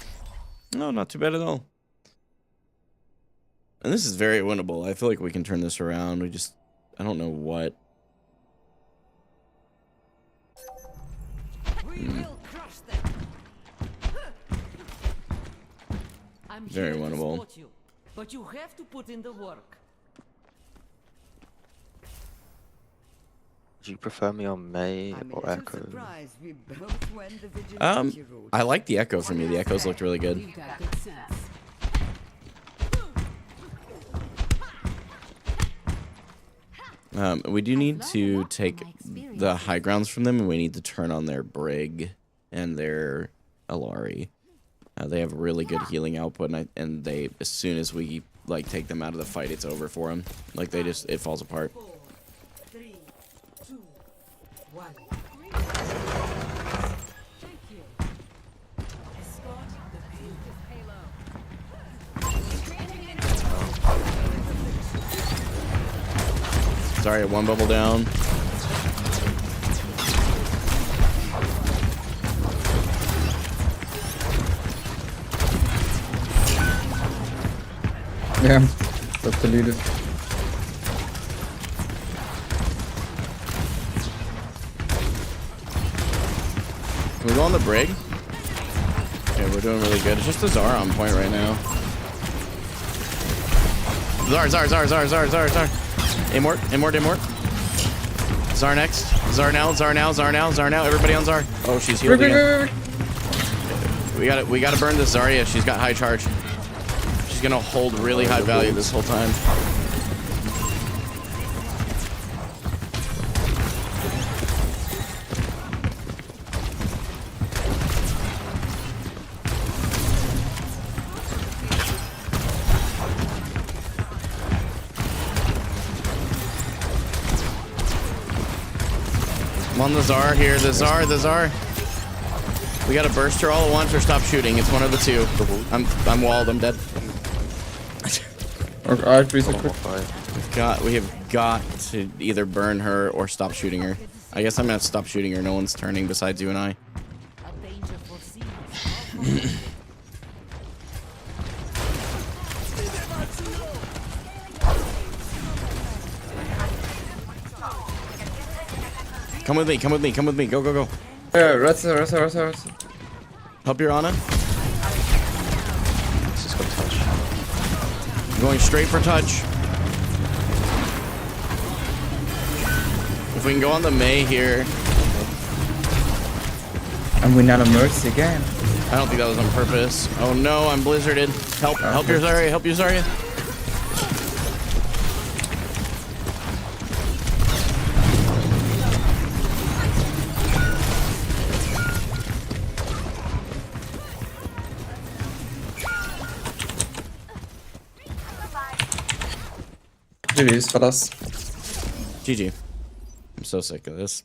No, not too bad at all. And this is very winnable. I feel like we can turn this around. We just, I don't know what. We will crush them. I'm Very here to winnable. support you, but you have to put in the work. Do you prefer me on May or Echo? I like the Echo for me. The Echoes looked really good. We do need to take the high grounds from them, and we need to turn on their Brig and their Alari. They have really good healing output, and they, as soon as we like take them out of the fight, it's over for them. Like they just, it falls apart. 4, 3, 2, 1. Thank you. Escort the payload. Sorry, one bubble down. Yeah, that's deleted. Can we go on the Brig? Okay, we're doing really good. It's just the Zara on point right now. Zar. Amort. Zar next. Zar now. Everybody on Zar. Oh, she's healed again. We gotta burn this Zarya. She's got high charge. She's gonna hold really high value this whole time. I'm on the Czar here. The Czar. We gotta burst her all at once or stop shooting. It's one of the two. I'm walled. I'm dead. Alright, please quick. We have got to either burn her or stop shooting her. I guess I'm gonna have to stop shooting her. No one's turning besides you and I. Come with me. Go. Rest. Help your Ana. This has got touch. I'm going straight for touch. If we can go on the Mei here. And we not a Mercy again. I don't think that was on purpose. Oh no, I'm blizzarded. Help your Zarya. GG's for us. GG. I'm so sick of this.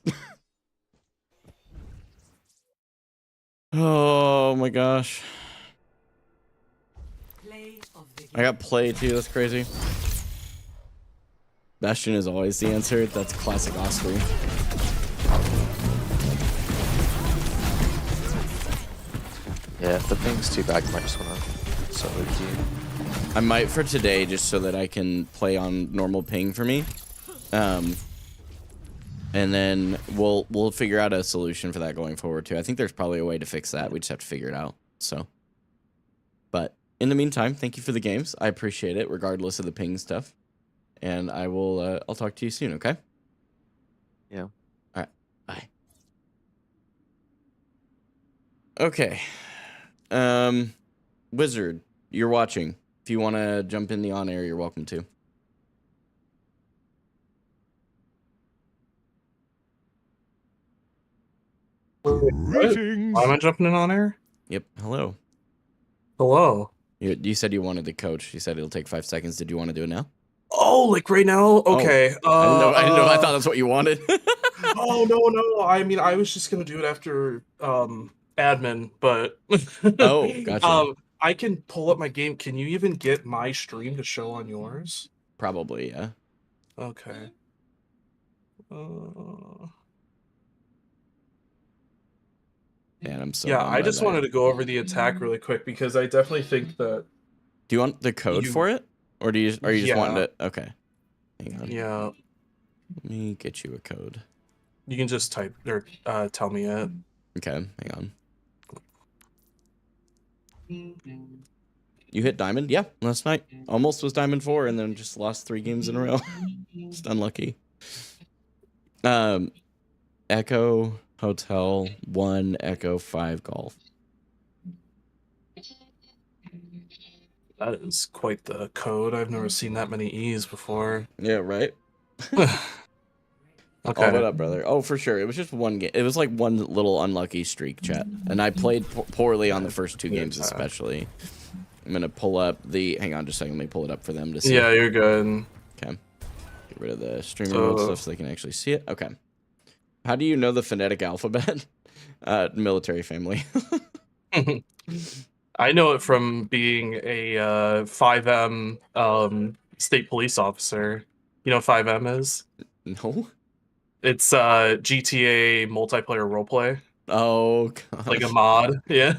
Oh my gosh. I got play too, that's crazy. Bastion is always the answer. That's classic Osprey. Yeah, if the ping's too bad, you might just wanna solo queue. I might for today just so that I can play on normal ping for me. And then we'll figure out a solution for that going forward too. I think there's probably a way to fix that. We just have to figure it out. So, but in the meantime, thank you for the games. I appreciate it, regardless of the ping stuff. And I will. I'll talk to you soon. Okay. Yeah. All right. Bye. Okay. Wizard, you're watching. If you want to jump in the on air, you're welcome to. Why am I jumping in on air? Yep. Hello. Hello. You said you wanted to coach. You said it'll take 5 seconds. Did you want to do it now? Oh, like right now? Okay. I didn't know. I thought that's what you wanted. Oh no. I mean, I was just gonna do it after admin, but oh, gotcha. I can pull up my game. Can you even get my stream to show on yours? Probably, yeah. Okay. Man, I'm so. Yeah, I just wanted to go over the attack really quick because I definitely think that. Do you want the code for it, or are you just wanting it? Okay. Hang on. Yeah. Let me get you a code. You can just type or tell me it. Okay, hang on. You hit Diamond? Yeah, last night. Almost was Diamond 4 and then just lost 3 games in a row. Just unlucky. Echo Hotel 1 Echo 5 Golf. That is quite the code. I've never seen that many E's before. Yeah, right? Okay. Oh, what up, brother? Oh, for sure. It was just one game. It was like one little unlucky streak, chat. And I played poorly on the first 2 games, especially. I'm going to pull up the... Hang on just a second. Let me pull it up for them to see. Yeah, you're good. Okay. Get rid of the streamer mode stuff so they can actually see it. Okay. How do you know the phonetic alphabet? Military family. I know it from being a 5M state police officer. You know what 5M is? No. It's GTA multiplayer roleplay. Oh, gosh. Like a mod. Yeah.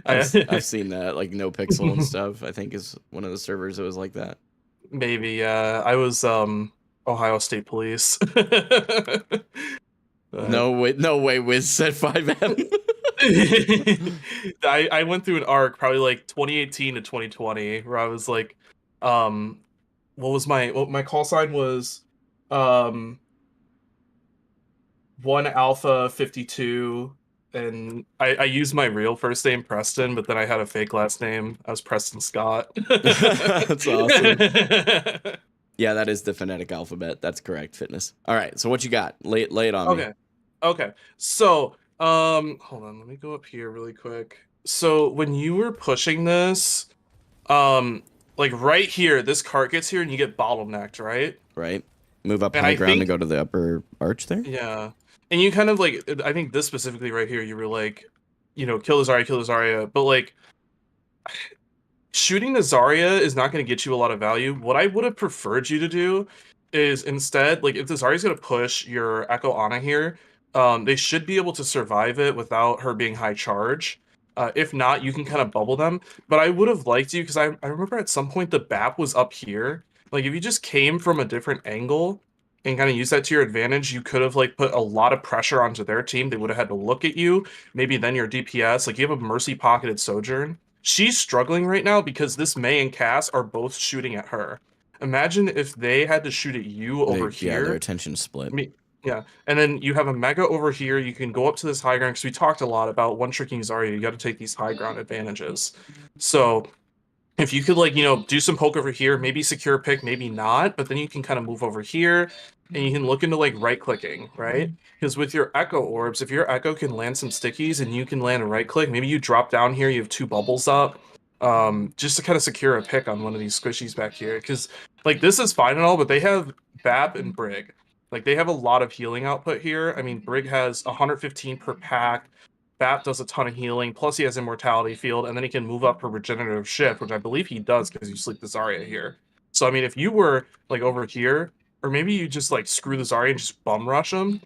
I've seen that, like No Pixel and stuff. I think is one of the servers that was like that. Maybe, yeah. I was Ohio State Police. No way, Wiz said 5M. I went through an arc probably like 2018 to 2020 where I was like, what was my call sign was 1 Alpha 52, and I used my real first name Preston, but then I had a fake last name. I was Preston Scott. That's awesome. Yeah, that is the phonetic alphabet. That's correct, Fitness. All right, so what you got? Lay it on me. Okay. So, hold on, let me go up here really quick. So when you were pushing this, like right here, this cart gets here and you get bottlenecked, right? Right. Move up And high I ground think- and go to the upper arch there. Yeah. And you kind of like, I think this specifically right here, you were like, you know, kill the Zarya, but like, shooting the Zarya is not going to get you a lot of value. What I would have preferred you to do is instead, like, if the Zarya's going to push your Echo Ana here, they should be able to survive it without her being high charge. If not, you can kind of bubble them. But I would have liked you, because I remember at some point the BAP was up here. Like, if you just came from a different angle and kind of use that to your advantage, you could have like put a lot of pressure onto their team. They would have had to look at you. Maybe then your DPS, like you have a Mercy pocketed Sojourn. She's struggling right now because this Mei and Cass are both shooting at her. Imagine if they had to shoot at you over here. Yeah, their attention split. Yeah, and then you have a Mega over here. You can go up to this high ground, because we talked a lot about one-tricking Zarya. You got to take these high ground advantages. So if you could, like, you know, do some poke over here, maybe secure a pick, maybe not, but then you can kind of move over here, and you can look into, like, right-clicking, right? Because with your Echo Orbs, if your Echo can land some stickies and you can land a right-click, maybe you drop down here, you have 2 bubbles up, just to kind of secure a pick on one of these squishies back here. Because, like, this is fine and all, but they have BAP and Brig. Like, they have a lot of healing output here. I mean, Brig has 115 per pack. BAP does a ton of healing, plus he has Immortality Field, and then he can move up for Regenerative Shift, which I believe he does because you sleep the Zarya here. So, I mean, if you were, like, over here, or maybe you just, like, screw the Zarya and just bum rush him,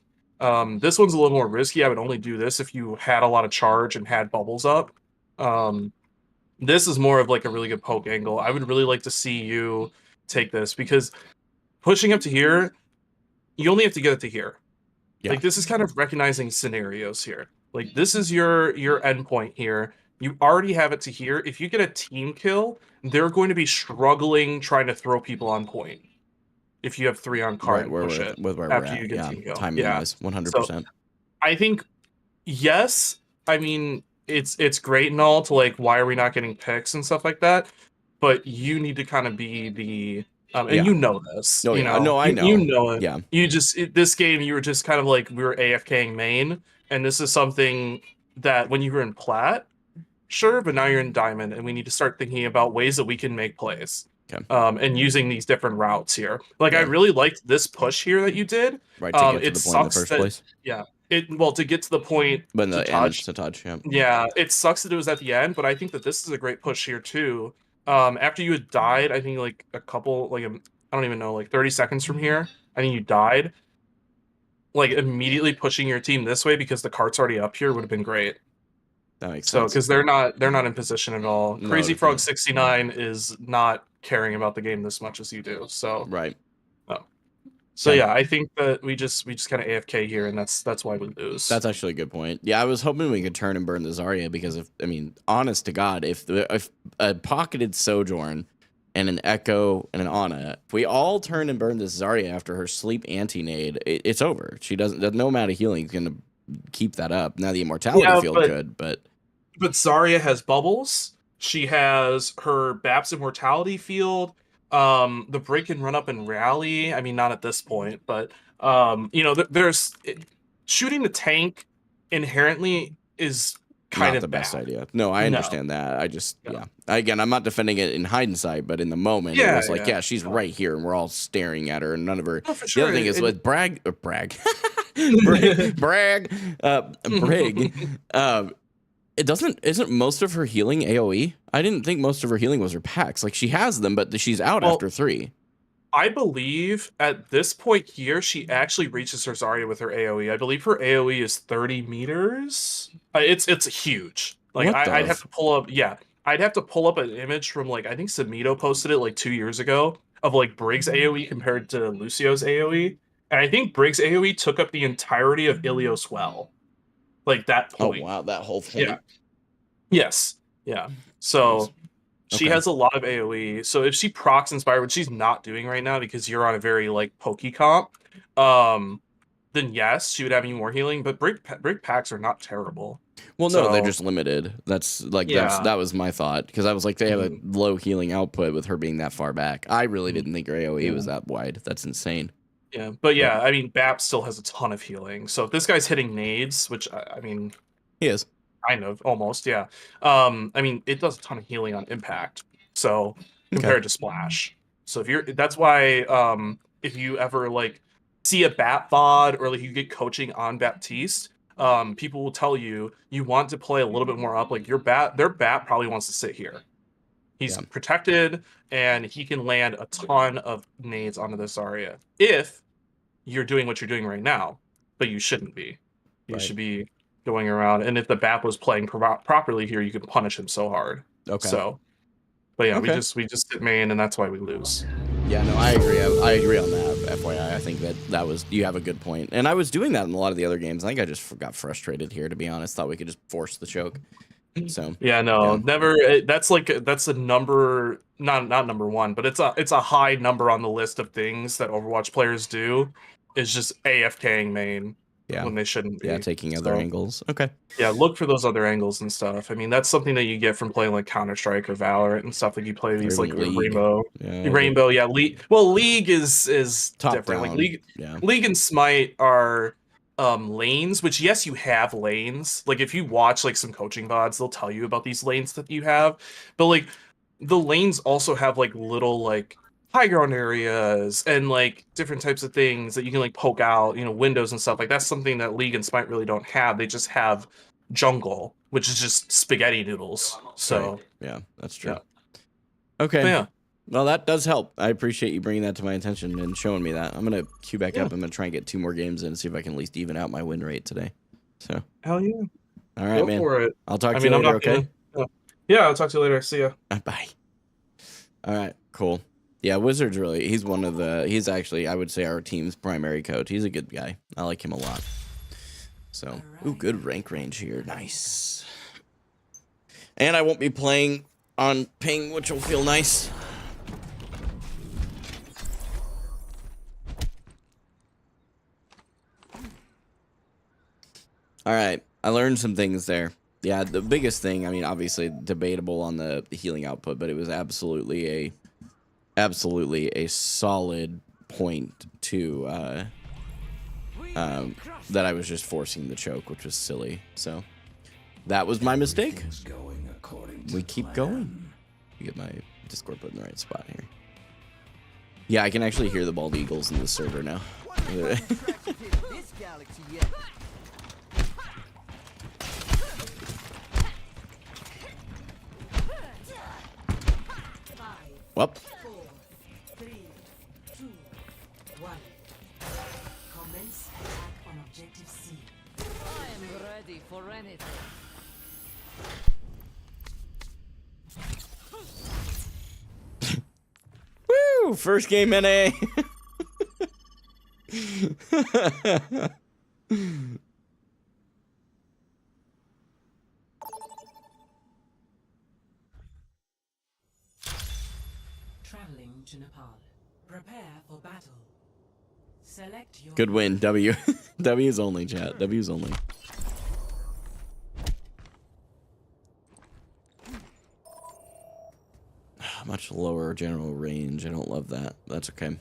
this one's a little more risky. I would only do this if you had a lot of charge and had bubbles up. This is more of, like, a really good poke angle. I would really like to see you take this, because pushing up to here, you only have to get it to here. Yeah. Like, this is kind of recognizing scenarios here. Like, this is your endpoint here. You already have it to here. If you get a team kill, they're going to be struggling trying to throw people on point. If you have 3 on card and push it with where after we're you at. get Yeah, team kill. timing wise, 100%. So, I think, yes, I mean, it's great and all to, like, why are we not getting picks and stuff like that, but you need to kind of be the... and you know this. No, you yeah. know, No, I know. You know it. Yeah. You just this game, you were just kind of like, we were AFKing main, and this is something that when you were in plat, sure, but now you're in diamond, and we need to start thinking about ways that we can make plays. Okay. And using these different routes here. Like, I really liked this push here that you did. Right, to get to the point in the first place. Yeah. To get to the point But in the to end, touch. to touch, yeah. Yeah, it sucks that it was at the end, but I think that this is a great push here too. After you had died, I think like a couple, like I don't even know, like 30 seconds from here, I think you died. Like, immediately pushing your team this way because the cart's already up here would have been great. That makes So, sense. because they're not in position at all. No, Crazy definitely. Frog 69 is not caring about the game this much as you do. So Right. So Okay. yeah, I think that we just kind of AFK here, and that's why we lose. That's actually a good point. Yeah, I was hoping we could turn and burn the Zarya, because honest to God, if a pocketed Sojourn and an Echo and an Ana, if we all turn and burn this Zarya after her sleep anti-nade, it's over. She doesn't. No amount of healing is going to keep that up. Now the Immortality Field could, but Zarya has bubbles. She has her BAP's Immortality Field. The Brig can run up and rally. I mean, not at this point, but there's shooting the tank inherently is kind not of the best bad. idea. No, I understand that. I just Again, I'm not defending it in hindsight, but in the moment, it was like, she's right here, and we're all staring at her, and none of her. Oh, for The sure. other thing is with Brig. Isn't most of her healing AoE? I didn't think most of her healing was her packs. Like, she has them, but she's out after 3. I believe at this point here, she actually reaches her Zarya with her AoE. I believe her AoE is 30 meters. It's huge. Like, I'd have to pull up. Yeah, I'd have to pull up an image from, like, I think Samito posted it like 2 years ago of like Brig's AoE compared to Lucio's AoE, and I think Brig's AoE took up the entirety of Ilios well. Like that point. Oh wow, that whole point. Yeah. Yes. Yeah. So she has a lot of AoE. So if she procs Inspire, which she's not doing right now because you're on a very like pokey comp, then yes, she would have you more healing. But Brig packs are not terrible. Well, no, they're just limited. That was my thought, because I was like, they have a low healing output with her being that far back. I really didn't think her AoE was that wide. That's insane. Yeah, but yeah, I mean, BAP still has a ton of healing. So if this guy's hitting nades, which I mean, he is kind of almost, yeah. I mean, it does a ton of healing on impact. So compared to splash. So if that's why if you ever like see a Bat VOD or like you get coaching on Baptiste, people will tell you want to play a little bit more up. Like their bat probably wants to sit here. He's protected and he can land a ton of nades onto this Zarya if you're doing what you're doing right now, but you shouldn't be. You should be going around, and if the BAP was playing properly here, you could punish him so hard. Okay. So, but yeah, Okay. we just hit main, and that's why we lose. Yeah, no, I agree. I agree on that. FYI, I think that was, you have a good point. And I was doing that in a lot of the other games. I think I just got frustrated here, to be honest. Thought we could just force the choke. So yeah, no, never. That's a number, not number one, but it's a high number on the list of things that Overwatch players do. Is just AFKing main. Yeah. When they shouldn't be. Yeah, taking other angles. Okay. Yeah, look for those other angles and stuff. I mean, that's something that you get from playing like Counter-Strike or Valorant and stuff. Like you play these like Rainbow. Yeah, League. Well, League is top different. down. Like League and Smite are lanes, which yes, you have lanes. Like if you watch like some coaching VODs, they'll tell you about these lanes that you have. But like the lanes also have like little like high ground areas and like different types of things that you can like poke out, windows and stuff. Like that's something that League and Smite really don't have. They just have jungle, which is just spaghetti noodles. So yeah, that's true. Okay. But yeah. Well, that does help. I appreciate you bringing that to my attention and showing me that. I'm gonna queue back up. I'm gonna try and get 2 more games in and see if I can at least even out my win rate today. So hell yeah. All right, Go man. for it. I'll talk to you later. Okay. Yeah, I'll talk to you later. See ya. Bye. All right. Cool. Yeah, Wizard's really, he's actually, I would say, our team's primary coach. He's a good guy. I like him a lot. So, ooh, good rank range here. Nice. And I won't be playing on ping, which will feel nice. All right, I learned some things there. Yeah, the biggest thing, I mean, obviously debatable on the healing output, but it was absolutely a solid point to that I was just forcing the choke, which was silly. So that was my mistake. We keep going. Get my Discord put in the right spot here. Yeah, I can actually hear the bald eagles in the server now. Whoop. 4, 3, 2, 1. Commence attack on objective C. I'm ready for anything. Woo! First game NA. Traveling to Nepal. Prepare for battle. Select your Good win, W. W's only, chat. W's only. Much lower general range. I don't love that. That's okay.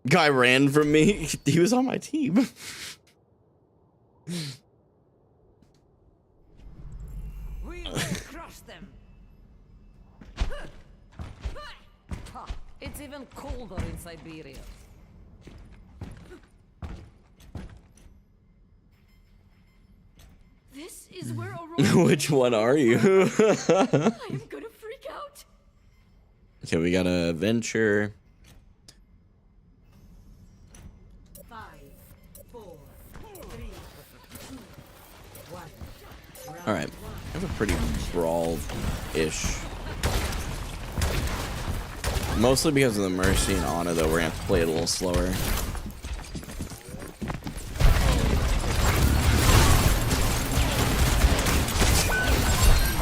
Guy ran from me. He was on my team. We will crush them. It's even colder in Siberia. This is where Aurora. Which one are you? I am gonna freak out. Okay, we got a venture. 5, 4, 3, 2, 1. All right, I have a pretty brawl-ish. Mostly because of the Mercy and Ana, though, we're gonna have to play it a little slower.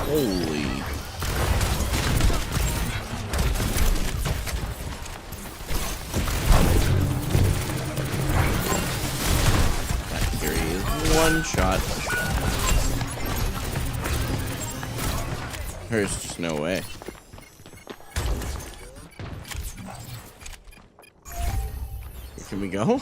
Holy. Here he is. One shot. There's just no way. Can we go?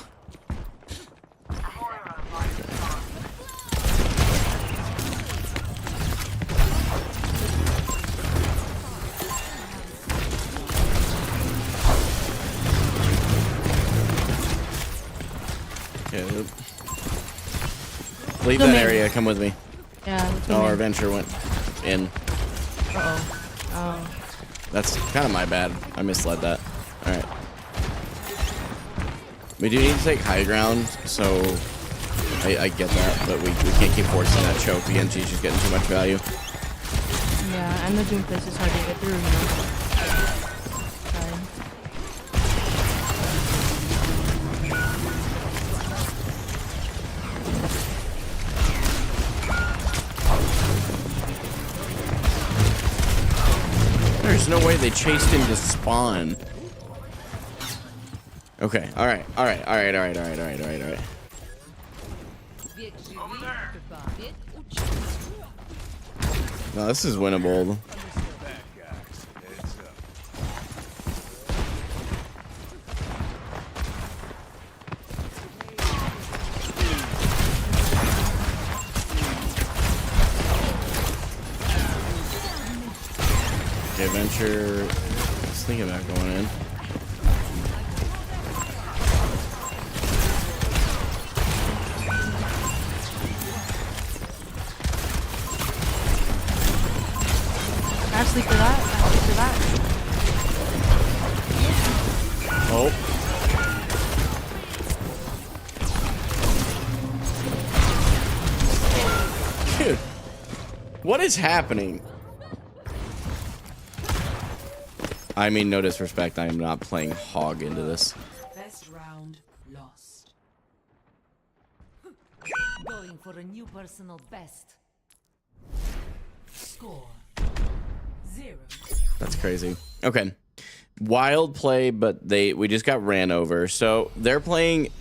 Okay. Leave that area. Come with me. Yeah. Oh, our venture went in. Uh-oh. Oh. That's kind of my bad. I misled that. All right. We do need to take high ground, so I get that, but we can't keep forcing that choke. The NG's just getting too much value. Yeah, and the Doom Fist is hard to get through, you know. There's no way they chased him to spawn. Okay, alright. No, this is winnable. Okay, Venture. I was thinking about going in. Ashley for that. Ashley for that. Oh. Dude. What is happening? I mean, no disrespect. I am not playing hog into this. Best round lost. Going for a new personal best. Score 0. That's crazy. Okay. Wild play, but we just got ran over. So they're playing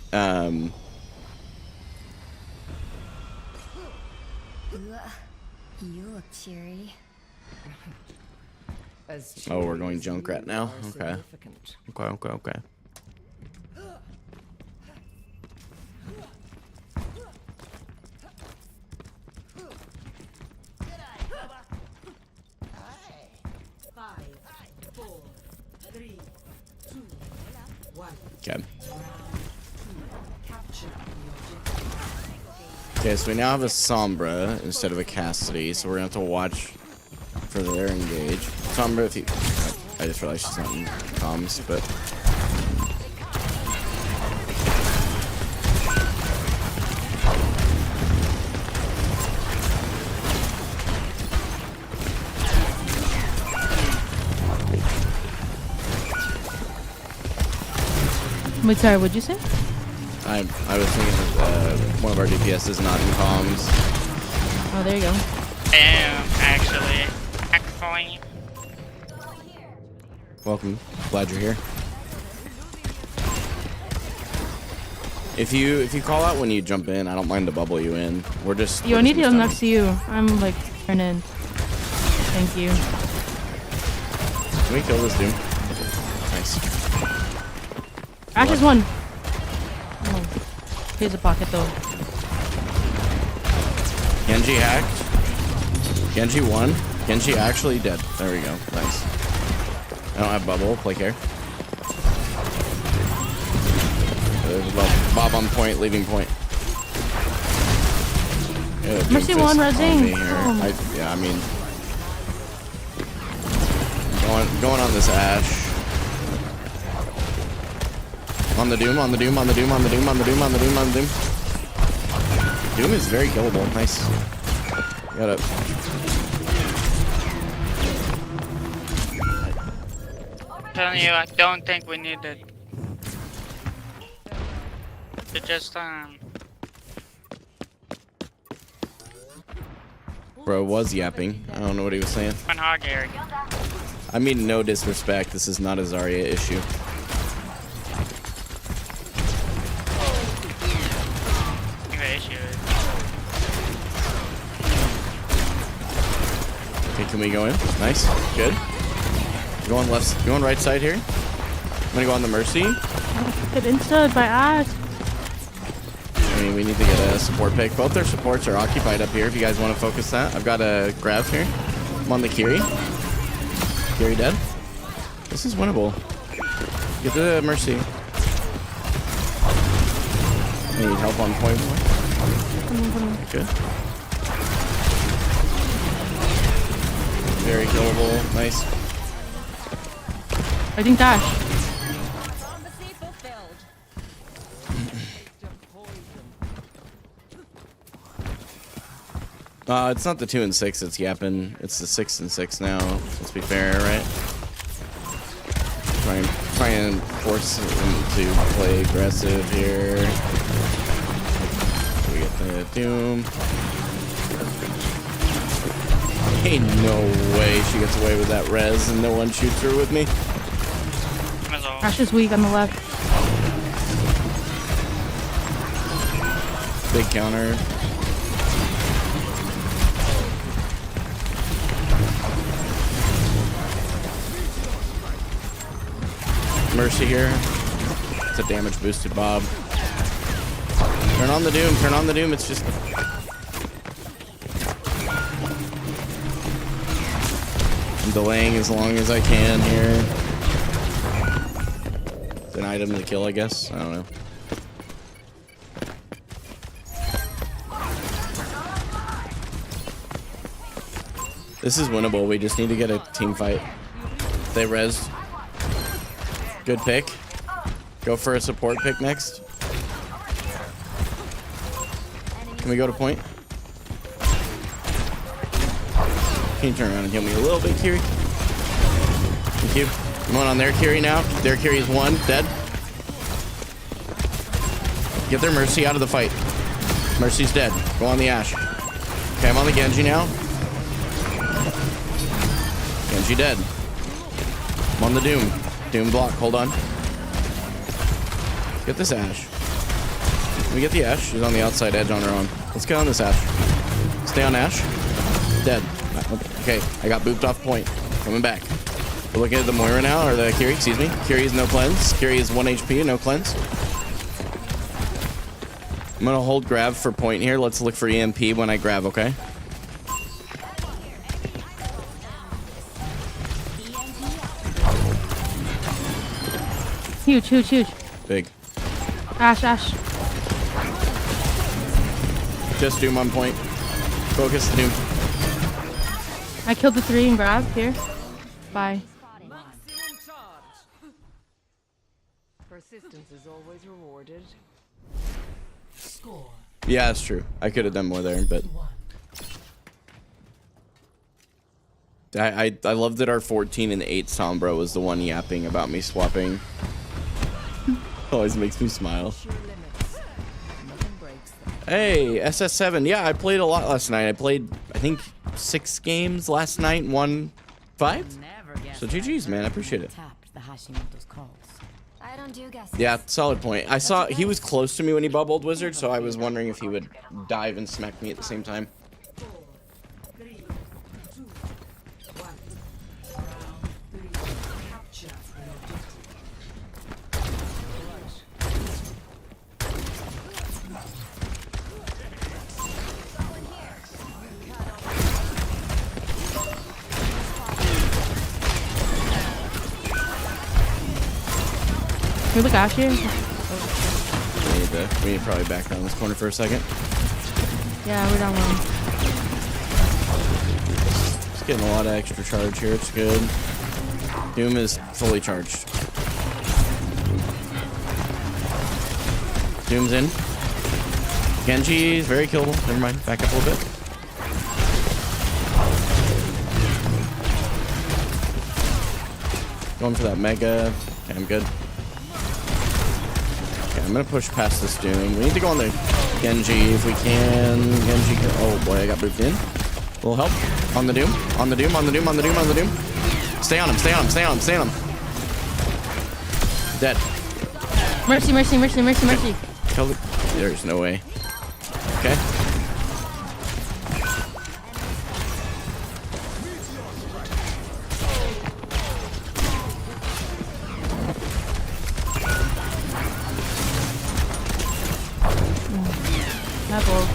You look cheery. oh, we're going Junkrat now. Okay. Okay. Okay. Okay, so we now have a Sombra instead of a Cassidy, so we're gonna have to watch for their engage. Sombra, if you... I just realized she's not in comms, but... Wait, sorry, what'd you say? I was thinking that one of our DPS is not in comms. Oh, there you go. Actually. Welcome. Glad you're here. If you call out when you jump in, I don't mind to bubble you in. We're just... Yo, I need to heal next to you. I'm like turn in. Thank you. Can we kill this dude? Nice. Ash is one. Oh. Here's a pocket though. Genji hacked. Genji won. Genji actually dead. There we go. Nice. I don't have bubble. Play care. There's Bob on point, leaving point. Yeah, Mercy one, Razing. Yeah, I mean, going on this Ash. On the Doom. Doom is very killable. Nice. Got it. I'm telling you, I don't think we need it. To just Bro was yapping. I don't know what he was saying. one hog area. I mean, no disrespect. This is not a Zarya issue. The issue is Okay, can we go in? Nice. Good. Going left. Going right side here. I'm gonna go on the Mercy. Get insta by Ash. I mean, we need to get a support pick. Both their supports are occupied up here if you guys want to focus that. I've got a grab here. I'm on the Kiri. Kiri dead. This is winnable. Get the Mercy. I need help on point. Good. Very killable. Nice. I think dash. It's not the 2 and 6 that's yapping. It's the 6 and 6 now. Let's be fair, right? Try and force him to play aggressive here. We get the Doom. Ain't no way she gets away with that res and no one shoots her with me. Ash is weak on the left. Big counter. Mercy here. It's a damage boosted Bob. Turn on the Doom, turn on the Doom. It's just. I'm delaying as long as I can here. It's an item to kill, I guess. I don't know. This is winnable. We just need to get a team fight. They res. Good pick. Go for a support pick next. Can we go to point? Can you turn around and heal me a little bit, Kiri? Thank you. I'm on their Kiri now. Their Kiri is 1. Dead. Get their Mercy out of the fight. Mercy's dead. Go on the Ashe. Okay, I'm on the Genji now. Genji dead. I'm on the Doom. Doom block, hold on. Get this Ashe. Can we get the Ashe? She's on the outside edge on her own. Let's get on this Ashe. Stay on Ashe. Dead. Okay, I got booped off point. Coming back. We're looking at the Moira now, or the Kiri, excuse me. Kiri is no cleanse. Kiri is 1 HP, no cleanse. I'm gonna hold grab for point here. Let's look for EMP when I grab, okay? Huge, huge, huge. Big. Ash, Ash. Just Doom on point. Focus the Doom. I killed the 3 and grab here. Bye. Persistence is always rewarded. Score. Yeah, that's true. I could have done more there, but I love that our 14 and 8 Sombra was the one yapping about me swapping. Always makes me smile. Hey, SS7. Yeah, I played a lot last night. I played, I think, 6 games last night and won 5. So GG's, man. I appreciate it. I don't do guesses. Yeah, solid point. I saw he was close to me when he bubbled Wizard, so I was wondering if he would dive and smack me at the same time. Can we look Ash here? We need to probably back down this corner for a second. Yeah, we're down 1. Just getting a lot of extra charge here. It's good. Doom is fully charged. Doom's in. Genji is very killable. Never mind. Back up a little bit. Going for that Mega. Okay, I'm good. I'm gonna push past this Doom. We need to go on the Genji if we can. Genji. Oh boy, I got booped in. A little help. On the Doom. On the Doom. On the Doom. On the Doom. On the Doom. Stay on him. Stay on him. Stay on him. Stay on him. Dead. Mercy, mercy, mercy, mercy, mercy. There's no way. Okay. Apple.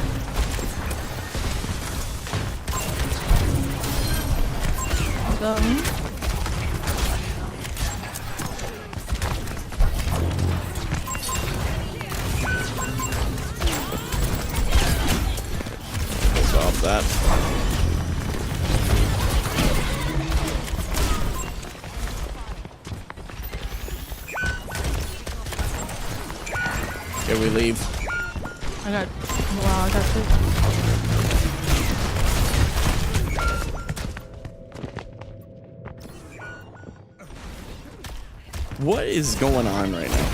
Go. that. Okay, we leave. I got. Wow, I got two. What is going on right now?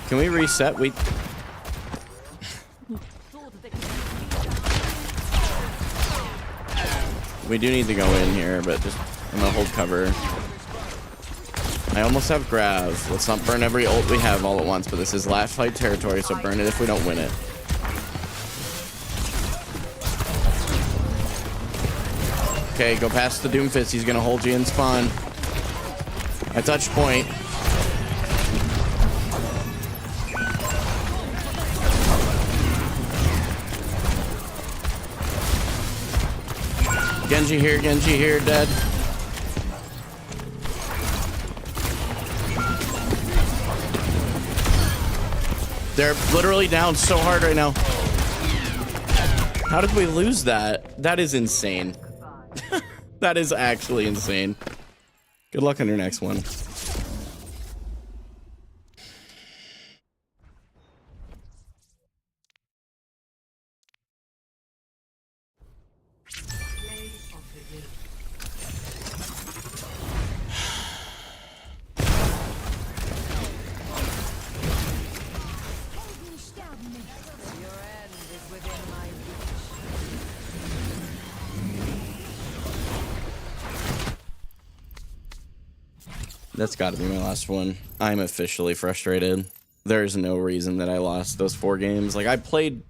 Can we reset? We do need to go in here, but just I'm gonna hold cover. I almost have Grav. Let's not burn every ult we have all at once, but this is last fight territory, so burn it if we don't win it. Okay, go past the Doomfist. He's gonna hold you in spawn. I touch point. Genji here, dead. They're literally down so hard right now. How did we lose that? That is insane. That is actually insane. Good luck on your next one. That's got to be my last one. I'm officially frustrated. There's no reason that I lost those 4 games. Like, I played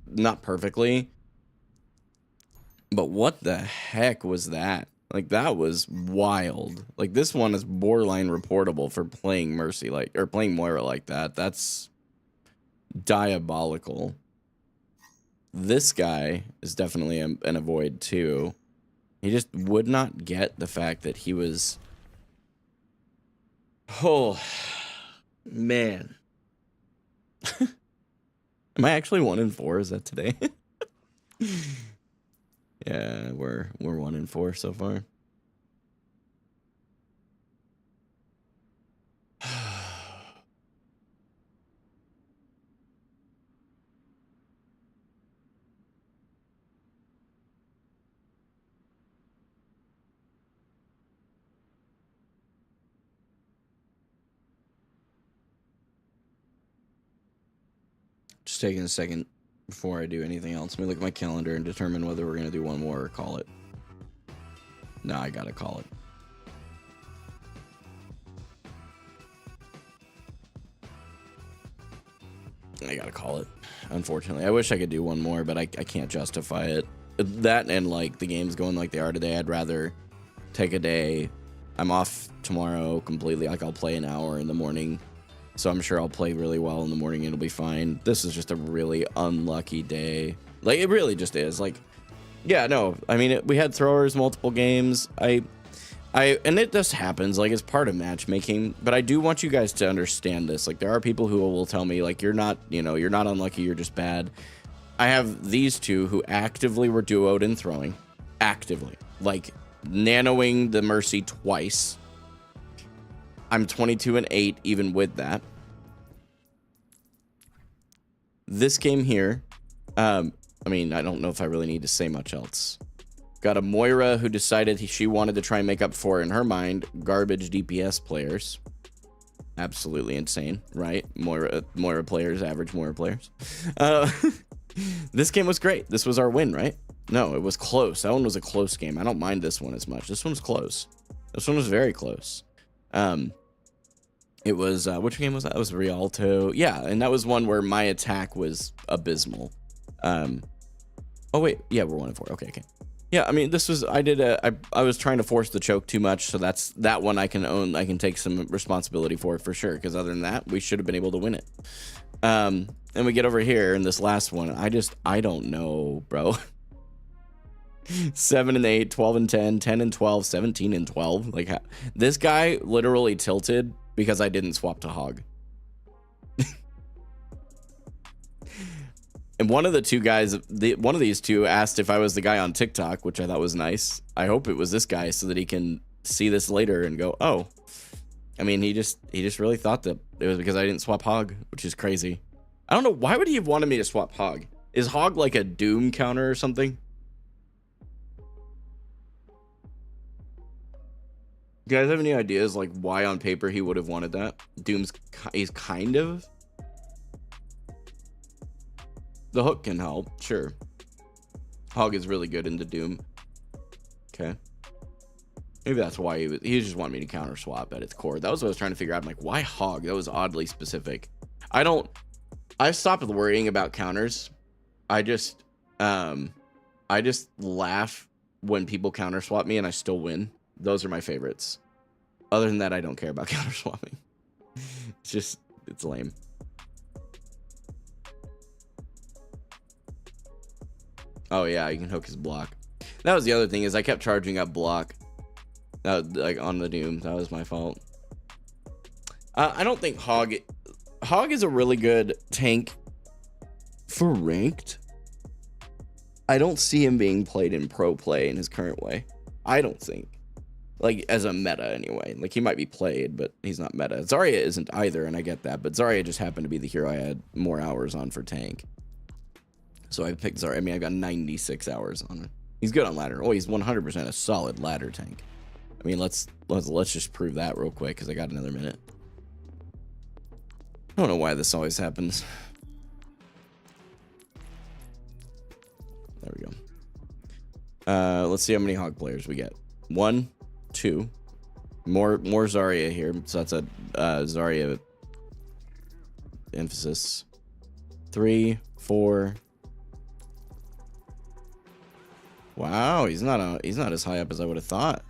not perfectly, but what the heck was that? Like, that was wild. Like, this one is borderline reportable for playing Mercy like, or playing Moira like that. That's diabolical. This guy is definitely an avoid too. He just would not get the fact that he was. Oh, man. Am I actually 1-4? Is that today? Yeah, we're 1-4 so far. Just taking a second before I do anything else. Let me look at my calendar and determine whether we're going to do one more or call it. No, I got to call it. I got to call it. Unfortunately. I wish I could do one more, but I can't justify it. That and, like, the games going like they are today, I'd rather take a day. I'm off tomorrow completely. Like, I'll play an hour in the morning. So I'm sure I'll play really well in the morning. It'll be fine. This is just a really unlucky day. Like, it really just is. Like, yeah, no. I mean, we had throwers multiple games. And it just happens. Like, it's part of matchmaking. But I do want you guys to understand this. Like, there are people who will tell me, like, you're not unlucky. You're just bad. I have these two who actively were duoed in throwing. Actively. Like, nanoing the Mercy twice. I'm 22-8 even with that. This game here, I mean, I don't know if I really need to say much else. Got a Moira who decided she wanted to try and make up for, in her mind, garbage DPS players. Absolutely insane, right? Moira players, average Moira players. This game was great. This was our win, right? No, it was close. That one was a close game. I don't mind this one as much. This one was close. This one was very close. It was which game was that? It was Rialto. Yeah, and that was one where my attack was abysmal. Oh wait, yeah, we're 1-4. Okay. Yeah, I mean, this was I was trying to force the choke too much, so that one I can own. I can take some responsibility for sure. Because other than that, we should have been able to win it. And we get over here in this last one. I don't know, bro. 7-8, 12-10, 10-12, 17-12. Like, this guy literally tilted because I didn't swap to Hog. And one of the two guys, one of these two asked if I was the guy on TikTok, which I thought was nice. I hope it was this guy so that he can see this later and go, oh. I mean, he just really thought that it was because I didn't swap Hog, which is crazy. I don't know. Why would he have wanted me to swap Hog? Is Hog like a Doom counter or something? You guys have any ideas like why on paper he would have wanted that? He's kind of. The hook can help, sure. Hog is really good into Doom. Okay. Maybe that's why he just wanted me to counter swap at its core. That was what I was trying to figure out. I'm like, why Hog? That was oddly specific. I've stopped worrying about counters. I just laugh when people counter swap me and I still win. Those are my favorites. Other than that, I don't care about counter swapping. It's lame. Oh yeah, you can hook his block. That was the other thing, is I kept charging up block. Like on the Doom. That was my fault. I don't think Hog is a really good tank for ranked. I don't see him being played in pro play in his current way. I don't think. Like, as a meta, anyway. Like, he might be played, but he's not meta. Zarya isn't either, and I get that. But Zarya just happened to be the hero I had more hours on for tank. So I picked Zarya. I mean, I've got 96 hours on it. He's good on ladder. Oh, he's 100% a solid ladder tank. I mean, let's just prove that real quick, because I got another minute. I don't know why this always happens. There we go. Let's see how many Hog players we get. 1, 2. More Zarya here. So that's a Zarya emphasis. 3, 4. Wow, he's not as high up as I would have thought.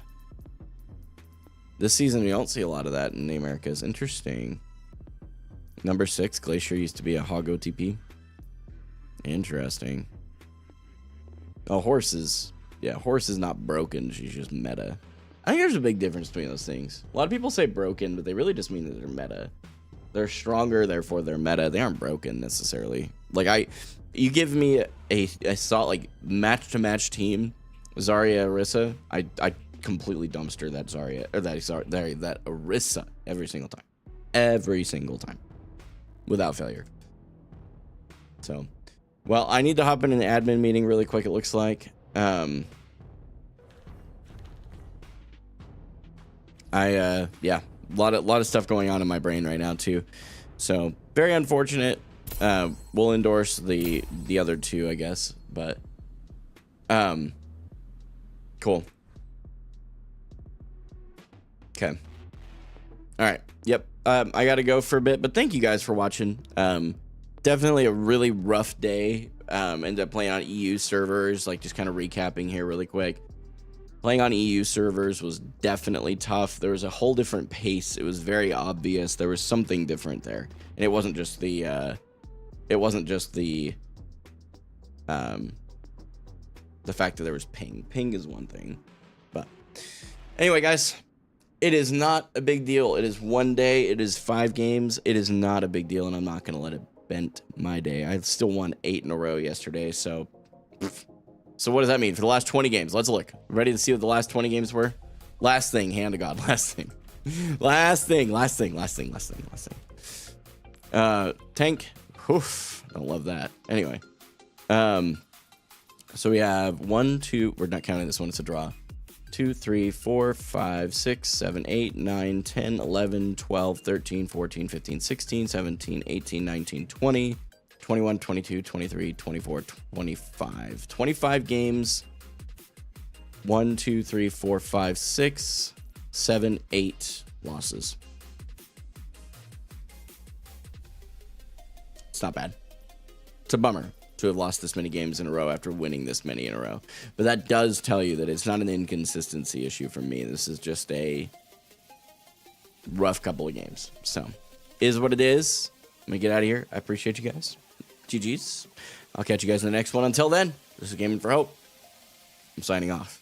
This season we don't see a lot of that in the Americas. Interesting. Number 6, Glacier used to be a Hog OTP. Interesting. Oh, Horse is not broken. She's just meta. I think there's a big difference between those things. A lot of people say broken, but they really just mean that they're meta. They're stronger, therefore they're meta. They aren't broken necessarily. Like you give me a solid like match to match team, Zarya, Orisa, I completely dumpster that Zarya or that Orisa every single time, without failure. So, well, I need to hop in an admin meeting really quick. It looks like. Yeah, a lot of stuff going on in my brain right now too. So very unfortunate. We'll endorse the other two, I guess, but cool. Okay. All right. Yep. I gotta go for a bit, but thank you guys for watching. Definitely a really rough day. Ended up playing on EU servers, like just kind of recapping here really quick. Playing on EU servers was definitely tough. There was a whole different pace. It was very obvious. There was something different there. And it wasn't just the fact that there was ping. Ping is one thing. But anyway, guys, it is not a big deal. It is one day. It is 5 games. It is not a big deal, and I'm not going to let it bent my day. I still won 8 in a row yesterday, so what does that mean for the last 20 games? Let's look. Ready to see what the last 20 games were? Last thing, hand to God, last thing. Tank. Oof, don't love that. Anyway, so we have 1, 2. We're not counting this one. It's a draw. 2, 3, 4, 5, 6, 7, 8, 9, 10, 11, 12, 13, 14, 15, 16, 17, 18, 19, 20, 21, 22, 23, 24, 25. 25 games. 1, 2, 3, 4, 5, 6, 7, 8 losses. It's not bad. It's a bummer to have lost this many games in a row after winning this many in a row. But that does tell you that it's not an inconsistency issue for me. This is just a rough couple of games. So, is what it is. Let me get out of here. I appreciate you guys. GG's. I'll catch you guys in the next one. Until then, this is Gaming for Hope. I'm signing off.